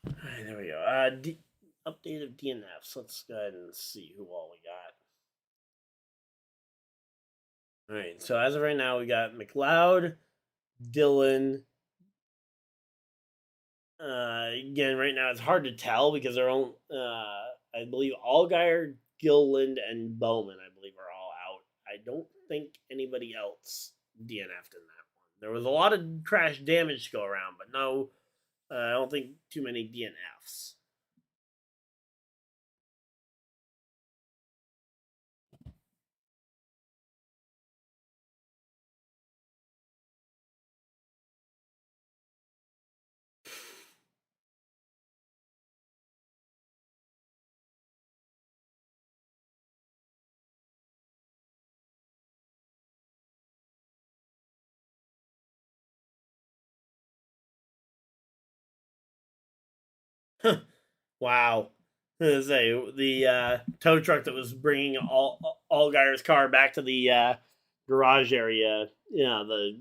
All right, there we go. Update of DNFs. Let's go ahead and see who all we got. All right, so as of right now, we got McLeod, Dillon. Again, right now it's hard to tell because they're all, I believe, Allgaier, Gilliland, and Bowman, I believe, are all out. I don't think anybody else DNF'd in that one. There was a lot of crash damage to go around, but no, I don't think too many DNFs. Wow. Say the tow truck that was bringing Allgaier's car back to the garage area, the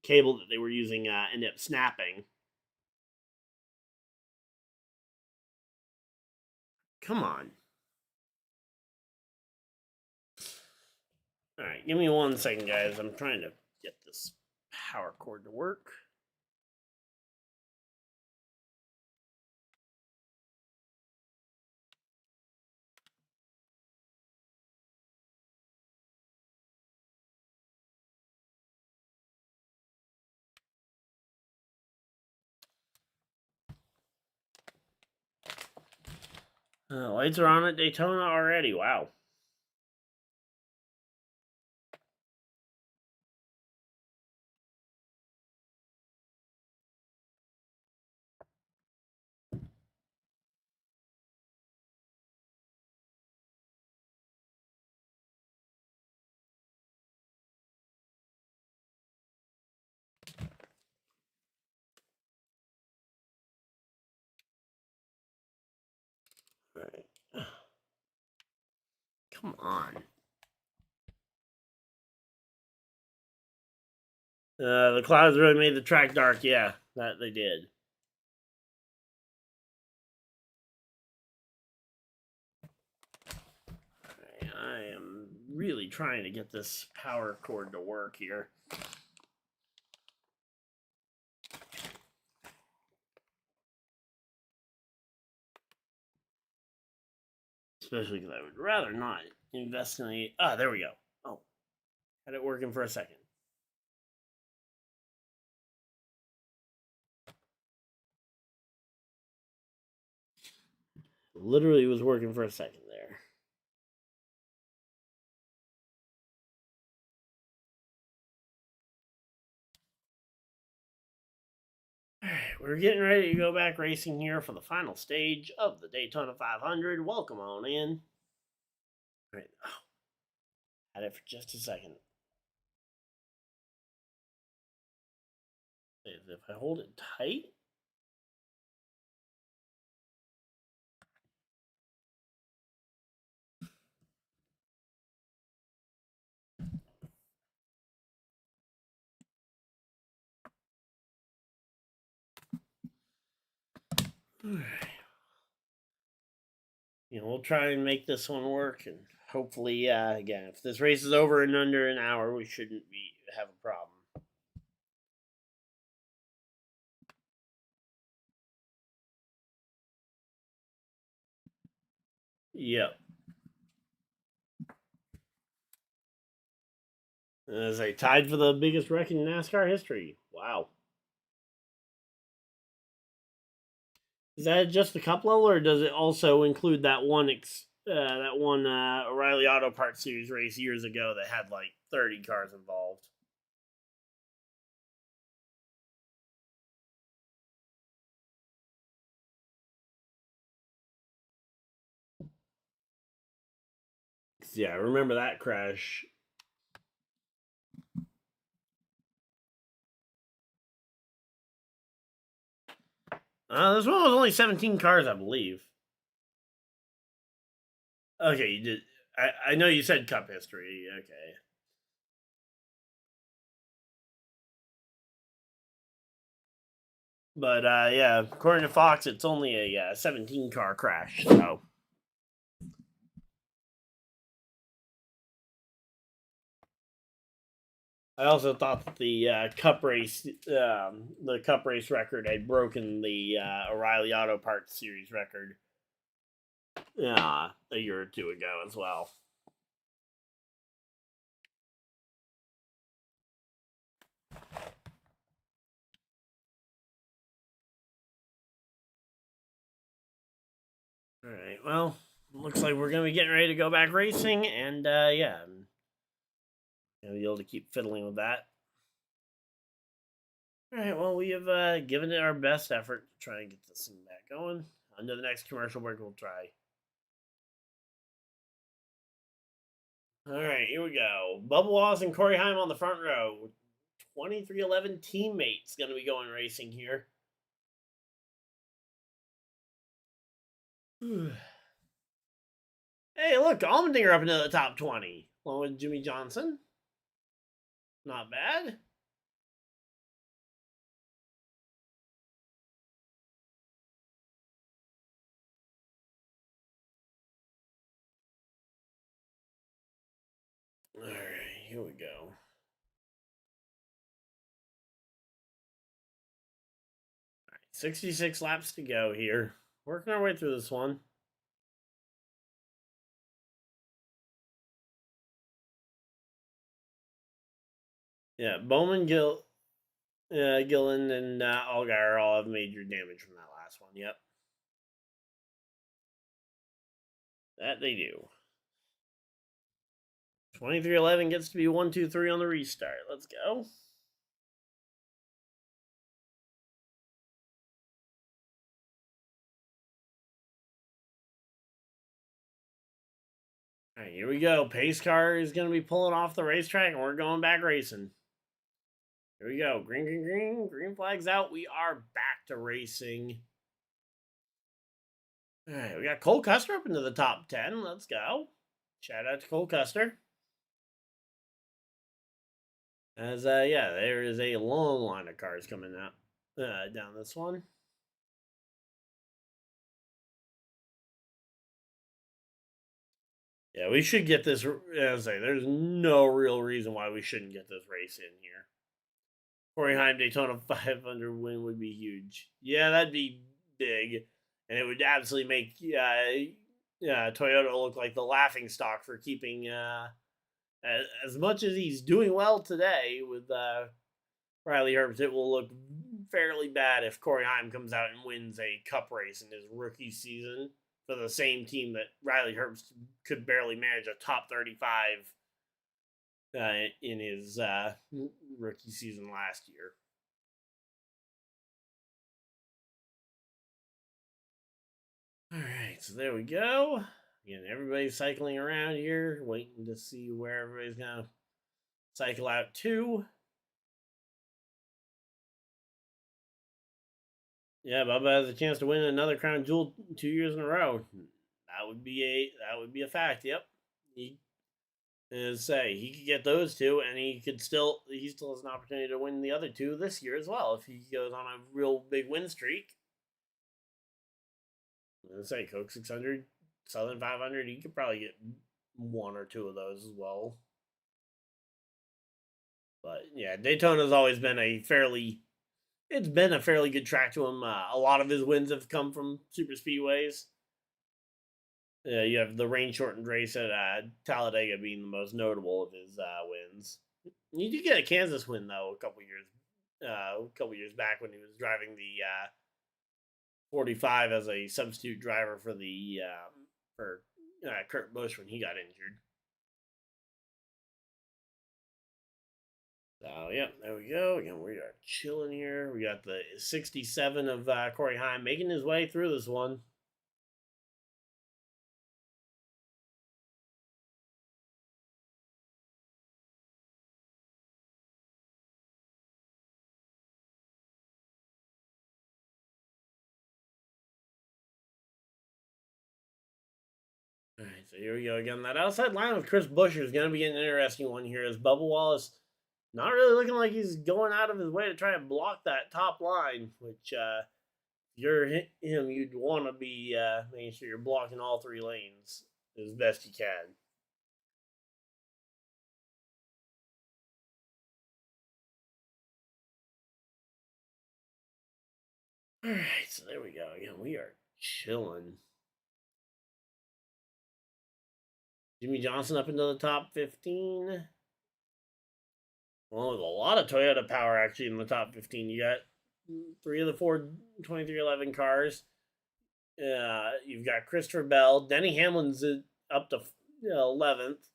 cable that they were using ended up snapping. Come on. All right, give me 1 second, guys. I'm trying to get this power cord to work. Lights are on at Daytona already. Wow. All right. Come on. The clouds really made the track dark. Yeah, that they did. Right, I am really trying to get this power cord to work here. Especially because I would rather not invest in a... Ah, there we go. Oh, had it working for a second. Literally was working for a second there. All right, we're getting ready to go back racing here for the final stage of the Daytona 500. Welcome on in. All right. Oh, had it for just a second. If I hold it tight... All right. We'll try and make this one work, and hopefully, again, if this race is over in under an hour, we shouldn't have a problem. Yep. As they tied for the biggest wreck in NASCAR history. Wow. Is that just the Cup level, or does it also include that one O'Reilly Auto Parts Series race years ago that had like 30 cars involved? Yeah, I remember that crash. This one was only 17 cars, I believe. Okay, you did. I know you said Cup history. Okay. But yeah, according to Fox, it's only a 17 car crash. So I also thought that the Cup race record had broken the O'Reilly Auto Parts Series record a year or two ago as well. All right. Well, looks like we're gonna be getting ready to go back racing, and yeah, I'm gonna be able to keep fiddling with that. All right. Well, we have given it our best effort to try and get this thing back going. Under the next commercial break, we'll try. All right, here we go. Bubba Wallace and Corey Heim on the front row. 2311 teammates going to be going racing here. Hey, look, Allmendinger up into the top 20, along with Jimmy Johnson. Not bad. All right, here we go. 66 laps to go here. Working our way through this one. Yeah, Bowman, Gillen, and Allgaier all have major damage from that last one. Yep. That they do. 2311 gets to be 1, 2, 3 on the restart. Let's go. All right, here we go. Pace car is going to be pulling off the racetrack, and we're going back racing. Here we go. Green, green, green. Green flag's out. We are back to racing. All right, we got Cole Custer up into the top 10. Let's go. Shout out to Cole Custer. As, yeah, there is a long line of cars coming out down this one. Yeah, we should get this. As I say, there's no real reason why we shouldn't get this race in here. Corey Heim Daytona 500 win would be huge. Yeah, that'd be big, and it would absolutely make Toyota look like the laughing stock for keeping. As much as he's doing well today with Riley Herbst, it will look fairly bad if Corey Heim comes out and wins a Cup race in his rookie season for the same team that Riley Herbst could barely manage a top 35 in his rookie season last year. All right, so there we go. Again, everybody's cycling around here, waiting to see where everybody's going to cycle out to. Yeah, Bubba has a chance to win another crown jewel 2 years in a row. That would be a fact. Yep. He could get those two, and he still has an opportunity to win the other two this year as well if he goes on a real big win streak. Coke 600, Southern 500, he could probably get one or two of those as well. But yeah, Daytona's always been a fairly good track to him. A lot of his wins have come from super speedways. You have the rain-shortened race at Talladega being the most notable of his wins. You did get a Kansas win though a couple years back when he was driving the 45 as a substitute driver for the for Kurt Busch when he got injured. So yeah, there we go. Again, we are chilling here. We got the 67 of Corey Heim making his way through this one. All right, so here we go again. That outside line with Chris Buescher is going to be an interesting one here as Bubba Wallace not really looking like he's going out of his way to try and block that top line, which if you're him, you'd want to be making sure you're blocking all three lanes as best you can. All right, so there we go. Again, we are chilling. Jimmy Johnson up into the top 15. Well, with a lot of Toyota power actually in the top 15. You got 3 of the 4 2311 cars. You've got Christopher Bell. Denny Hamlin's up to 11th.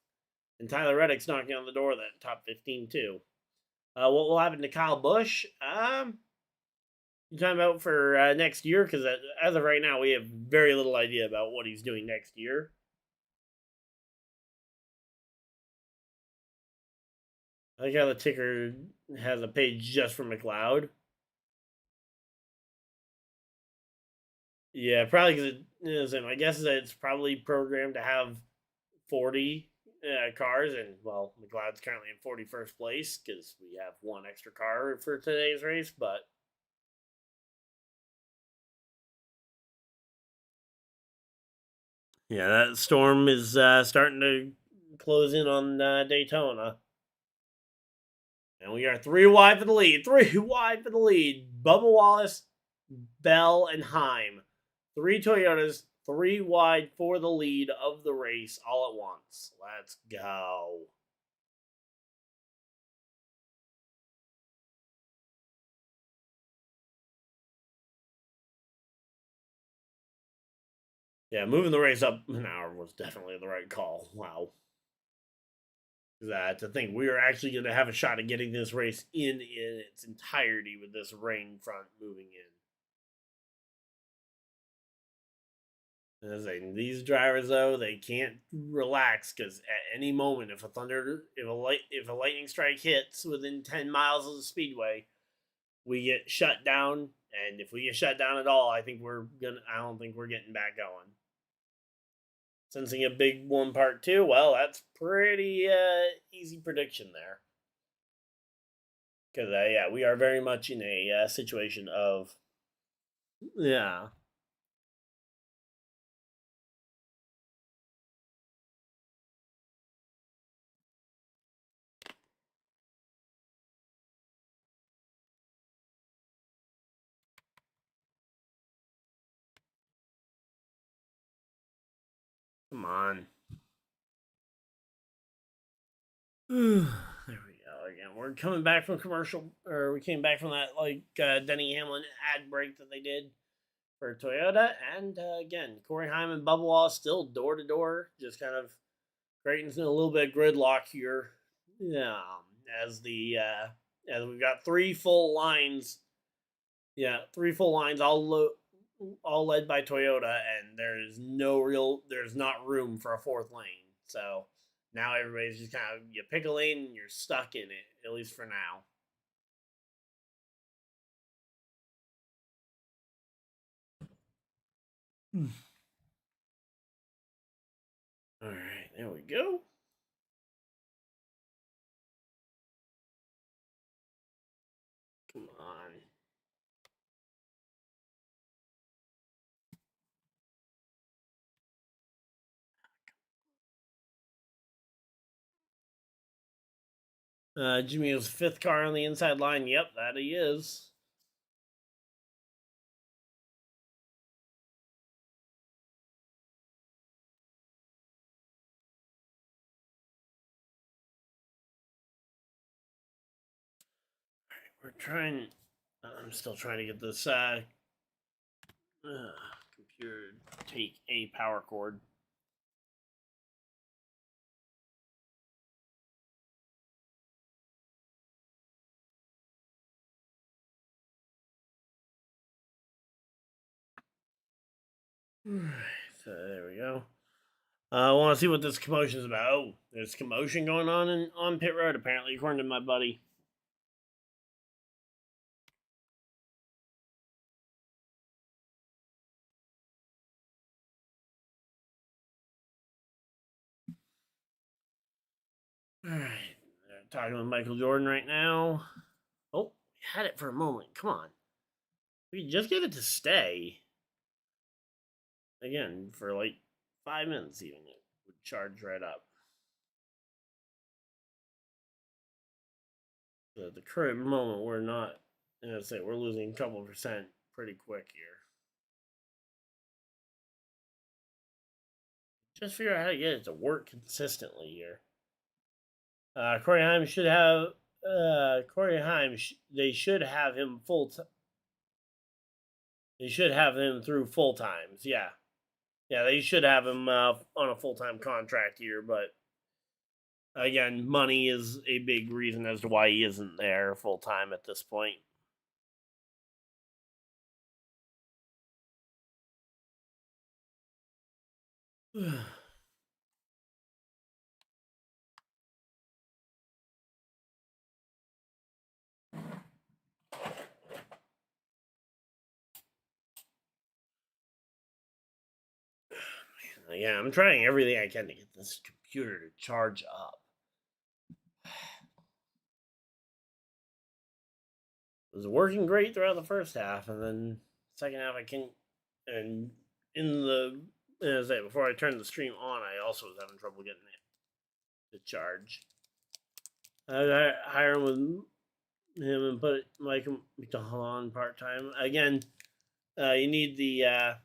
And Tyler Reddick's knocking on the door of that top 15 too. What will happen to Kyle Busch? You talking about for next year? Because as of right now, we have very little idea about what he's doing next year. I like how the ticker has a page just for McLeod. Yeah, probably because my guess is that it's probably programmed to have 40 cars, and well, McLeod's currently in 41st place because we have one extra car for today's race, but. Yeah, that storm is starting to close in on Daytona. And we are 3 wide for the lead. 3 wide for the lead. Bubba Wallace, Bell, and Heim. 3 Toyotas, 3 wide for the lead of the race all at once. Let's go. Yeah, moving the race up an hour was definitely the right call. Wow. To think we are actually going to have a shot at getting this race in its entirety with this rain front moving in. As these drivers though, they can't relax because at any moment, if a lightning strike hits within 10 miles of the speedway, we get shut down. And if we get shut down at all, I don't think we're getting back going. Sensing a big one part 2, well, that's pretty easy prediction there. Because yeah, we are very much in a situation of yeah. Come on. There we go again. We're coming back from commercial, or we came back from that Denny Hamlin ad break that they did for Toyota, and again, Corey Heim and Bubba Wallace still door to door, just kind of creating a little bit of gridlock here. Yeah, as we've got 3 full lines. Yeah, 3 full lines, all led by Toyota, and there's not room for a 4th lane. So now everybody's just kind of, you pick a lane and you're stuck in it, at least for now. All right, there we go. Come on. Jimmy was 5th car on the inside line. Yep, that he is. We're trying. I'm still trying to get this computer to take a power cord. So there we go. I want to see what this commotion is about. Oh, there's commotion going on pit road, apparently, according to my buddy. All right, talking with Michael Jordan right now. Oh, we had it for a moment. Come on, we just get it to stay again for like 5 minutes. Even it would charge right up. So at the current moment, we're not. I'd say we're losing a couple percent pretty quick here. Just figure out how to get it to work consistently here. Corey Haim should have. They should have him full. They should have him through full times. Yeah, they should have him on a full time contract here. But again, money is a big reason as to why he isn't there full time at this point. Yeah, I'm trying everything I can to get this computer to charge up. It was working great throughout the first half, and then second half I can. And in the as I say, before I turned the stream on, I also was having trouble getting it to charge. I hire him with him and put Mike McDonald on part time again. You need the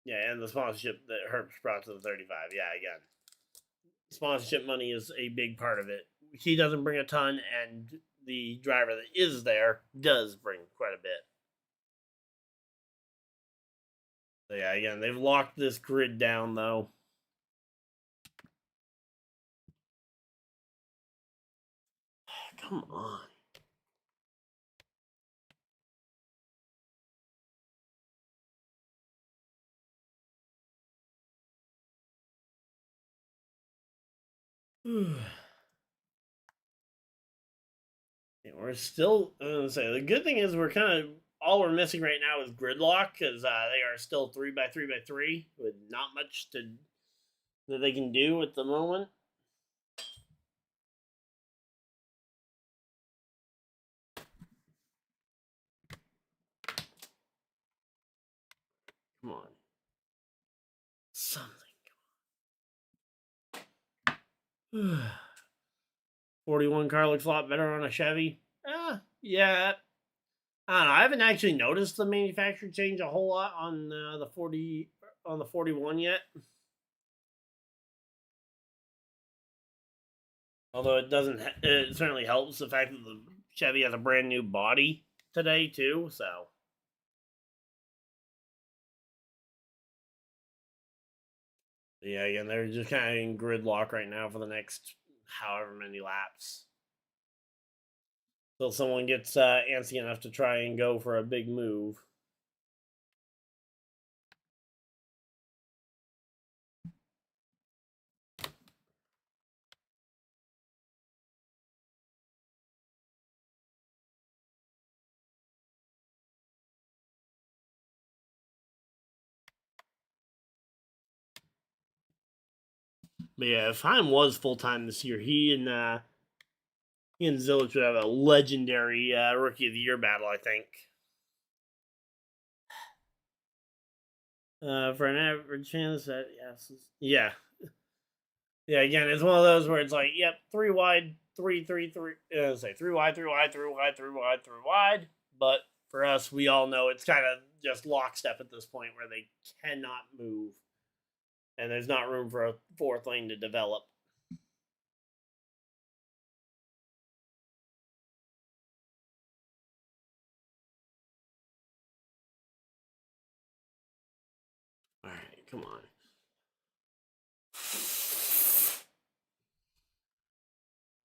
and the sponsorship that Herbst brought to the 35. Yeah, again, sponsorship money is a big part of it. He doesn't bring a ton, and the driver that is there does bring quite a bit. So yeah, again, they've locked this grid down though. Come on. We're still, say, the good thing is we're kind of, all we're missing right now is gridlock because they are still 3x3x3 with not much that they can do at the moment. Come on. Something. 41 car looks a lot better on a Chevy. Yeah. I don't know. I haven't actually noticed the manufacturer change a whole lot on the 41 yet. Although it doesn't, it certainly helps the fact that the Chevy has a brand new body today too. So. Yeah, again, they're just kind of in gridlock right now for the next however many laps. Till someone gets antsy enough to try and go for a big move. But yeah, if Heim was full time this year, he and Zilich would have a legendary Rookie of the Year battle, I think. For an average fan, that yes, yeah. Again, it's one of those where it's like, yep, 3 wide, 3, 3, 3. Say 3 wide, 3 wide, 3 wide, 3 wide, 3 wide. But for us, we all know it's kind of just lockstep at this point where they cannot move, and there's not room for a fourth lane to develop. come on.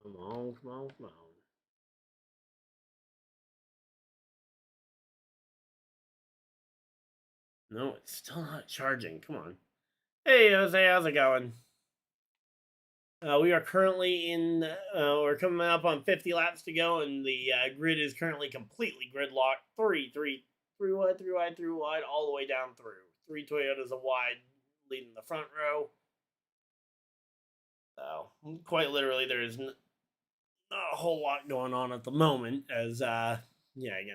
Come on, come on, come on. No, it's still not charging. Come on. Hey, Jose, how's it going? We are currently we're coming up on 50 laps to go, and the grid is currently completely gridlocked. Three wide, all the way down through. 3 Toyotas a wide, leading the front row. So, quite literally, there is not a whole lot going on at the moment, as, again,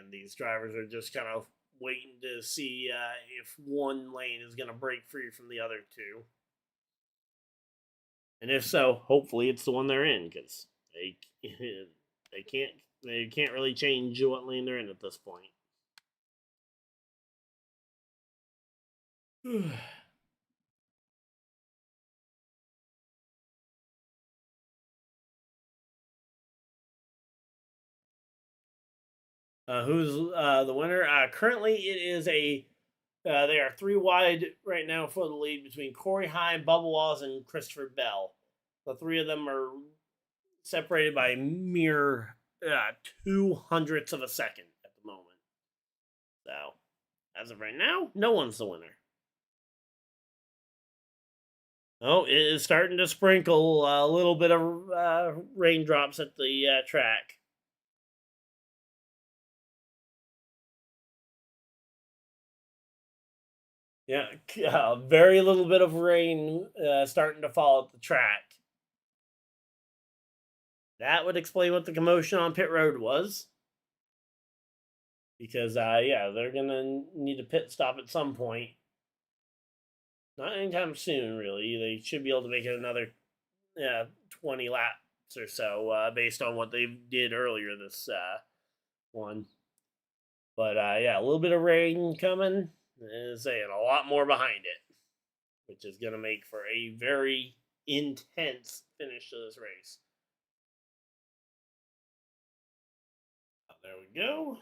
these drivers are just kind of waiting to see if one lane is going to break free from the other two. And if so, hopefully it's the one they're in, because they can't really change what lane they're in at this point. Who's the winner? Currently, it is they are 3 wide right now for the lead between Corey Hine, Bubba Wallace, and Christopher Bell. The 3 of them are separated by a mere 0.02 of a second at the moment. So, as of right now, no one's the winner. Oh, it is starting to sprinkle a little bit of raindrops at the track. Yeah, very little bit of rain starting to fall at the track. That would explain what the commotion on pit road was. Because, they're going to need a pit stop at some point. Not anytime soon, really. They should be able to make it another 20 laps or so, based on what they did earlier this one. But, a little bit of rain coming. Saying a lot more behind it, which is going to make for a very intense finish to this race. There we go.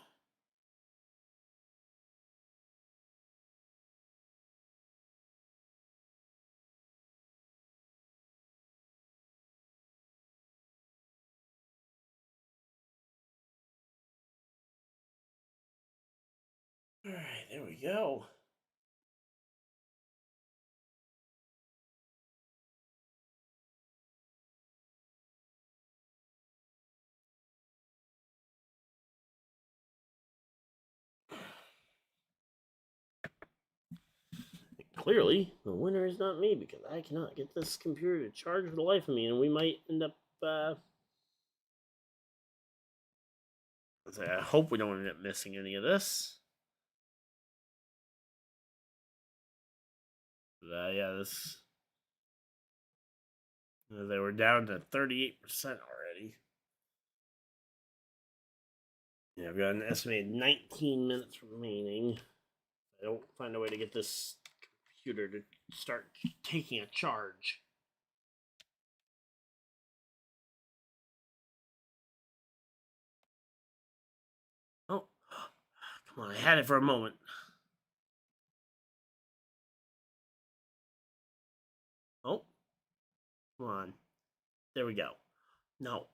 All right, there we go. Clearly, the winner is not me, because I cannot get this computer to charge for the life of me, and we might end up. I hope we don't end up missing any of this. But, they were down to 38% already. Yeah, I've got an estimated 19 minutes remaining. I don't find a way to get this computer to start taking a charge. Oh, come on, I had it for a moment. Oh, come on. There we go. No.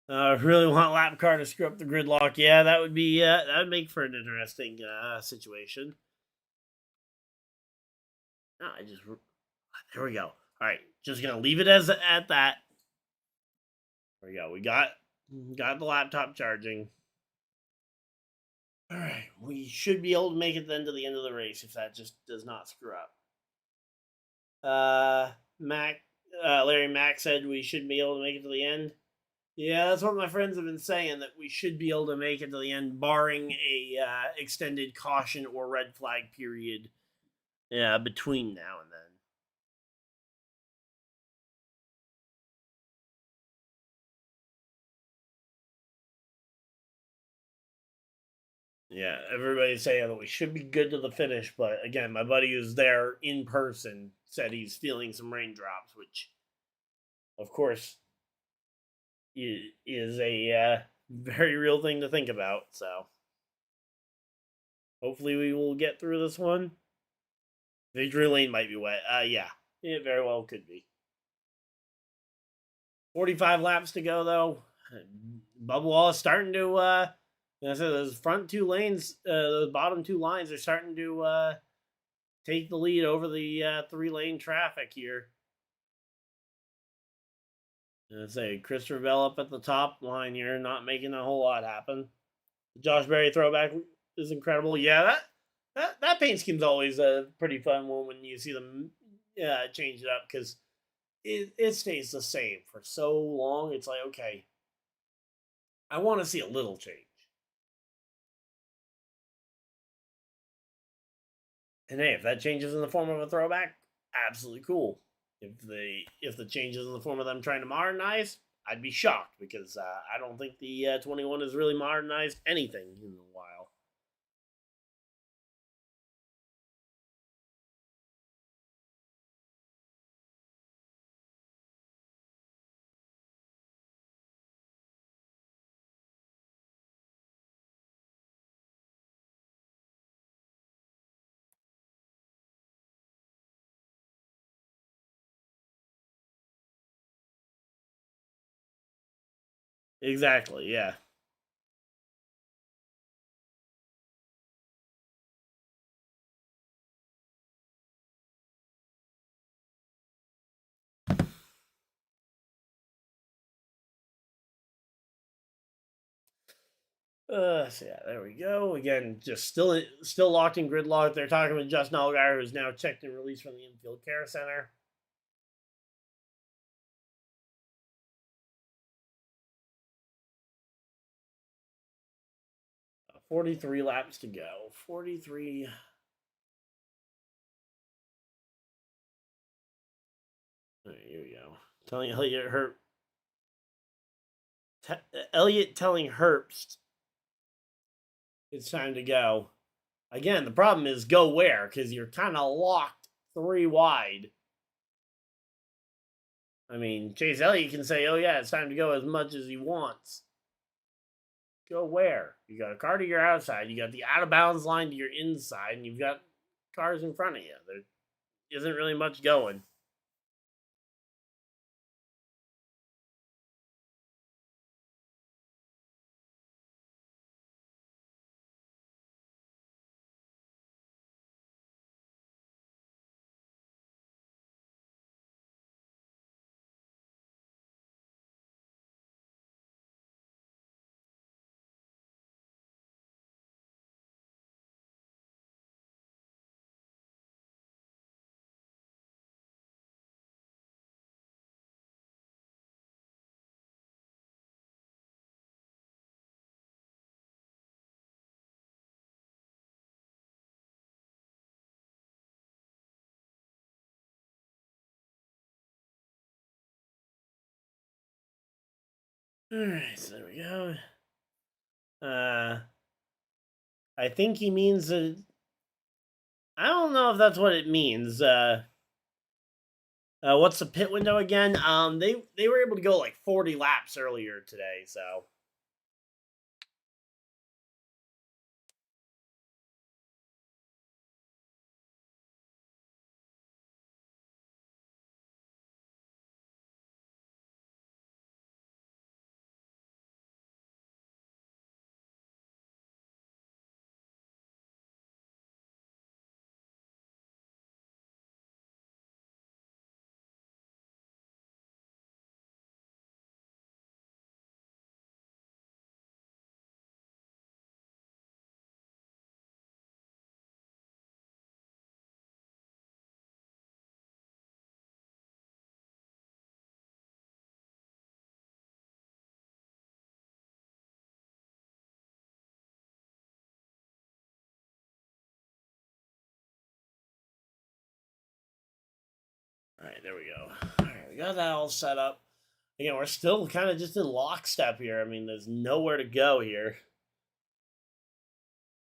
I really want lap car to screw up the gridlock. Yeah, that would be that would make for an interesting situation. No, there we go. All right, just gonna leave it as at that. There we go. We got the laptop charging. All right, we should be able to make it then to the end of the race if that just does not screw up. Larry Mack said we should be able to make it to the end. Yeah, that's what my friends have been saying, that we should be able to make it to the end, barring a extended caution or red flag period between now and then. Yeah, everybody's saying that we should be good to the finish, but again, my buddy who's there in person said he's feeling some raindrops, which, of course, is a very real thing to think about. So hopefully we will get through this one. Victory lane might be wet. Yeah, it very well could be. 45 laps to go though. Bubba Wallace starting to. Like I said, those front two lanes, those bottom two lines are starting to take the lead over the 3-lane traffic here. I say Christopher Bell up at the top line here, not making a whole lot happen. The Josh Berry throwback is incredible. Yeah, that paint scheme's always a pretty fun one when you see them change it up because it stays the same for so long. It's like, okay, I want to see a little change. And hey, if that changes in the form of a throwback, absolutely cool. If the changes in the form of them trying to modernize, I'd be shocked because I don't think the 21 has really modernized anything in a while. Exactly, yeah. So yeah, there we go. Again, just still locked in gridlock. They're talking with Justin Allgaier, who's now checked and released from the infield care center. 43 laps to go. 43. Right, here we go. Telling Elliott telling Herbst it's time to go. Again, the problem is go where? Because you're kind of locked 3 wide. I mean, Chase Elliott can say, oh, yeah, it's time to go as much as he wants. Go where? You got a car to your outside, you got the out of bounds line to your inside, and you've got cars in front of you. There isn't really much going. All right, so there we go. I think he means that. I don't know if that's what it means. What's the pit window again? They were able to go like 40 laps earlier today, so. All right, there we go. All right, we got that all set up. Again, we're still kind of just in lockstep here. I mean, there's nowhere to go here.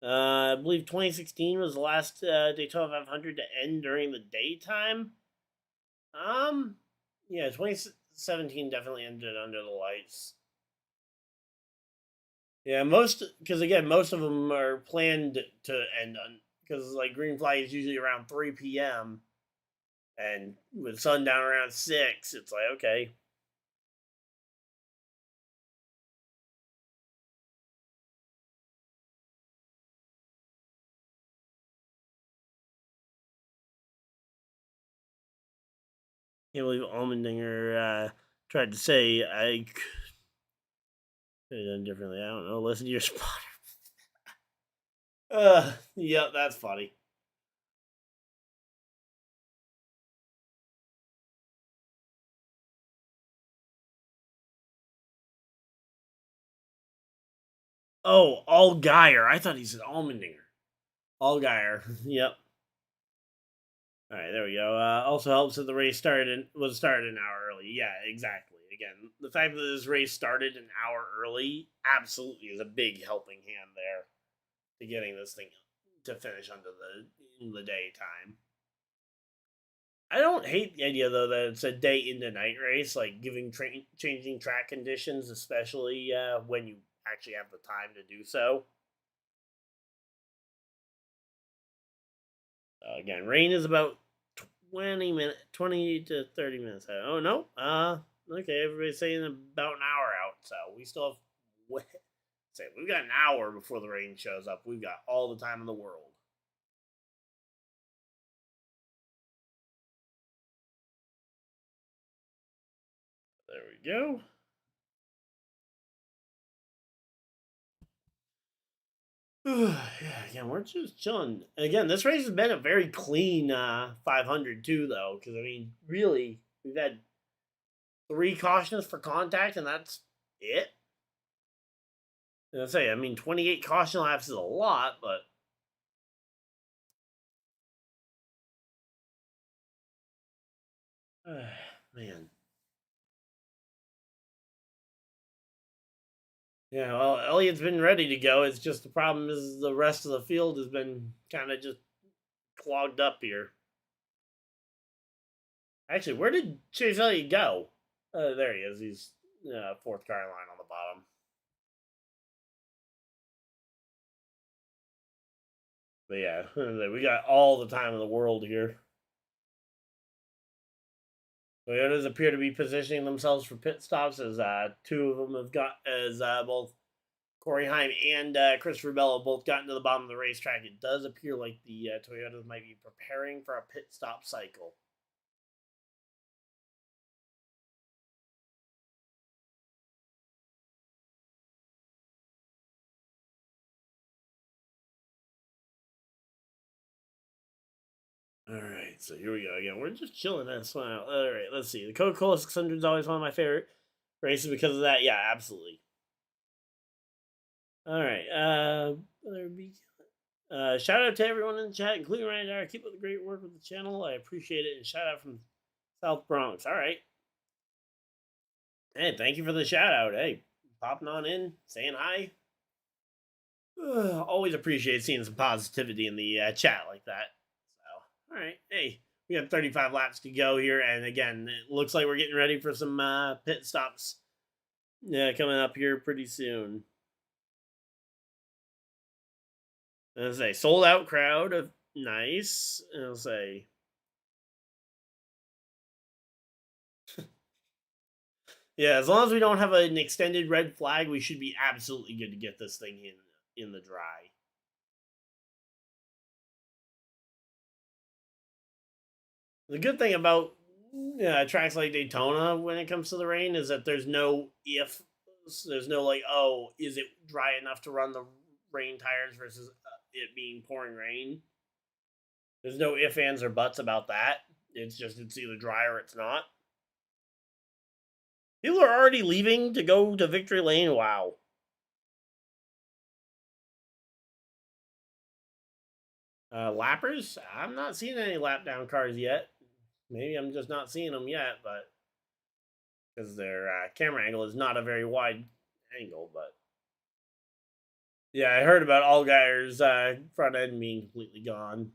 I believe 2016 was the last Daytona 500 to end during the daytime. Yeah, 2017 definitely ended under the lights. Yeah, because again, most of them are planned to end on, because like green flag is usually around 3 p.m. and with sundown around 6, it's like okay. Can't believe Almendinger tried to say I could have done differently. I don't know. Listen to your spotter. Yeah, that's funny. Oh, Allgaier. I thought he said Almendinger. Allgaier. Yep. All right, there we go. Also helps that the race started an hour early. Yeah, exactly. Again, the fact that this race started an hour early absolutely is a big helping hand there to getting this thing to finish under the in the daytime. I don't hate the idea though that it's a day into night race, like changing track conditions, especially when you actually have the time to do so. Again, rain is about 20 to 30 minutes out. Oh no, okay, everybody's saying about an hour out, so we still have. Say we've got an hour before the rain shows up. We've got all the time in the world. There we go. Yeah, again, we're just chilling. Again, this race has been a very clean 500 too, though, because I mean, really, we've had 3 cautions for contact, and that's it. And I say, I mean, 28 caution laps is a lot, but man, yeah. Well, Elliott's been ready to go. It's just the problem is the rest of the field has been kind of just clogged up here. Actually, where did Chase Elliott go? There he is. He's fourth car line on the bottom. But yeah, we got all the time in the world here. Toyotas appear to be positioning themselves for pit stops as two of them have got as both Corey Heim and Christopher Bell have both gotten to the bottom of the racetrack. It does appear like the Toyotas might be preparing for a pit stop cycle. All right, so here we go again. We're just chilling and smile. All right, let's see. The Coca-Cola 600 is always one of my favorite races because of that. Yeah, absolutely. All right. Shout out to everyone in the chat, including Ryan Dyer. Keep up the great work with the channel. I appreciate it. And shout out from South Bronx. All right. Hey, thank you for the shout out. Hey, popping on in, saying hi. Always appreciate seeing some positivity in the chat like that. So, all right. Hey, we got 35 laps to go here. And again, it looks like we're getting ready for some pit stops coming up here pretty soon. I'll say sold out crowd of nice. I'll say yeah, as long as we don't have an extended red flag, we should be absolutely good to get this thing in the dry. The good thing about tracks like Daytona when it comes to the rain is that there's no if, there's no like, oh, is it dry enough to run the rain tires versus it being pouring rain. There's no ifs, ands, or buts about that. It's just it's either dry or it's not. People are already leaving to go to Victory Lane. Wow. Lappers? I'm not seeing any lap down cars yet. Maybe I'm just not seeing them yet, but because their camera angle is not a very wide angle. But yeah, I heard about Allgaier's front end being completely gone.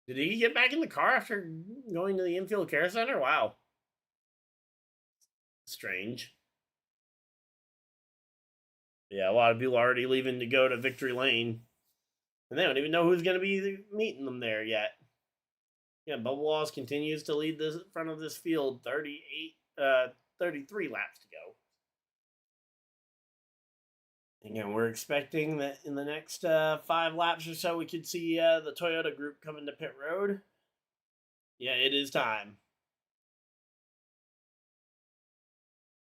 Did he get back in the car after going to the infield care center? Wow. Strange. Yeah, a lot of people are already leaving to go to Victory Lane, and they don't even know who's going to be meeting them there yet. Yeah, Bubba Wallace continues to lead the front of this field, 33 laps to go. Again, we're expecting that in the next 5 laps or so, we could see the Toyota group coming to pit road. Yeah, it is time.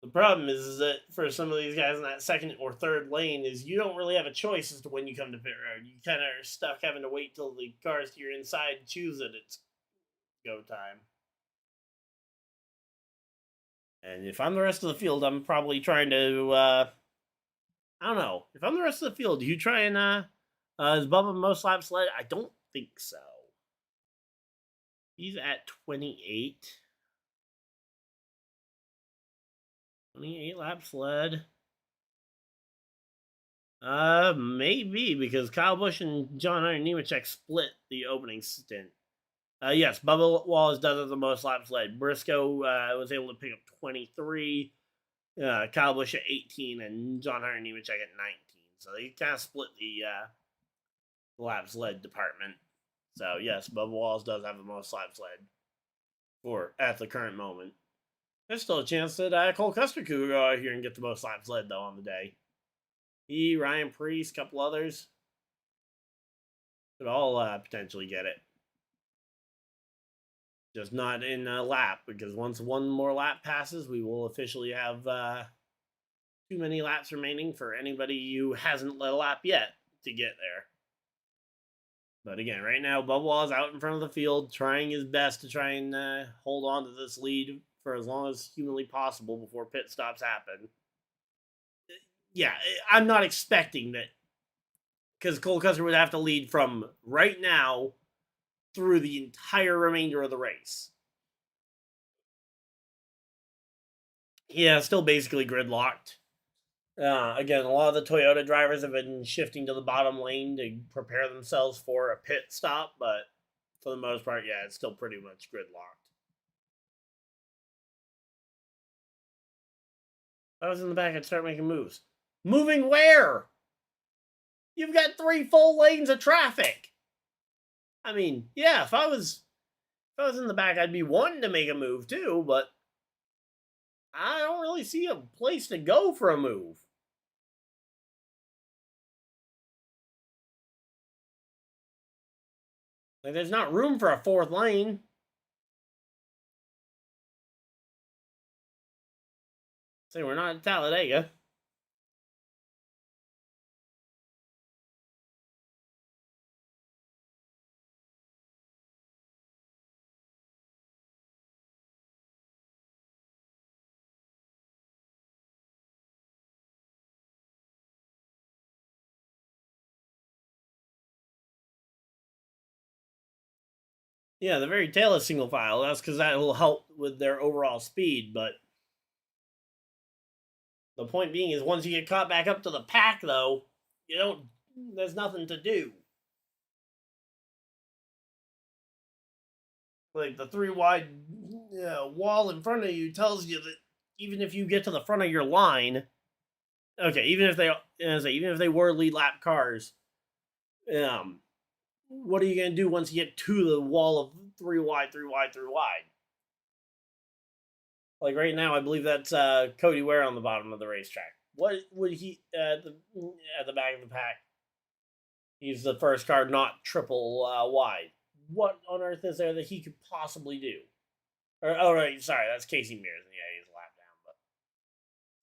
The problem is that for some of these guys in that second or third lane is you don't really have a choice as to when you come to pit road. You kind of are stuck having to wait till the cars to your inside choose that it's go time. And if I'm the rest of the field, I'm probably trying to, I don't know. If I'm the rest of the field, do you try and, is Bubba most laps led? I don't think so. He's at 28. 28 laps led. Maybe because Kyle Busch and John Hunter Nemechek split the opening stint. Yes, Bubba Wallace does have the most laps led. Briscoe was able to pick up 23. Kyle Busch at 18 and John Hunter Nemechek at 19. So they kind of split the laps led department. So yes, Bubba Wallace does have the most laps led for at the current moment. There's still a chance that Cole Custer could go out here and get the most laps led though on the day. He, Ryan Preece, a couple others could all potentially get it. Just not in a lap, because once one more lap passes, we will officially have too many laps remaining for anybody who hasn't led a lap yet to get there. But again, right now, Bubba Wallace out in front of the field, trying his best to try and hold on to this lead for as long as humanly possible before pit stops happen. Yeah, I'm not expecting that, because Cole Custer would have to lead from right now through the entire remainder of the race. Yeah, still basically gridlocked. Again, a lot of the Toyota drivers have been shifting to the bottom lane to prepare themselves for a pit stop, but for the most part, yeah, it's still pretty much gridlocked. If I was in the back, I'd start making moves. Moving where? You've got 3 full lanes of traffic. I mean, yeah, if I was in the back, I'd be wanting to make a move too, but I don't really see a place to go for a move. Like, there's not room for a 4th lane. Say, we're not in Talladega. Yeah, the very tail is single file. That's because that will help with their overall speed. But the point being is, once you get caught back up to the pack, though, you don't. There's nothing to do. Like the 3 wide wall in front of you tells you that even if you get to the front of your line, okay, even if they were lead lap cars, what are you gonna do once you get to the wall of 3 wide, 3 wide, 3 wide? Like right now, I believe that's Cody Ware on the bottom of the racetrack. What would he at the back of the pack? He's the first car not triple wide. What on earth is there that he could possibly do? Right, sorry, that's Casey Mears. Yeah, he's a lap down, but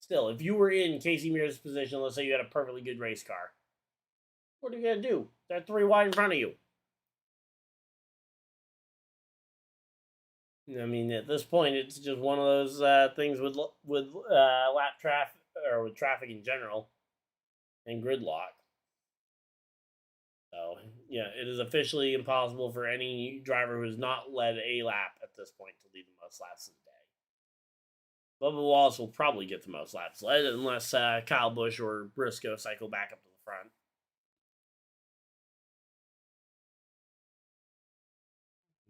still, if you were in Casey Mears' position, let's say you had a perfectly good race car, what are you gonna do? They're 3 wide in front of you. I mean, at this point, it's just one of those things with lap traffic or with traffic in general and gridlock. So yeah, it is officially impossible for any driver who has not led a lap at this point to lead the most laps of the day. Bubba Wallace will probably get the most laps led unless Kyle Busch or Briscoe cycle back up to the front.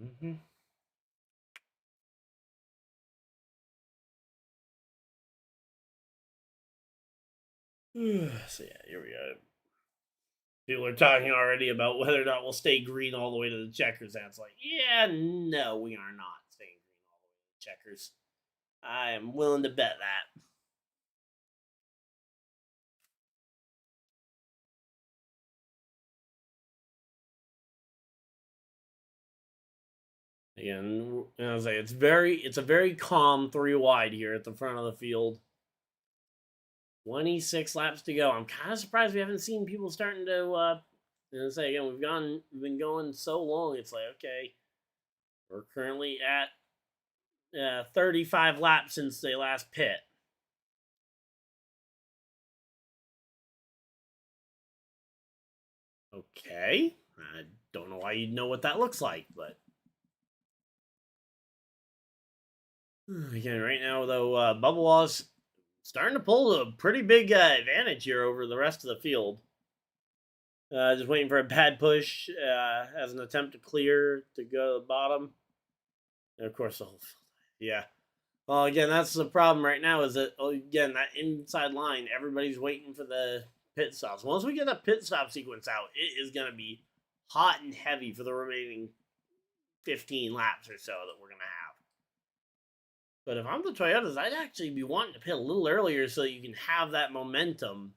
Mm-hmm. So yeah, here we go. People are talking already about whether or not we'll stay green all the way to the checkers. That's like, yeah, no, we are not staying green all the way to the checkers. I am willing to bet that. Again, I was like, it's a very calm 3 wide here at the front of the field. 26 laps to go. I'm kind of surprised we haven't seen people starting to. Say again, we've been going so long. It's like, okay, we're currently at 35 laps since they last pit. Okay, I don't know why you'd know what that looks like, but again, right now though, Bubba Wallace starting to pull a pretty big advantage here over the rest of the field. Just waiting for a bad push as an attempt to clear to go to the bottom. And of course, the whole field. Yeah. Well, again, that's the problem right now is that, again, that inside line, everybody's waiting for the pit stops. Once we get a pit stop sequence out, it is going to be hot and heavy for the remaining 15 laps or so that we're going to have. But if I'm the Toyotas, I'd actually be wanting to pit a little earlier so that you can have that momentum.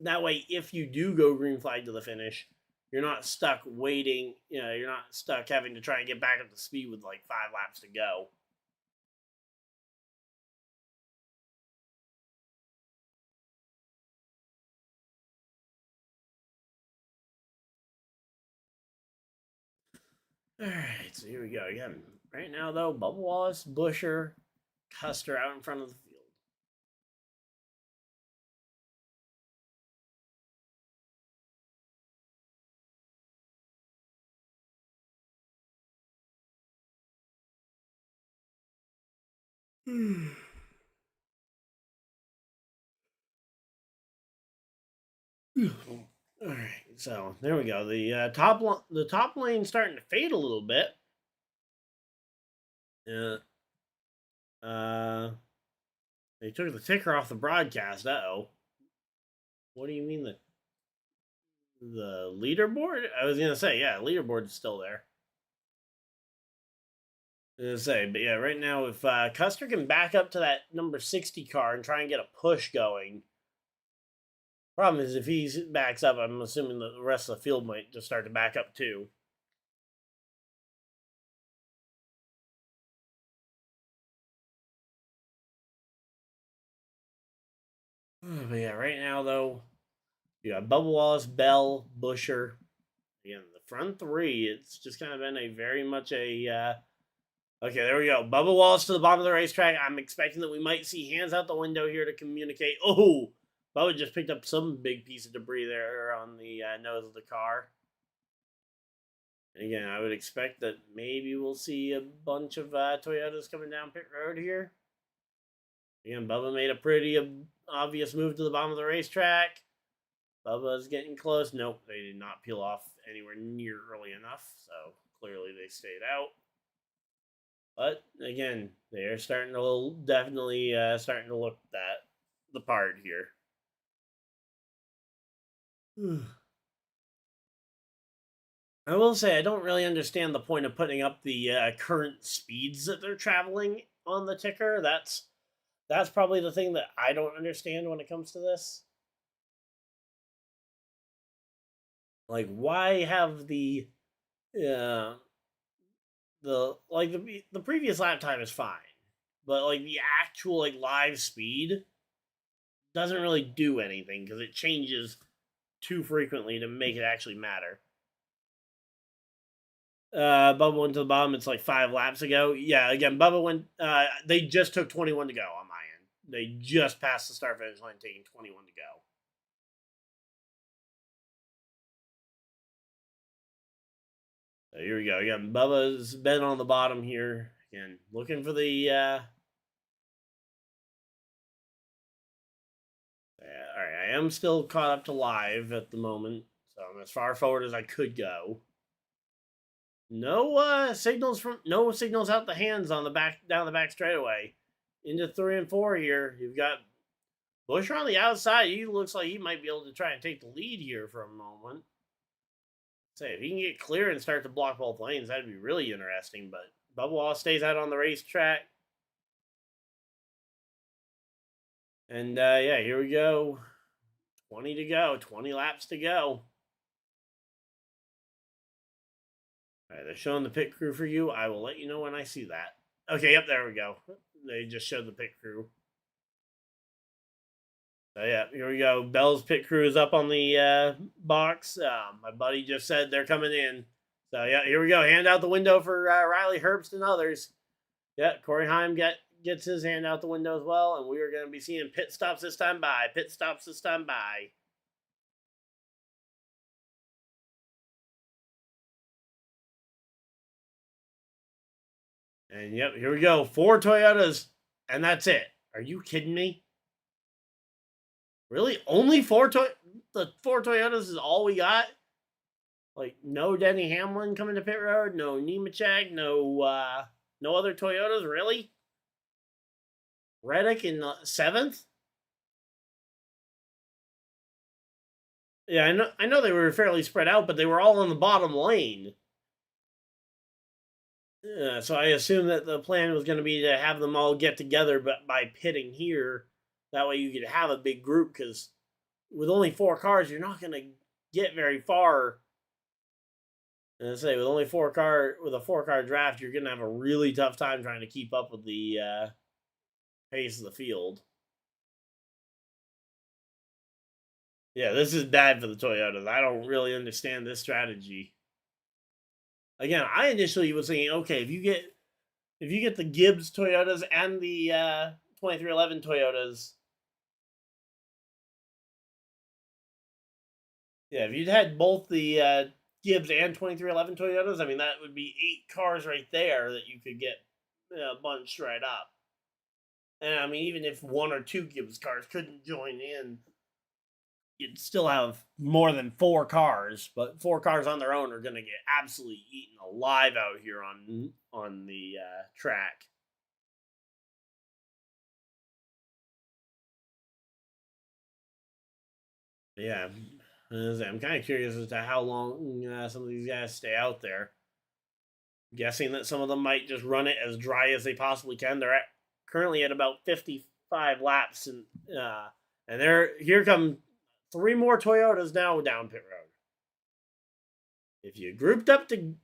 That way, if you do go green flag to the finish, you're not stuck waiting. You're not stuck having to try and get back up to speed with like 5 laps to go. All right, so here we go again. Right now, though, Bubba Wallace, Busher, Custer out in front of the field. All right, so there we go. The top lane starting to fade a little bit. They took the ticker off the broadcast. Uh-oh. What do you mean the leaderboard? I was gonna say, yeah, leaderboard is still there. I was gonna say, but yeah, right now if Custer can back up to that number 60 car and try and get a push going. Problem is if he backs up, I'm assuming that the rest of the field might just start to back up too. But yeah, right now though, you got Bubba Wallace, Bell, Busher. Again, the front three, it's just kind of been a very much a. Okay, there we go. Bubba Wallace to the bottom of the racetrack. I'm expecting that we might see hands out the window here to communicate. Oh, Bubba just picked up some big piece of debris there on the nose of the car. And again, I would expect that maybe we'll see a bunch of Toyotas coming down pit road here. Again, Bubba made a pretty obvious move to the bottom of the racetrack. Bubba's getting close. Nope, they did not peel off anywhere near early enough, so clearly they stayed out. But again, they're starting to definitely starting to look the part here. I will say I don't really understand the point of putting up the current speeds that they're traveling on the ticker. That's probably the thing that I don't understand when it comes to this. Like, why have the previous lap time is fine, but like the actual like live speed doesn't really do anything because it changes too frequently to make it actually matter. Bubba went to the bottom. It's like 5 laps ago. Yeah, again, Bubba went. They just took 21 to go on my end. They just passed the start finish line, taking 21 to go. So here we go. Again, Bubba's been on the bottom here. Again, looking for the. All right, I am still caught up to live at the moment, so I'm as far forward as I could go. No signals out the hands on the back down the back straightaway into 3 and 4 here. You've got Busher on the outside, he looks like he might be able to try and take the lead here for a moment. Say, if he can get clear and start to block both lanes, that'd be really interesting. But Bubba Wallace stays out on the racetrack. And yeah, here we go. 20 to go. 20 laps to go. All right, they're showing the pit crew for you. I will let you know when I see that. Okay, yep, there we go. They just showed the pit crew. So yeah, here we go. Bell's pit crew is up on the box. My buddy just said they're coming in. So yeah, here we go. Hand out the window for Riley Herbst and others. Yeah, Corey Heim gets his hand out the window as well, and we are going to be seeing pit stops this time by. Pit stops this time by. And yep, here we go. 4 Toyotas, and that's it. Are you kidding me? Really? Only 4 the 4 Toyotas is all we got? Like, no Denny Hamlin coming to pit road, no Nemechek, no other Toyotas, really? Reddick in the 7th? Yeah, I know they were fairly spread out, but they were all in the bottom lane. Yeah, so I assume that the plan was going to be to have them all get together, but by pitting here, that way you could have a big group, because with only 4 cars, you're not going to get very far. And I say, with only 4 car, with a 4-car draft, you're going to have a really tough time trying to keep up with the pace of the field. Yeah, this is bad for the Toyotas. I don't really understand this strategy. Again, I initially was thinking, okay, if you get the Gibbs Toyotas and the 2311 Toyotas, yeah, if you'd had both the Gibbs and 2311 Toyotas, I mean, that would be 8 cars right there that you could get bunched right up. And I mean, even if 1 or 2 Gibbs cars couldn't join in, you'd still have more than 4 cars. But 4 cars on their own are going to get absolutely eaten alive out here on the track. Yeah, I'm kind of curious as to how long some of these guys stay out there. I'm guessing that some of them might just run it as dry as they possibly can. They're currently at about 55 laps, and here come 3 more Toyotas now down pit road.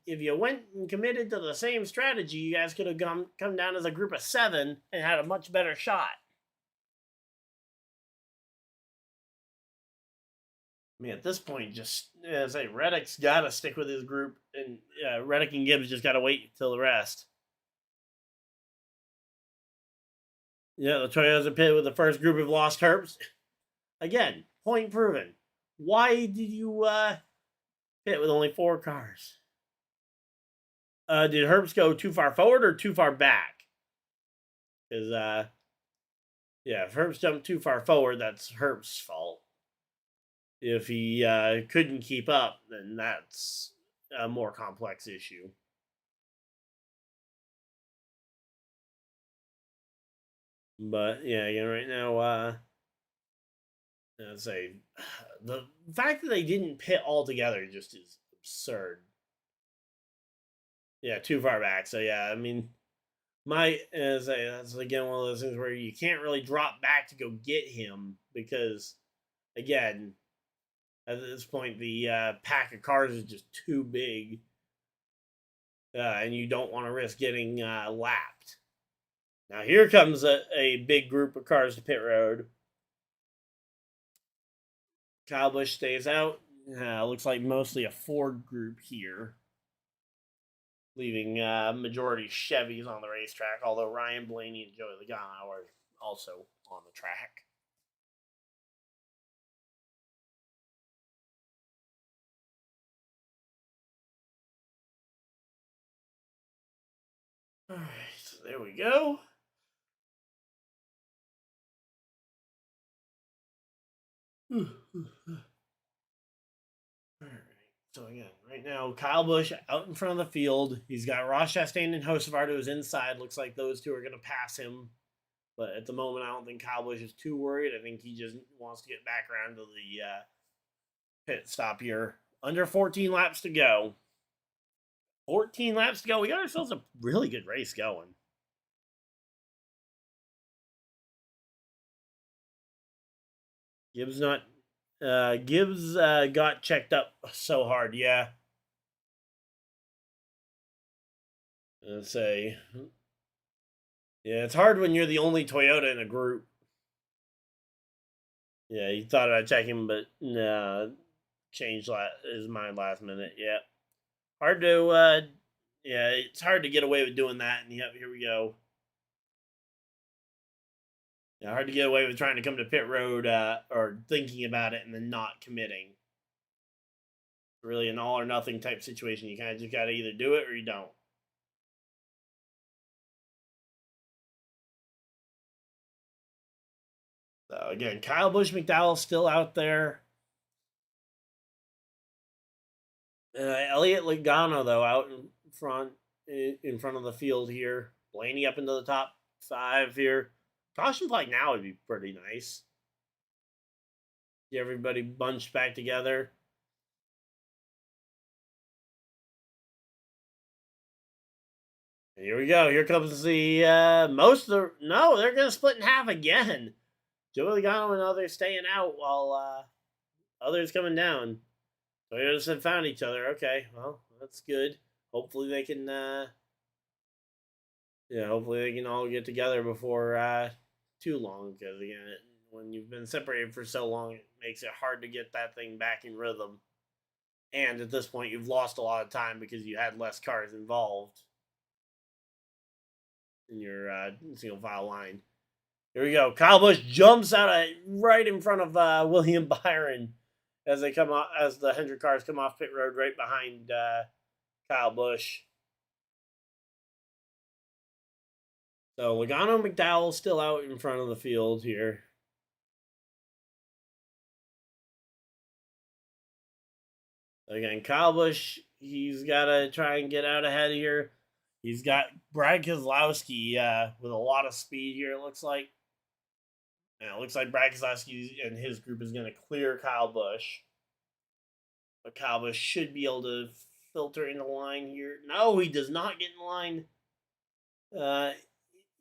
If you went and committed to the same strategy, you guys could have come down as a group of 7 and had a much better shot. I mean, at this point, just as I say, Reddick's got to stick with his group, and Reddick and Gibbs just got to wait till the rest. Yeah, the Toyotas are pitted with the first group of lost Herbst. Again, point proven. Why did you pit with only 4 cars? Did Herbst go too far forward or too far back? Because, yeah, if Herbst jumped too far forward, that's Herbst's fault. If he couldn't keep up, then that's a more complex issue. But yeah, again, right now, I'd say the fact that they didn't pit altogether just is absurd. Yeah, too far back. So yeah, I mean, that's again one of those things where you can't really drop back to go get him because, again, at this point the pack of cars is just too big, and you don't want to risk getting lapped. Now here comes a big group of cars to pit road. Kyle Busch stays out. Looks like mostly a Ford group here, leaving majority Chevys on the racetrack, although Ryan Blaney and Joey Logano are also on the track. All right, so there we go. All right. So again, right now, Kyle Busch out in front of the field. He's got Ross Chastain and Hocevar to his inside. Looks like those two are going to pass him. But at the moment, I don't think Kyle Busch is too worried. I think he just wants to get back around to the pit stop here. Under 14 laps to go. 14 laps to go. We got ourselves a really good race going. Gibbs got checked up so hard, yeah. Let's say, yeah, it's hard when you're the only Toyota in a group. Yeah, he thought about checking, but nah, changed his mind last minute. Yeah, hard to, yeah, it's hard to get away with doing that. And yep, here we go. Yeah, hard to get away with trying to come to pit road or thinking about it and then not committing. Really an all or nothing type situation. You kind of just got to either do it or you don't. So again, Kyle Busch McDowell still out there. Elliott Logano though out in front of the field here. Blaney up into the top 5 here. Caution flag now would be pretty nice. Get everybody bunched back together. And here we go. Here comes the most of the. No, they're going to split in half again. Joey Logano and others staying out while others coming down. Toyotas have found each other. Okay, well, that's good. Hopefully they can. Hopefully they can all get together before too long. Because again, when you've been separated for so long, it makes it hard to get that thing back in rhythm. And at this point, you've lost a lot of time because you had less cars involved in your single file line. Here we go. Kyle Busch jumps out right in front of William Byron as the Hendrick cars come off pit road right behind Kyle Busch. So Logano McDowell still out in front of the field here. Again, Kyle Busch, he's got to try and get out ahead here. He's got Brad Keselowski with a lot of speed here, it looks like. And it looks like Brad Keselowski and his group is going to clear Kyle Busch. But Kyle Busch should be able to filter in the line here. No, he does not get in line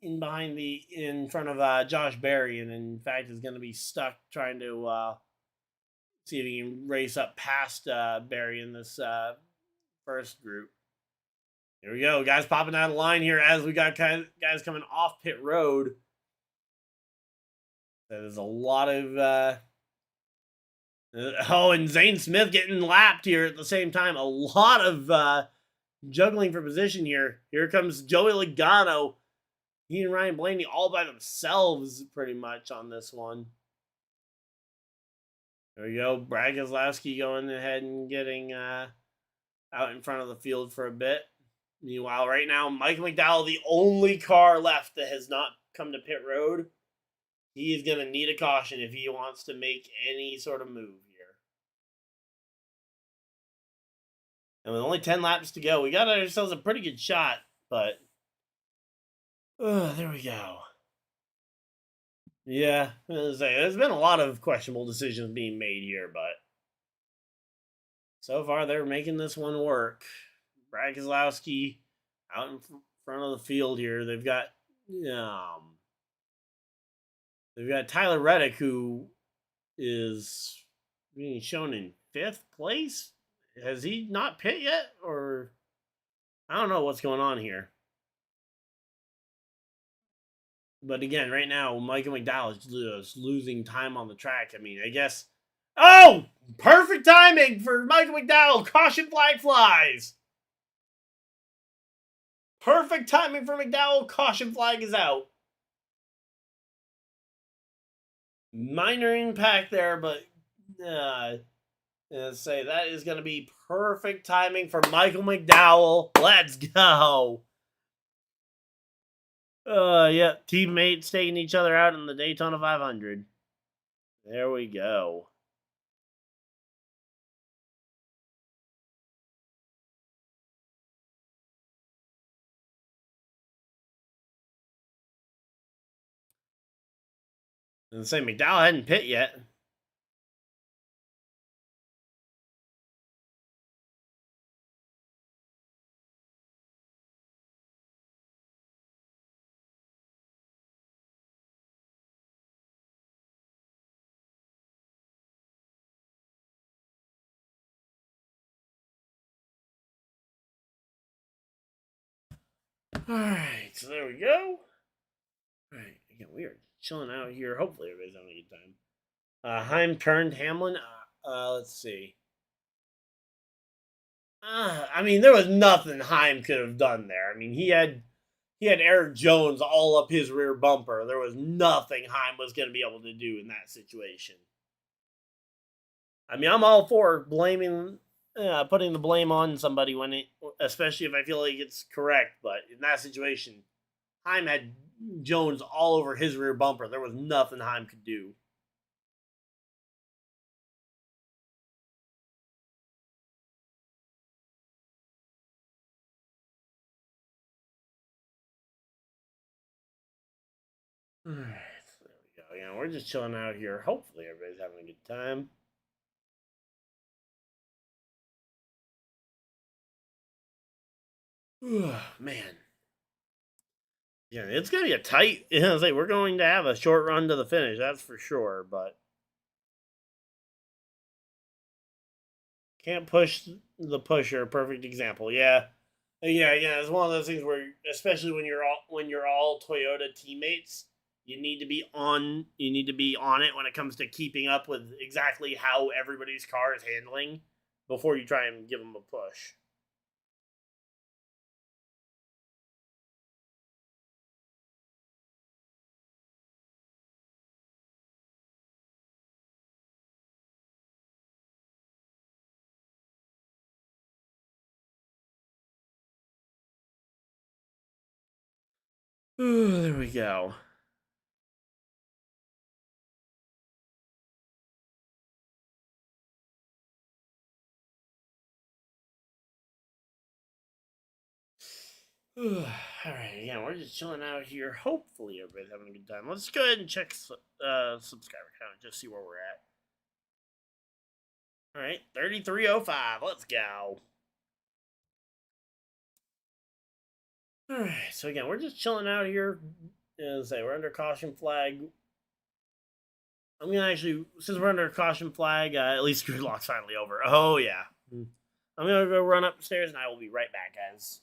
in front of Josh Berry. And in fact is going to be stuck trying to see if he can race up past Berry in this first group. Here we go. Guys popping out of line here as we got guys coming off pit road. There's a lot of... and Zane Smith getting lapped here at the same time. A lot of juggling for position here. Here comes Joey Logano. He and Ryan Blaney all by themselves pretty much on this one. There we go. Brad Keselowski going ahead and getting out in front of the field for a bit. Meanwhile, right now, Michael McDowell, the only car left that has not come to pit road, he is going to need a caution if he wants to make any sort of move here. And with only 10 laps to go, we got ourselves a pretty good shot, but there we go. Yeah, there's been a lot of questionable decisions being made here, but so far they're making this one work. Brad Keselowski out in front of the field here. They've got Tyler Reddick, who is being shown in 5th place. Has he not pit yet? Or I don't know what's going on here. But again, right now, Michael McDowell is just losing time on the track. I mean, I guess... Oh! Perfect timing for Michael McDowell. Caution flag flies. Perfect timing for McDowell. Caution flag is out. Minor impact there, but say that is going to be perfect timing for Michael McDowell. Let's go. Yeah, teammates taking each other out in the Daytona 500. There we go. And say McDowell hadn't pit yet. Alright, so there we go. Alright, again, we are chilling out here. Hopefully everybody's having a good time. Heim turned Hamlin. Let's see. I mean, there was nothing Heim could have done there. I mean, he had Eric Jones all up his rear bumper. There was nothing Heim was going to be able to do in that situation. I mean, I'm all for blaming, putting the blame on somebody when it, especially if I feel like it's correct. But in that situation, Heim had Jones all over his rear bumper. There was nothing Heim could do. Alright, so there we go. Yeah, we're just chilling out here. Hopefully, everybody's having a good time. Man. Yeah, it's gonna be a tight. You know, we're going to have a short run to the finish, that's for sure. But can't push the pusher. Perfect example. Yeah, yeah. It's one of those things where, especially when you're all Toyota teammates, you need to be on. You need to be on it when it comes to keeping up with exactly how everybody's car is handling before you try and give them a push. Ooh, there we go. All right, yeah, we're just chilling out here. Hopefully, everybody's having a good time. Let's go ahead and check subscriber count and just see where we're at. All right, 3305. Let's go. All right, so again, we're just chilling out here. As I say, we're under caution flag. I'm gonna actually, since we're under caution flag, at least gridlock's finally over. Oh yeah, I'm gonna go run upstairs, and I will be right back, guys.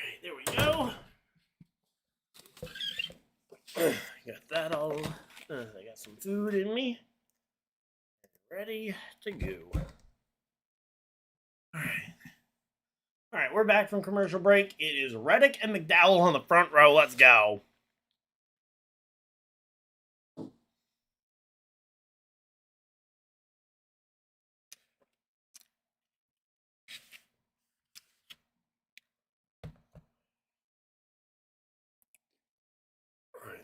right, there we go. Got that all. I got some food in me. Ready to go. All right, we're back from commercial break. It is Reddick and McDowell on the front row. Let's go.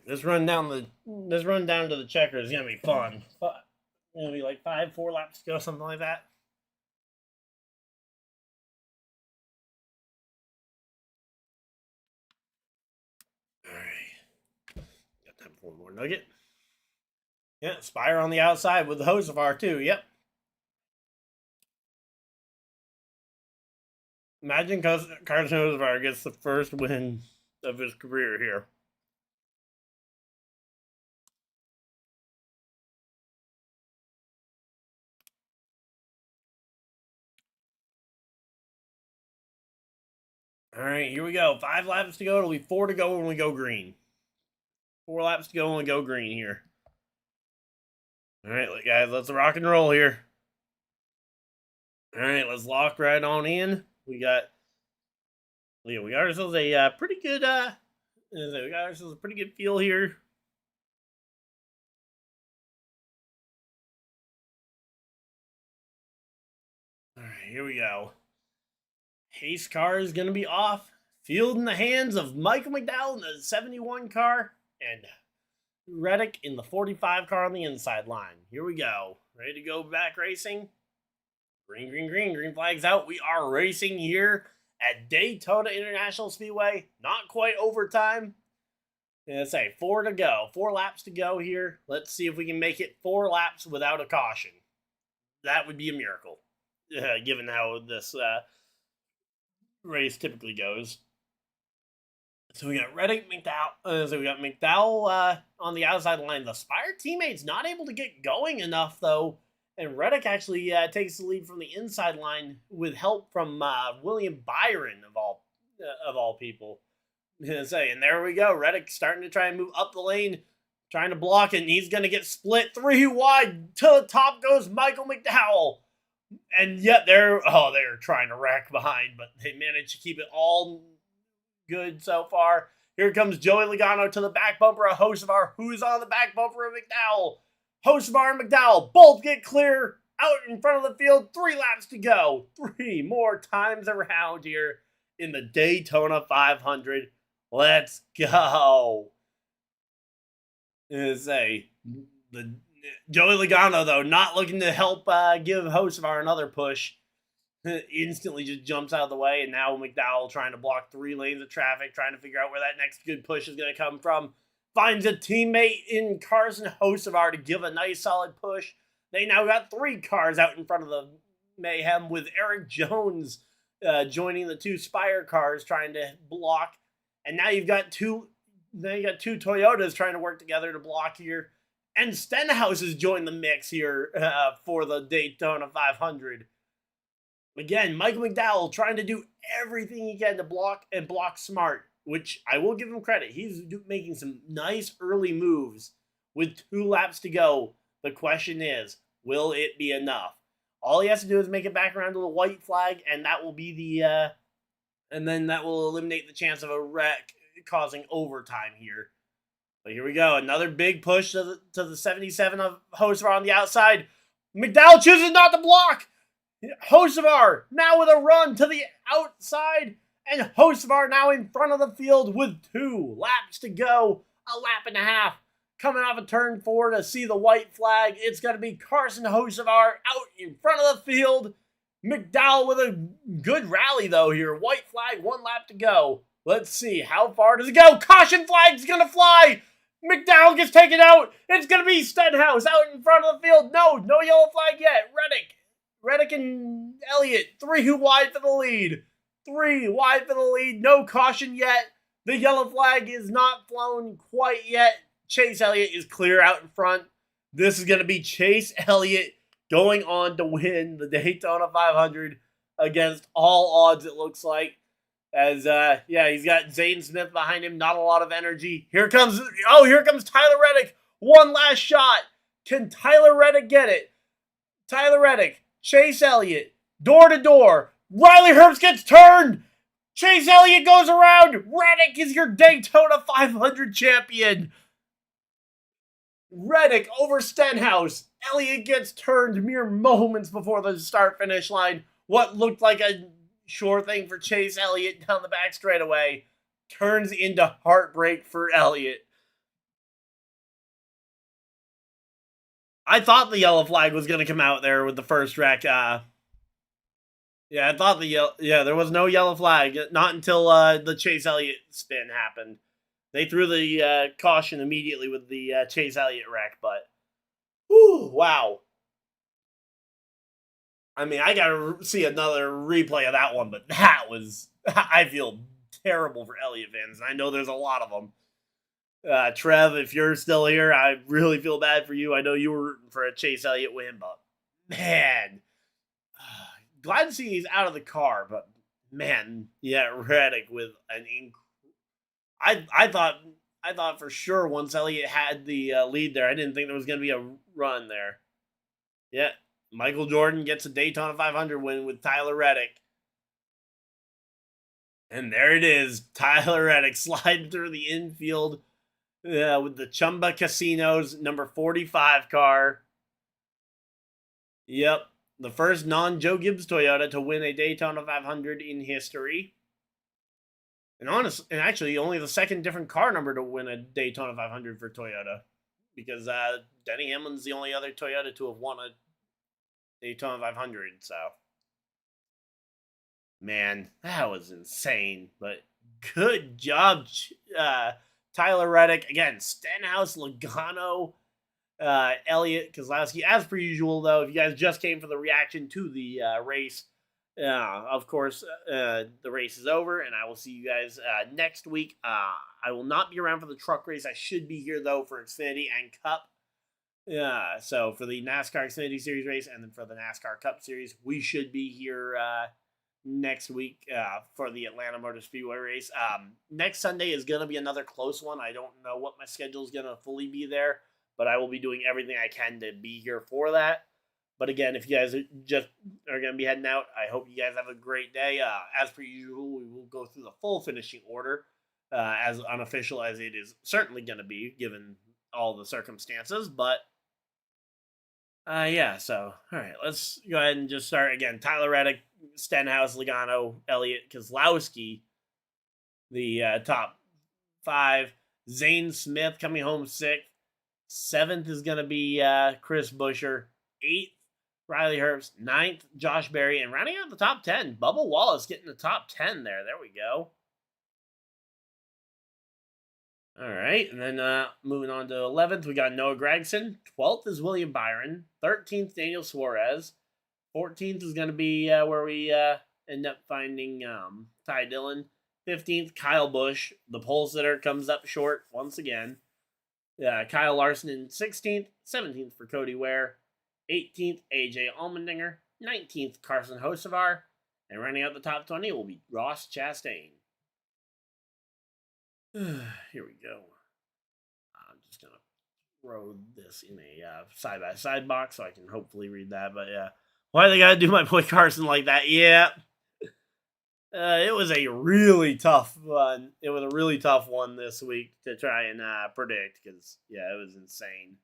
This run down to the checker is gonna be fun. Gonna be like 4 laps to go, something like that. All right, got time for one more nugget. Yeah, Spire on the outside with the Hocevar too. Yep. Imagine Carson Hocevar gets the first win of his career here. All right, here we go. 5 laps to go. It'll be 4 to go when we go green. 4 laps to go when we go green here. All right, guys, let's rock and roll here. All right, let's lock right on in. We got ourselves a pretty good feel here. All right, here we go. Pace car is going to be off. Field in the hands of Michael McDowell in the 71 car and Reddick in the 45 car on the inside line. Here we go. Ready to go back racing? Green, green, green. Green flags out. We are racing here at Daytona International Speedway. Not quite overtime. Let's say 4 to go. 4 laps to go here. Let's see if we can make it 4 laps without a caution. That would be a miracle, given how this race typically goes. So we got Reddick, McDowell. So we got McDowell on the outside line. The Spire teammate's not able to get going enough though, and Reddick actually takes the lead from the inside line with help from William Byron of all people. And there we go. Reddick starting to try and move up the lane, trying to block it, and he's going to get split 3 wide. To the top goes Michael McDowell. And yet they're trying to rack behind, but they managed to keep it all good so far. Here comes Joey Logano to the back bumper of Hocevar, who's on the back bumper of McDowell. Hocevar and McDowell both get clear out in front of the field. 3 laps to go. 3 more times around here in the Daytona 500. Let's go. Joey Logano, though, not looking to help give Hocevar another push. Instantly just jumps out of the way, and now McDowell trying to block 3 lanes of traffic, trying to figure out where that next good push is going to come from. Finds a teammate in Carson Hocevar to give a nice solid push. They now got 3 cars out in front of the mayhem, with Eric Jones joining the 2 Spire cars trying to block. And now you've got two Toyotas trying to work together to block here. And Stenhouse has joined the mix here for the Daytona 500. Again, Michael McDowell trying to do everything he can to block and block smart, which I will give him credit. He's making some nice early moves with 2 laps to go. The question is, will it be enough? All he has to do is make it back around to the white flag, and that will be and then that will eliminate the chance of a wreck causing overtime here. But here we go. Another big push to the 77 of Hocevar on the outside. McDowell chooses not to block. Hocevar now with a run to the outside. And Hocevar now in front of the field with 2 laps to go. A lap and a half. Coming off of turn 4 to see the white flag. It's going to be Carson Hocevar out in front of the field. McDowell with a good rally though here. White flag, 1 lap to go. Let's see. How far does it go? Caution flag's going to fly. McDowell gets taken out. It's going to be Stenhouse out in front of the field. No yellow flag yet. Reddick and Elliott, 3 wide for the lead. 3 wide for the lead. No caution yet. The yellow flag is not flown quite yet. Chase Elliott is clear out in front. This is going to be Chase Elliott going on to win the Daytona 500 against all odds, it looks like. As yeah, he's got Zane Smith behind him, not a lot of energy. Here comes Tyler Reddick. One last shot. Can Tyler Reddick get it? Tyler Reddick, Chase Elliott, door to door. Riley Herbst gets turned. Chase Elliott goes around. Reddick is your Daytona 500 champion. Reddick over Stenhouse. Elliott gets turned mere moments before the start-finish line. What looked like a sure thing for Chase Elliott down the back straightaway turns into heartbreak for Elliott. I thought the yellow flag was going to come out there with the first wreck. Yeah, I thought there was no yellow flag. Not until the Chase Elliott spin happened. They threw the caution immediately with the Chase Elliott wreck, but whew, wow. I mean, I got to see another replay of that one, but that was, I feel terrible for Elliott fans. I know there's a lot of them. Trev, if you're still here, I really feel bad for you. I know you were rooting for a Chase Elliott win, but man, glad to see he's out of the car, but man, yeah, Reddick with an I thought for sure once Elliott had the lead there, I didn't think there was going to be a run there. Yeah, Michael Jordan gets a Daytona 500 win with Tyler Reddick. And there it is, Tyler Reddick sliding through the infield with the Chumba Casinos number 45 car. Yep, the first non-Joe Gibbs Toyota to win a Daytona 500 in history. And actually, only the second different car number to win a Daytona 500 for Toyota. Because Denny Hamlin's the only other Toyota to have won a Daytona 500, so. Man, that was insane. But good job, Tyler Reddick. Again, Stenhouse, Logano, Elliott, Kozlowski. As per usual, though, if you guys just came for the reaction to the race, of course, the race is over, and I will see you guys next week. I will not be around for the truck race. I should be here, though, for Xfinity and Cup. So for the NASCAR Xfinity Series race and then for the NASCAR Cup Series, we should be here next week for the Atlanta Motor Speedway race. Next Sunday is going to be another close one. I don't know what my schedule is going to fully be there, but I will be doing everything I can to be here for that. But again, if you guys are going to be heading out, I hope you guys have a great day. As per usual, we will go through the full finishing order, as unofficial as it is certainly going to be, given all the circumstances. But, yeah, so, all right, let's go ahead and just start again. Tyler Reddick, Stenhouse, Logano, Elliott, Kozlowski, the top 5. Zane Smith coming home 6th. 7th is going to be Chris Buescher. 8th, Riley Herbst. 9th, Josh Berry. And rounding out the top 10, Bubba Wallace getting the top 10 there. There we go. All right, and then moving on to 11th, we got Noah Gragson. 12th is William Byron. 13th, Daniel Suarez. 14th is going to be where we end up finding Ty Dillon. 15th, Kyle Busch. The pole sitter comes up short once again. Kyle Larson in 16th. 17th for Cody Ware. 18th, AJ Allmendinger. 19th, Carson Hocevar. And running out the top 20 will be Ross Chastain. Here we go. I'm just going to throw this in a side-by-side box so I can hopefully read that. But yeah, why they got to do my boy Carson like that? Yeah. It was a really tough one. It was a really tough one this week to try and predict because, yeah, it was insane.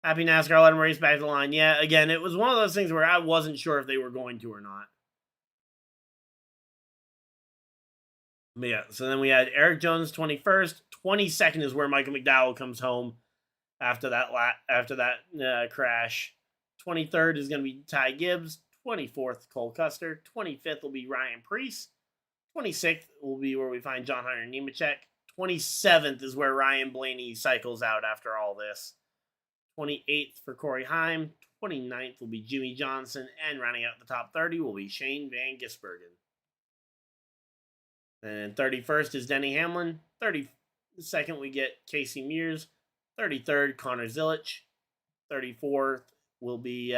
Happy NASCAR let him race back to the line. Yeah, again, it was one of those things where I wasn't sure if they were going to or not. But yeah, so then we had Eric Jones 21st. 22nd is where Michael McDowell comes home after that crash. 23rd is going to be Ty Gibbs. 24th, Cole Custer. 25th will be Ryan Preece. 26th will be where we find John Hunter Nemechek. 27th is where Ryan Blaney cycles out after all this. 28th for Corey Heim. 29th will be Jimmy Johnson. And rounding out the top 30 will be Shane Van Gisbergen. And 31st is Denny Hamlin. 32nd, we get Casey Mears. 33rd, Connor Zilic. 34th will be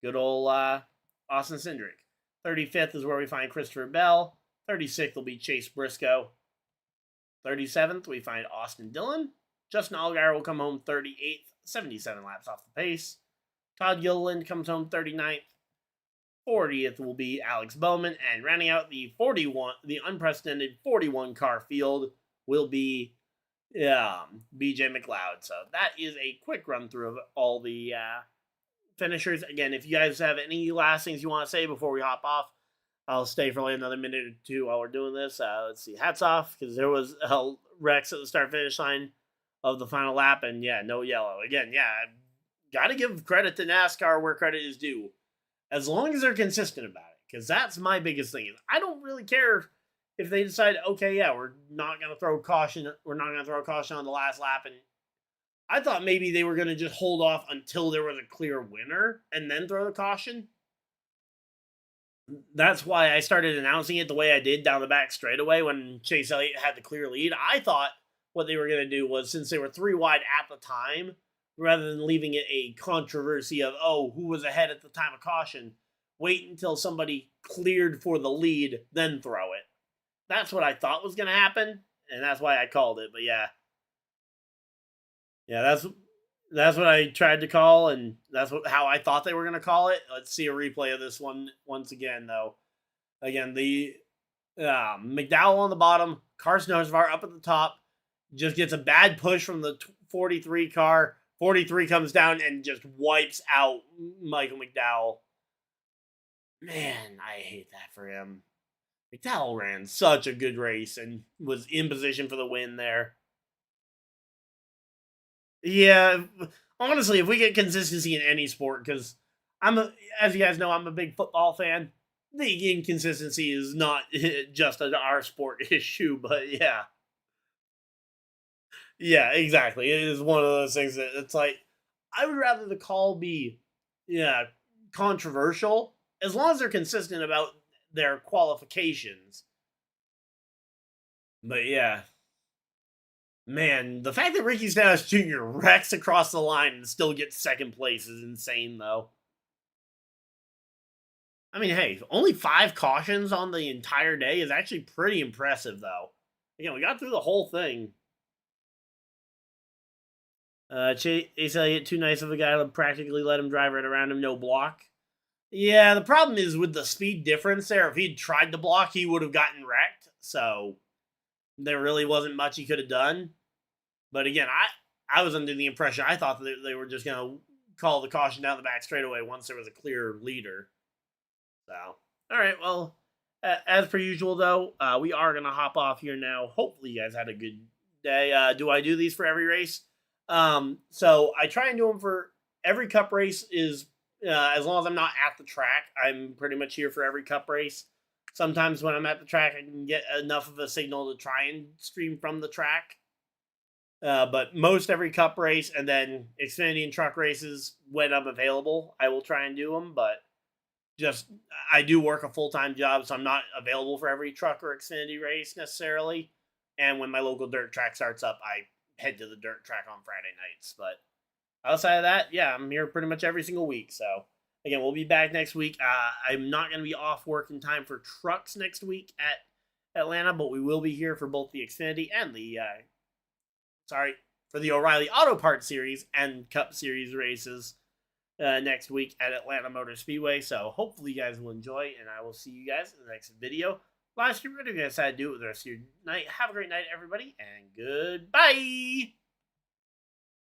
good old Austin Cindric. 35th is where we find Christopher Bell. 36th will be Chase Briscoe. 37th, we find Austin Dillon. Justin Allgaier will come home 38th, 77 laps off the pace. Todd Gilliland comes home 39th. 40th will be Alex Bowman, and rounding out the unprecedented 41 car field will be BJ McLeod. So that is a quick run through of all the finishers. Again, if you guys have any last things you want to say before we hop off, I'll stay for like another minute or two while we're doing this. Let's see. Hats off, because there was wrecks at the start-finish line of the final lap, and yeah, no yellow. Again, yeah, got to give credit to NASCAR where credit is due. As long as they're consistent about it, because that's my biggest thing. I don't really care if they decide, okay, yeah, we're not going to throw caution. We're not going to throw caution on the last lap. And I thought maybe they were going to just hold off until there was a clear winner and then throw the caution. That's why I started announcing it the way I did down the back straightaway when Chase Elliott had the clear lead. I thought what they were going to do was, since they were 3 wide at the time, rather than leaving it a controversy of, oh, who was ahead at the time of caution, wait until somebody cleared for the lead, then throw it. That's what I thought was going to happen, and that's why I called it. But yeah. Yeah, that's what I tried to call, and that's how I thought they were going to call it. Let's see a replay of this one once again, though. Again, the McDowell on the bottom, Carson Hocevar up at the top, just gets a bad push from the 43 car. 43 comes down and just wipes out Michael McDowell. Man, I hate that for him. McDowell ran such a good race and was in position for the win there. Yeah, honestly, if we get consistency in any sport, because as you guys know, I'm a big football fan. The inconsistency is not just our sport issue, but yeah. Yeah, exactly. It is one of those things that it's like, I would rather the call be, controversial, as long as they're consistent about their qualifications. But yeah. Man, the fact that Ricky Stenhouse Jr. wrecks across the line and still gets second place is insane, though. I mean, hey, only 5 cautions on the entire day is actually pretty impressive, though. Again, we got through the whole thing. Chase Elliott, too nice of a guy to practically let him drive right around him, no block. Yeah, the problem is with the speed difference there. If he'd tried to block, he would have gotten wrecked. So there really wasn't much he could have done. But again, I was under the impression, I thought that they were just going to call the caution down the back straightaway once there was a clear leader. So, all right, well, as per usual, though, we are going to hop off here now. Hopefully you guys had a good day. Do I do these for every race? So I try and do them for every cup race is, as long as I'm not at the track, I'm pretty much here for every cup race. Sometimes when I'm at the track, I can get enough of a signal to try and stream from the track. But most every cup race, and then Xfinity and truck races, when I'm available, I will try and do them. But just, I do work a full-time job, so I'm not available for every truck or Xfinity race necessarily. And when my local dirt track starts up, I head to the dirt track on Friday nights. But outside of that, yeah, I'm here pretty much every single week. So again, we'll be back next week. I'm not going to be off work in time for trucks next week at Atlanta, but we will be here for both the Xfinity and the for the O'Reilly Auto Parts Series and Cup Series races next week at Atlanta Motor Speedway. So hopefully you guys will enjoy, and I will see you guys in the next video. Last year, we're going to decide to do it with the rest of your night. Have a great night, everybody, and goodbye!